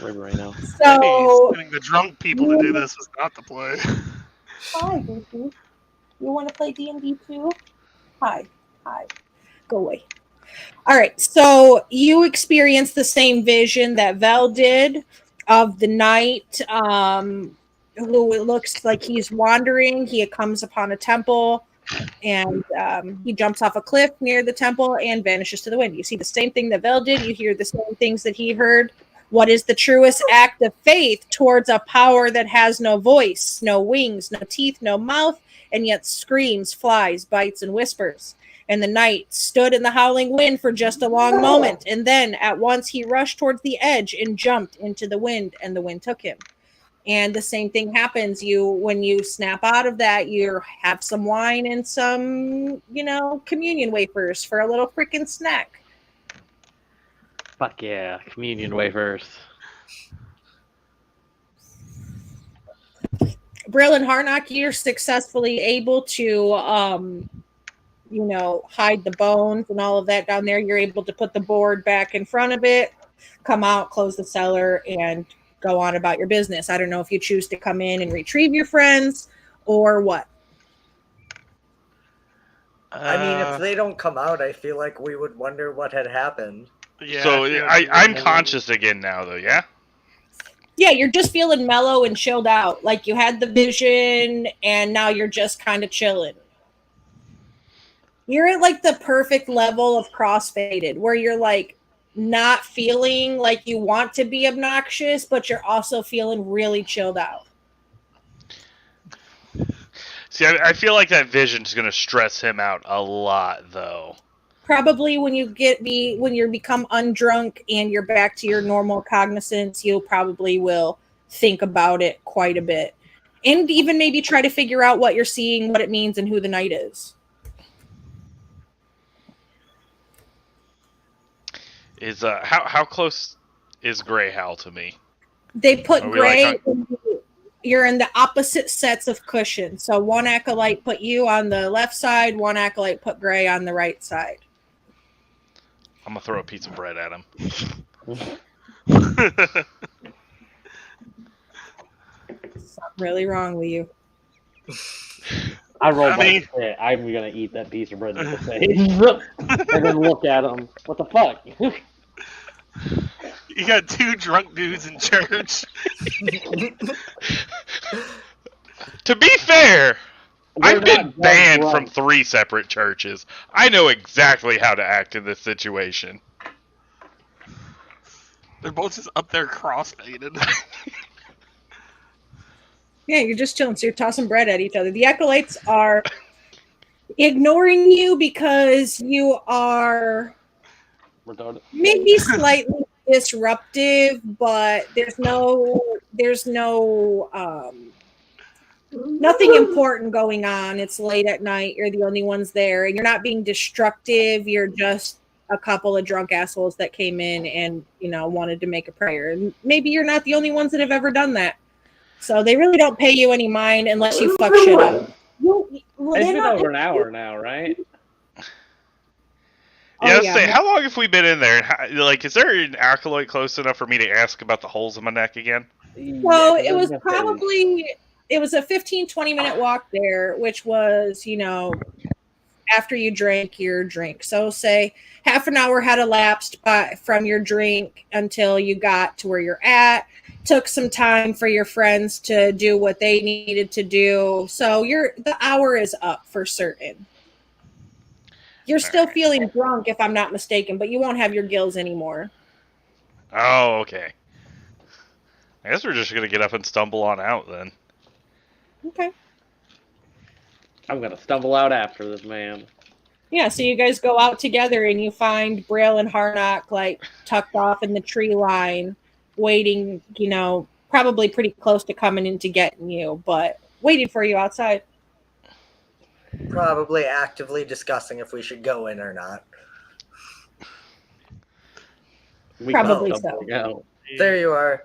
Speaker 3: River right now.
Speaker 1: So,
Speaker 2: Getting the drunk people to do this is not the play.
Speaker 1: hi, Goofy. You want to play D&D too? Hi. Go away. All right, so you experience the same vision that Vel did of the knight who it looks like he's wandering. He comes upon a temple and he jumps off a cliff near the temple and vanishes to the wind. You see the same thing that Vel did. You hear the same things that he heard. What is the truest act of faith towards a power that has no voice, no wings, no teeth, no mouth, and yet screams, flies, bites, and whispers? And the knight stood in the howling wind for just a long moment, and then at once he rushed towards the edge and jumped into the wind, and the wind took him. And the same thing happens. When you snap out of that, you have some wine and some, communion wafers for a little freaking snack.
Speaker 3: Fuck yeah, communion wafers.
Speaker 1: Brill and Harnock, you're successfully able to hide the bones and all of that down there. You're able to put the board back in front of it, come out, close the cellar, and go on about your business. I don't know if you choose to come in and retrieve your friends or what.
Speaker 4: I mean, if they don't come out, I feel like we would wonder what had happened.
Speaker 2: Yeah,
Speaker 5: So I'm conscious again now, though. Yeah.
Speaker 1: Yeah, you're just feeling mellow and chilled out. Like you had the vision and now you're just kind of chilling. You're at like the perfect level of crossfaded where you're like not feeling like you want to be obnoxious, but you're also feeling really chilled out.
Speaker 5: See, I feel like that vision's going to stress him out a lot, though.
Speaker 1: Probably when you become undrunk and you're back to your normal cognizance, you probably will think about it quite a bit. And even maybe try to figure out what you're seeing, what it means, and who the knight is.
Speaker 5: Is how close is Grey Hal to me?
Speaker 1: They put Gray.
Speaker 5: Like
Speaker 1: you're in the opposite sets of cushions. So one acolyte put you on the left side, one acolyte put Gray on the right side.
Speaker 5: I'm gonna throw a piece of bread at him.
Speaker 1: Something really wrong with you.
Speaker 3: I rolled my shit. I'm gonna eat that piece of bread in the face. And then look at him. What the fuck?
Speaker 2: You got two drunk dudes in church.
Speaker 5: To be fair, I've been banned
Speaker 3: drunk.
Speaker 5: from 3 separate churches. I know exactly how to act in this situation.
Speaker 2: They're both just up there cross-faded.
Speaker 1: Yeah, you're just chilling. So you're tossing bread at each other. The acolytes are ignoring you because you are maybe slightly disruptive, but there's nothing important going on. It's late at night. You're the only ones there, and you're not being destructive. You're just a couple of drunk assholes that came in and wanted to make a prayer. And maybe you're not the only ones that have ever done that. So they really don't pay you any mind unless you fuck shit up.
Speaker 3: It's been over an hour now, right?
Speaker 5: Yeah, let's say, how long have we been in there? Like, is there an acolyte close enough for me to ask about the holes in my neck again?
Speaker 1: Well, it was a 15-20 minute walk there, which was, after you drank your drink. So say half an hour had elapsed from your drink until you got to where you're at. Took some time for your friends to do what they needed to do. So the hour is up for certain. You're still feeling drunk, if I'm not mistaken, but you won't have your gills anymore.
Speaker 5: Oh, okay. I guess we're just going to get up and stumble on out then.
Speaker 1: Okay.
Speaker 3: I'm going to stumble out after this man.
Speaker 1: Yeah, so you guys go out together and you find Braille and Harnock like tucked off in the tree line, waiting, probably pretty close to coming in to getting you, but waiting for you outside.
Speaker 4: Probably actively discussing if we should go in or not.
Speaker 3: We
Speaker 1: Probably
Speaker 3: cut
Speaker 1: so.
Speaker 3: something out.
Speaker 4: There you are.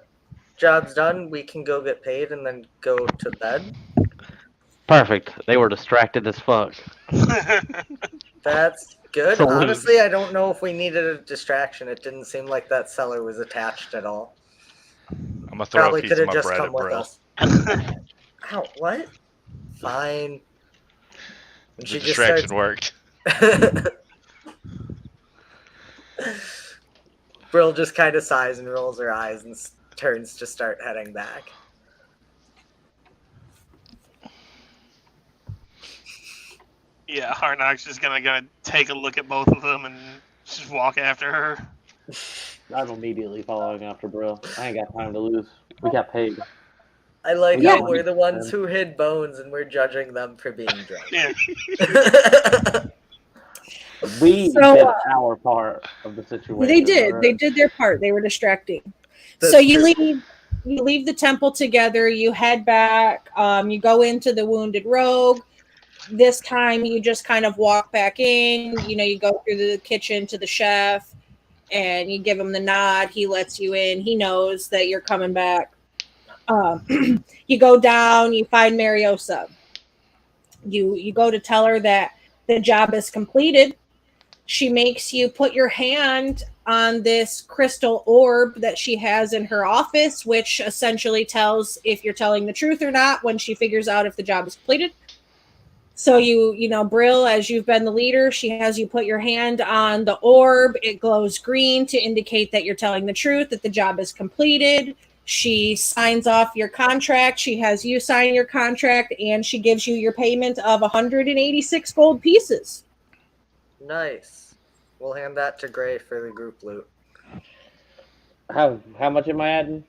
Speaker 4: Job's done. We can go get paid and then go to bed.
Speaker 3: Perfect. They were distracted as fuck.
Speaker 4: That's good.
Speaker 3: Salute.
Speaker 4: Honestly, I don't know if we needed a distraction. It didn't seem like that cellar was attached at all.
Speaker 5: I'm gonna throw
Speaker 4: Probably
Speaker 5: a piece
Speaker 4: could
Speaker 5: of
Speaker 4: have
Speaker 5: my
Speaker 4: just
Speaker 5: bread
Speaker 4: come
Speaker 5: at
Speaker 4: with
Speaker 5: Brill.
Speaker 4: us. Ow, what? Fine. And
Speaker 5: The distraction worked.
Speaker 4: Brill just kind of sighs and rolls her eyes and turns to start heading back.
Speaker 2: Yeah, Harnock's just gonna take a look at both of them and just walk after her.
Speaker 3: I'm immediately following after Brill. I ain't got time to lose. We got paid.
Speaker 4: I like
Speaker 3: Yeah.
Speaker 4: how we're the ones who hid bones and we're judging them for being drunk.
Speaker 2: Yeah.
Speaker 3: We
Speaker 1: So,
Speaker 3: did our part of the situation.
Speaker 1: They did.
Speaker 3: alright?
Speaker 1: They did their part. They were distracting.
Speaker 4: That's
Speaker 1: So you
Speaker 4: true.
Speaker 1: leave the temple together. You head back. You go into the wounded rogue. This time you just kind of walk back in. You go through the kitchen to the chef, and you give him the nod. He lets you in. He knows that you're coming back. You go down. You find Mariosa. You go to tell her that the job is completed. She makes you put your hand on this crystal orb that she has in her office, which essentially tells if you're telling the truth or not when she figures out if the job is completed. So Brill, as you've been the leader, she has you put your hand on the orb. It glows green to indicate that you're telling the truth, that the job is completed. She signs off your contract. She has you sign your contract, and she gives you your payment of 186 gold pieces.
Speaker 4: Nice. We'll hand that to Gray for the group loot.
Speaker 3: How much am I adding?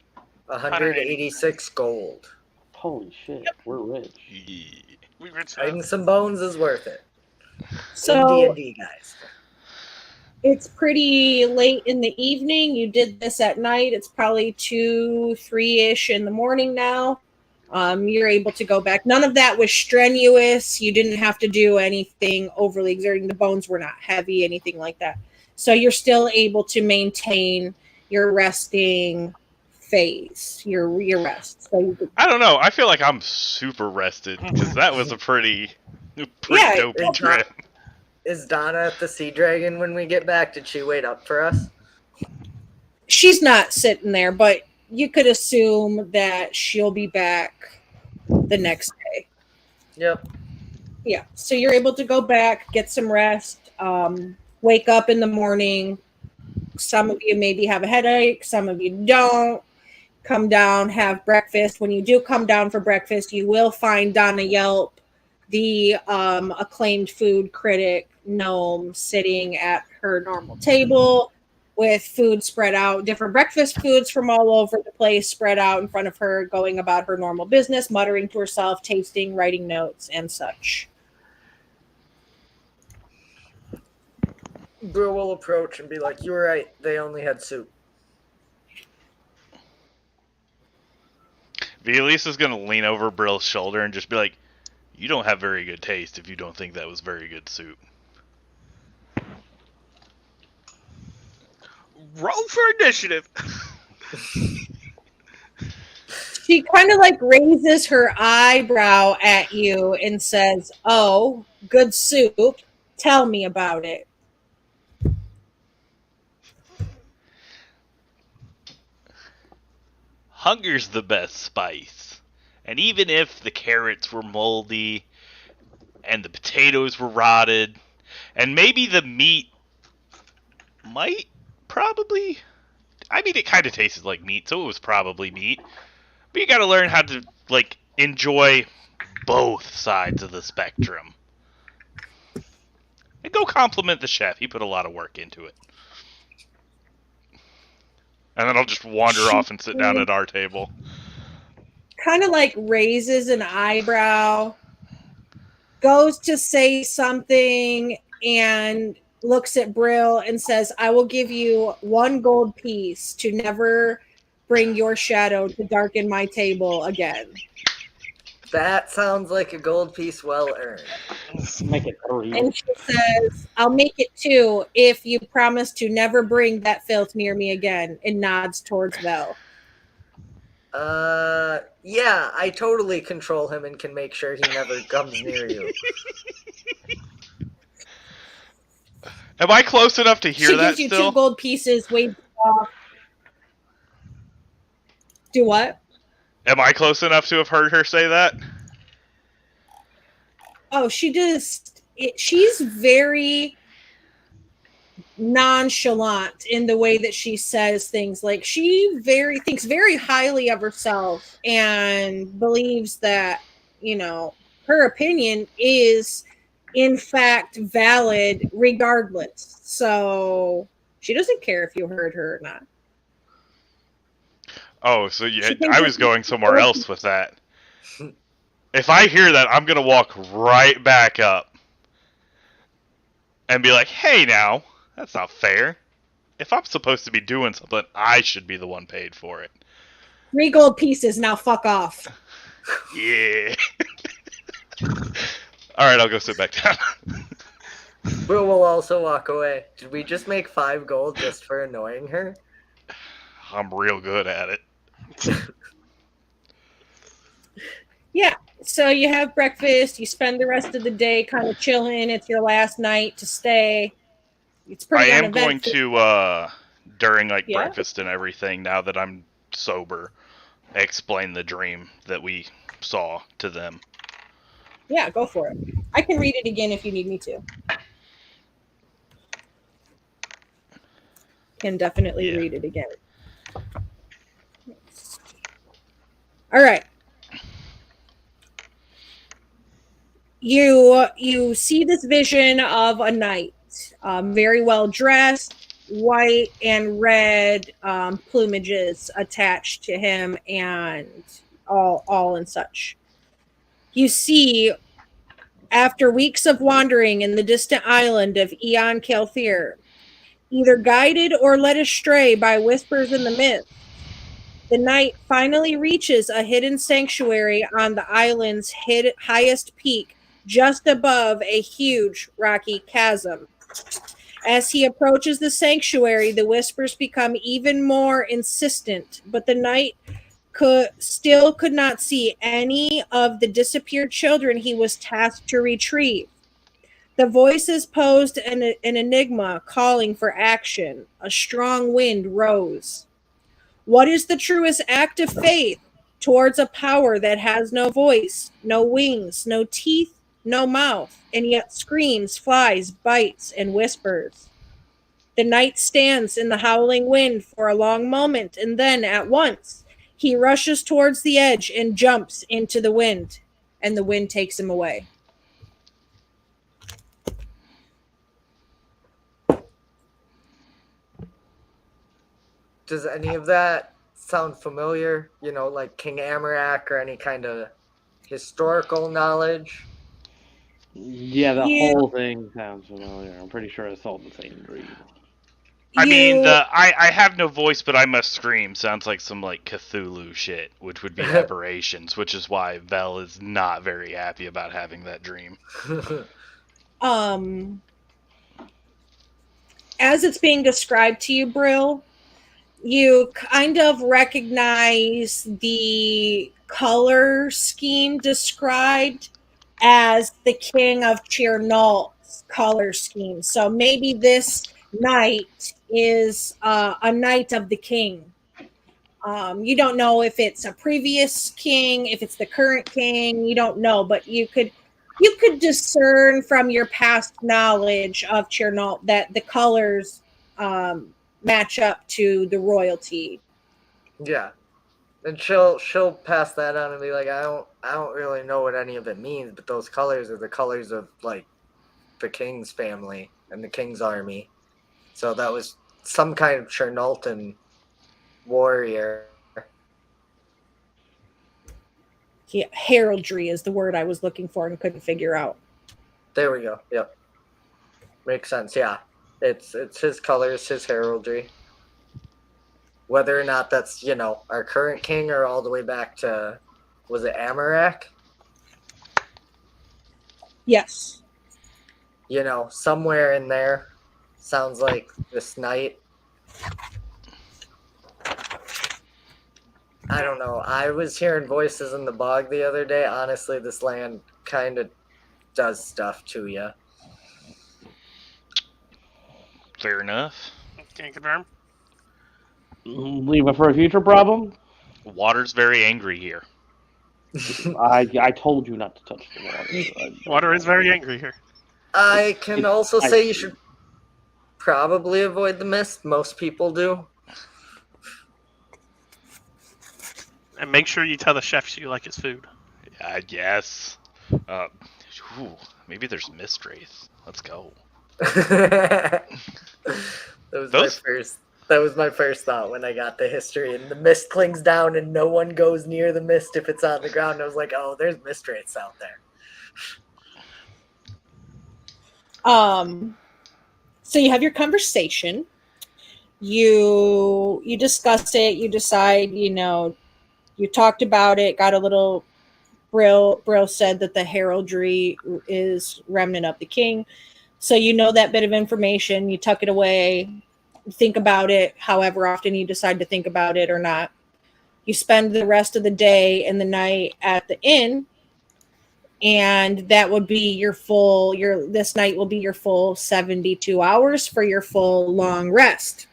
Speaker 4: 186 gold.
Speaker 3: Holy shit, we're rich.
Speaker 5: Yeah.
Speaker 2: We rich
Speaker 4: Hiding some bones is worth it.
Speaker 1: So
Speaker 4: D&D, guys.
Speaker 1: it's pretty late in the evening. You did this at night. It's probably 2, 3-ish in the morning now. You're able to go back. None of that was strenuous. You didn't have to do anything overly exerting. The bones were not heavy, anything like that. So you're still able to maintain your resting phase, your rest. So you could,
Speaker 5: I don't know. I feel like I'm super rested because that was a pretty
Speaker 1: Yeah,
Speaker 5: dopey
Speaker 4: it's
Speaker 5: trip.
Speaker 4: Is Donna at the Sea Dragon when we get back? Did she wait up for us?
Speaker 1: she's not sitting there, but you could assume that she'll be back the next day.
Speaker 4: Yep.
Speaker 1: Yeah, so you're able to go back, get some rest, wake up in the morning. Some of you maybe have a headache, some of you don't. Come down, have breakfast. When you do come down for breakfast, you will find Donna Yelp, the acclaimed food critic gnome, sitting at her normal table with food spread out, different breakfast foods from all over the place spread out in front of her, going about her normal business, muttering to herself, tasting, writing notes, and such.
Speaker 4: Brew will approach and be like, "You were right. They only had soup."
Speaker 5: Violisa's gonna lean over Brill's shoulder and just be like, "You don't have very good taste if you don't think that was very good soup."
Speaker 2: Roll for initiative.
Speaker 1: She kind of like raises her eyebrow at you and says, "Oh, good soup. Tell me about it."
Speaker 5: Hunger's the best spice. And even if the carrots were moldy, and the potatoes were rotted, and maybe the meat might probably... I mean, it kind of tasted like meat, so it was probably meat. But you gotta learn how to, like, enjoy both sides of the spectrum. And go compliment the chef. He put a lot of work into it. And then I'll just wander off and sit down at our table.
Speaker 1: Kind of like raises an eyebrow, goes to say something, and looks at Brill and says, "I will give you 1 gold piece to never bring your shadow to darken my table again."
Speaker 4: That sounds like a gold piece well earned.
Speaker 3: Make it 3.
Speaker 1: And she says, I'll make it 2 if you promise to never bring that filth near me again, and nods towards Vel.
Speaker 4: Yeah, I totally control him and can make sure he never comes near you.
Speaker 5: Am I close enough to hear
Speaker 1: She
Speaker 5: that
Speaker 1: gives you
Speaker 5: still?
Speaker 1: 2 gold pieces, waves off. Do what?
Speaker 5: Am I close enough to have heard her say that?
Speaker 1: Oh, she's very nonchalant in the way that she says things. Like she thinks very highly of herself and believes that, her opinion is in fact valid regardless. So she doesn't care if you heard her or not.
Speaker 5: Oh, so yeah,
Speaker 1: She thinks
Speaker 5: I was
Speaker 1: it's-
Speaker 5: going somewhere else with that. If I hear that, I'm going to walk right back up and be like, hey now, that's not fair. If I'm supposed to be doing something, I should be the one paid for it.
Speaker 1: 3 gold pieces, now fuck off.
Speaker 5: Yeah. Alright, I'll go sit back down.
Speaker 4: But we'll also walk away. Did we just make 5 gold just for annoying her?
Speaker 5: I'm real good at it.
Speaker 1: Yeah. So you have breakfast, you spend the rest of the day kind of chilling. It's your last night to stay. It's
Speaker 5: I
Speaker 1: pretty
Speaker 5: am going
Speaker 1: uneventful.
Speaker 5: to, during
Speaker 1: Yeah?
Speaker 5: breakfast and everything, now that I'm sober, explain the dream that we saw to them.
Speaker 1: Yeah, go for it. I can read it again if you need me to. Can definitely read it again. All right. You see this vision of a knight, very well dressed, white and red plumages attached to him, and all and such. You see, after weeks of wandering in the distant island of Caer, either guided or led astray by whispers in the mist, the knight finally reaches a hidden sanctuary on the island's highest peak, just above a huge rocky chasm. As he approaches the sanctuary, the whispers become even more insistent, but the knight could not see any of the disappeared children he was tasked to retrieve. The voices posed an enigma calling for action. A strong wind rose. What is the truest act of faith towards a power that has no voice, no wings, no teeth, no mouth, and yet screams, flies, bites, and whispers? The knight stands in the howling wind for a long moment, and then, at once, he rushes towards the edge and jumps into the wind, and the wind takes him away.
Speaker 4: Does any of that sound familiar? Like King Amarak or any kind of historical knowledge?
Speaker 3: Yeah, the whole thing sounds familiar. I'm pretty sure I saw the same dream.
Speaker 5: I mean, I have no voice, but I must scream sounds like some, Cthulhu shit, which would be aberrations, which is why Vel is not very happy about having that dream.
Speaker 1: As it's being described to you, Brill, you kind of recognize the color scheme described as the King of Chernal's color scheme. So maybe this knight is a knight of the king. You don't know if it's a previous king, if it's the current king. You don't know, but you could discern from your past knowledge of Chernal that the colors match up to the royalty.
Speaker 4: Yeah. And she'll pass that on and be like, I don't really know what any of it means, but those colors are the colors of the king's family and the king's army. So that was some kind of Chernalton warrior.
Speaker 1: Yeah, heraldry is the word I was looking for and couldn't figure out.
Speaker 4: There we go. Yep. Makes sense. Yeah. It's his colors, his heraldry. Whether or not that's, our current king or all the way back to, was it Amarak?
Speaker 1: Yes.
Speaker 4: Somewhere in there. Sounds like this night. I don't know. I was hearing voices in the bog the other day. Honestly, this land kind of does stuff to you.
Speaker 5: Fair enough.
Speaker 2: Can you confirm?
Speaker 3: Leave it for a future problem.
Speaker 5: Water's very angry here.
Speaker 3: I told you not to touch the water.
Speaker 2: Water is very angry here.
Speaker 4: I can also say you should probably avoid the mist. Most people do.
Speaker 2: And make sure you tell the chefs you like his food.
Speaker 5: I guess. Maybe there's mist wraiths. Let's go.
Speaker 4: That was my first thought when I got the history. And the mist clings down and no one goes near the mist if it's on the ground. I was like, oh, there's mist wraiths out there.
Speaker 1: So you have your conversation. You discuss it. You decide, you talked about it, got a little. Brill said that the heraldry is remnant of the king. So you know that bit of information. You tuck it away, think about it however often you decide to think about it or not. You spend the rest of the day and the night at the inn, and that would be this night will be your full 72 hours for your full long rest.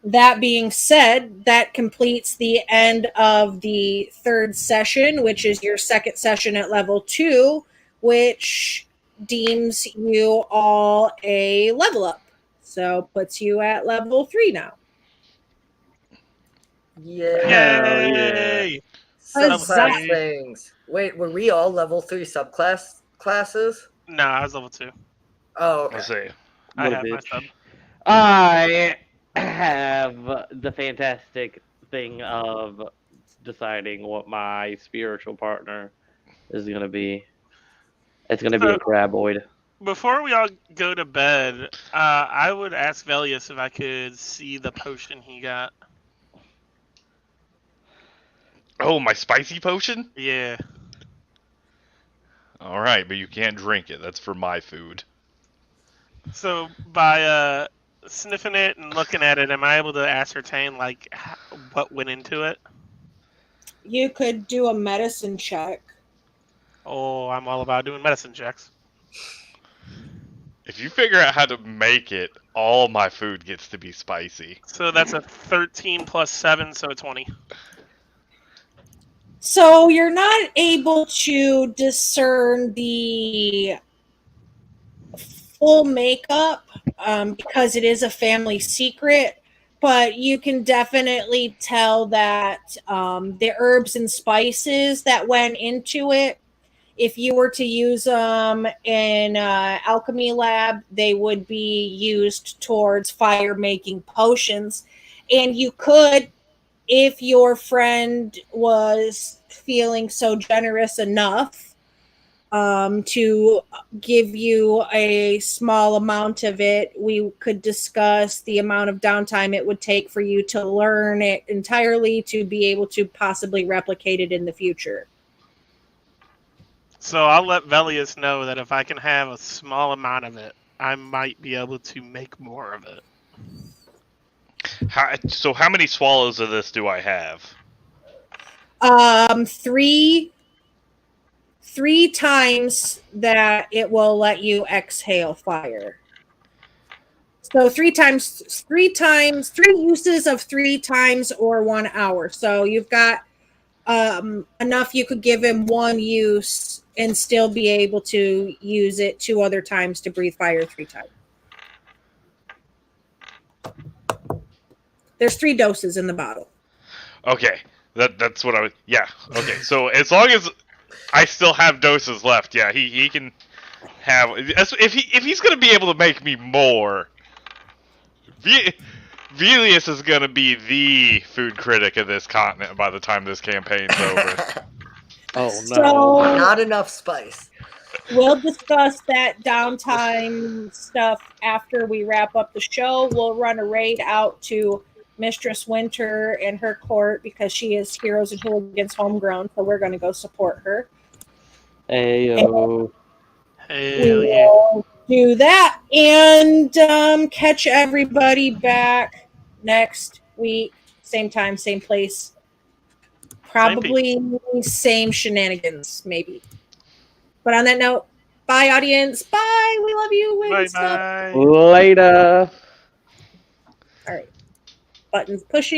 Speaker 1: That being said, that completes the end of the third session, which is your second session at level 2, which deems you all a level up. So puts you at level 3 now.
Speaker 2: Yay!
Speaker 4: Subclass things. Wait, were we all level 3 classes?
Speaker 2: No, I was level 2.
Speaker 4: Oh, okay.
Speaker 5: Let's see.
Speaker 2: I have my sub.
Speaker 3: I have the fantastic thing of deciding what my spiritual partner is going to be. It's going to be a craboid.
Speaker 2: Before we all go to bed, I would ask Velius if I could see the potion he got.
Speaker 5: Oh, my spicy potion?
Speaker 2: Yeah.
Speaker 5: Alright, but you can't drink it. That's for my food.
Speaker 2: So, by sniffing it and looking at it, am I able to ascertain, what went into it?
Speaker 1: You could do a medicine check.
Speaker 2: Oh, I'm all about doing medicine checks.
Speaker 5: If you figure out how to make it, all my food gets to be spicy.
Speaker 2: So that's a 13 plus 7, so a 20.
Speaker 1: So you're not able to discern the full makeup because it is a family secret, but you can definitely tell that the herbs and spices that went into it, if you were to use them in alchemy lab, they would be used towards fire making potions. And you could, if your friend was feeling so generous enough to give you a small amount of it, we could discuss the amount of downtime it would take for you to learn it entirely to be able to possibly replicate it in the future.
Speaker 2: So I'll let Velius know that if I can have a small amount of it, I might be able to make more of it.
Speaker 5: So how many swallows of this do I have?
Speaker 1: 3 times that it will let you exhale fire. So 3 uses of 3 times or 1 hour. So you've got enough you could give him 1 use and still be able to use it 2 other times to breathe fire 3 times. There's 3 doses in the bottle.
Speaker 5: Okay, that's what I was. Yeah. Okay, so as long as I still have doses left, yeah, he can have. If he's gonna be able to make me more, Velius is gonna be the food critic of this continent by the time this campaign's over.
Speaker 3: Oh no!
Speaker 1: So,
Speaker 4: not enough spice.
Speaker 1: We'll discuss that downtime stuff after we wrap up the show. We'll run a raid out to Mistress Winter and her court because she is Heroes and Hooligans homegrown, so we're going to go support her.
Speaker 3: Ayo.
Speaker 1: we
Speaker 2: Hell yeah.
Speaker 1: will do that and catch everybody back next week. Same time, same place. Probably same shenanigans, maybe. But on that note, bye, audience. Bye. We love you. Wave
Speaker 2: Bye
Speaker 1: and stuff.
Speaker 2: bye.
Speaker 3: Later.
Speaker 1: All right. Buttons pushing.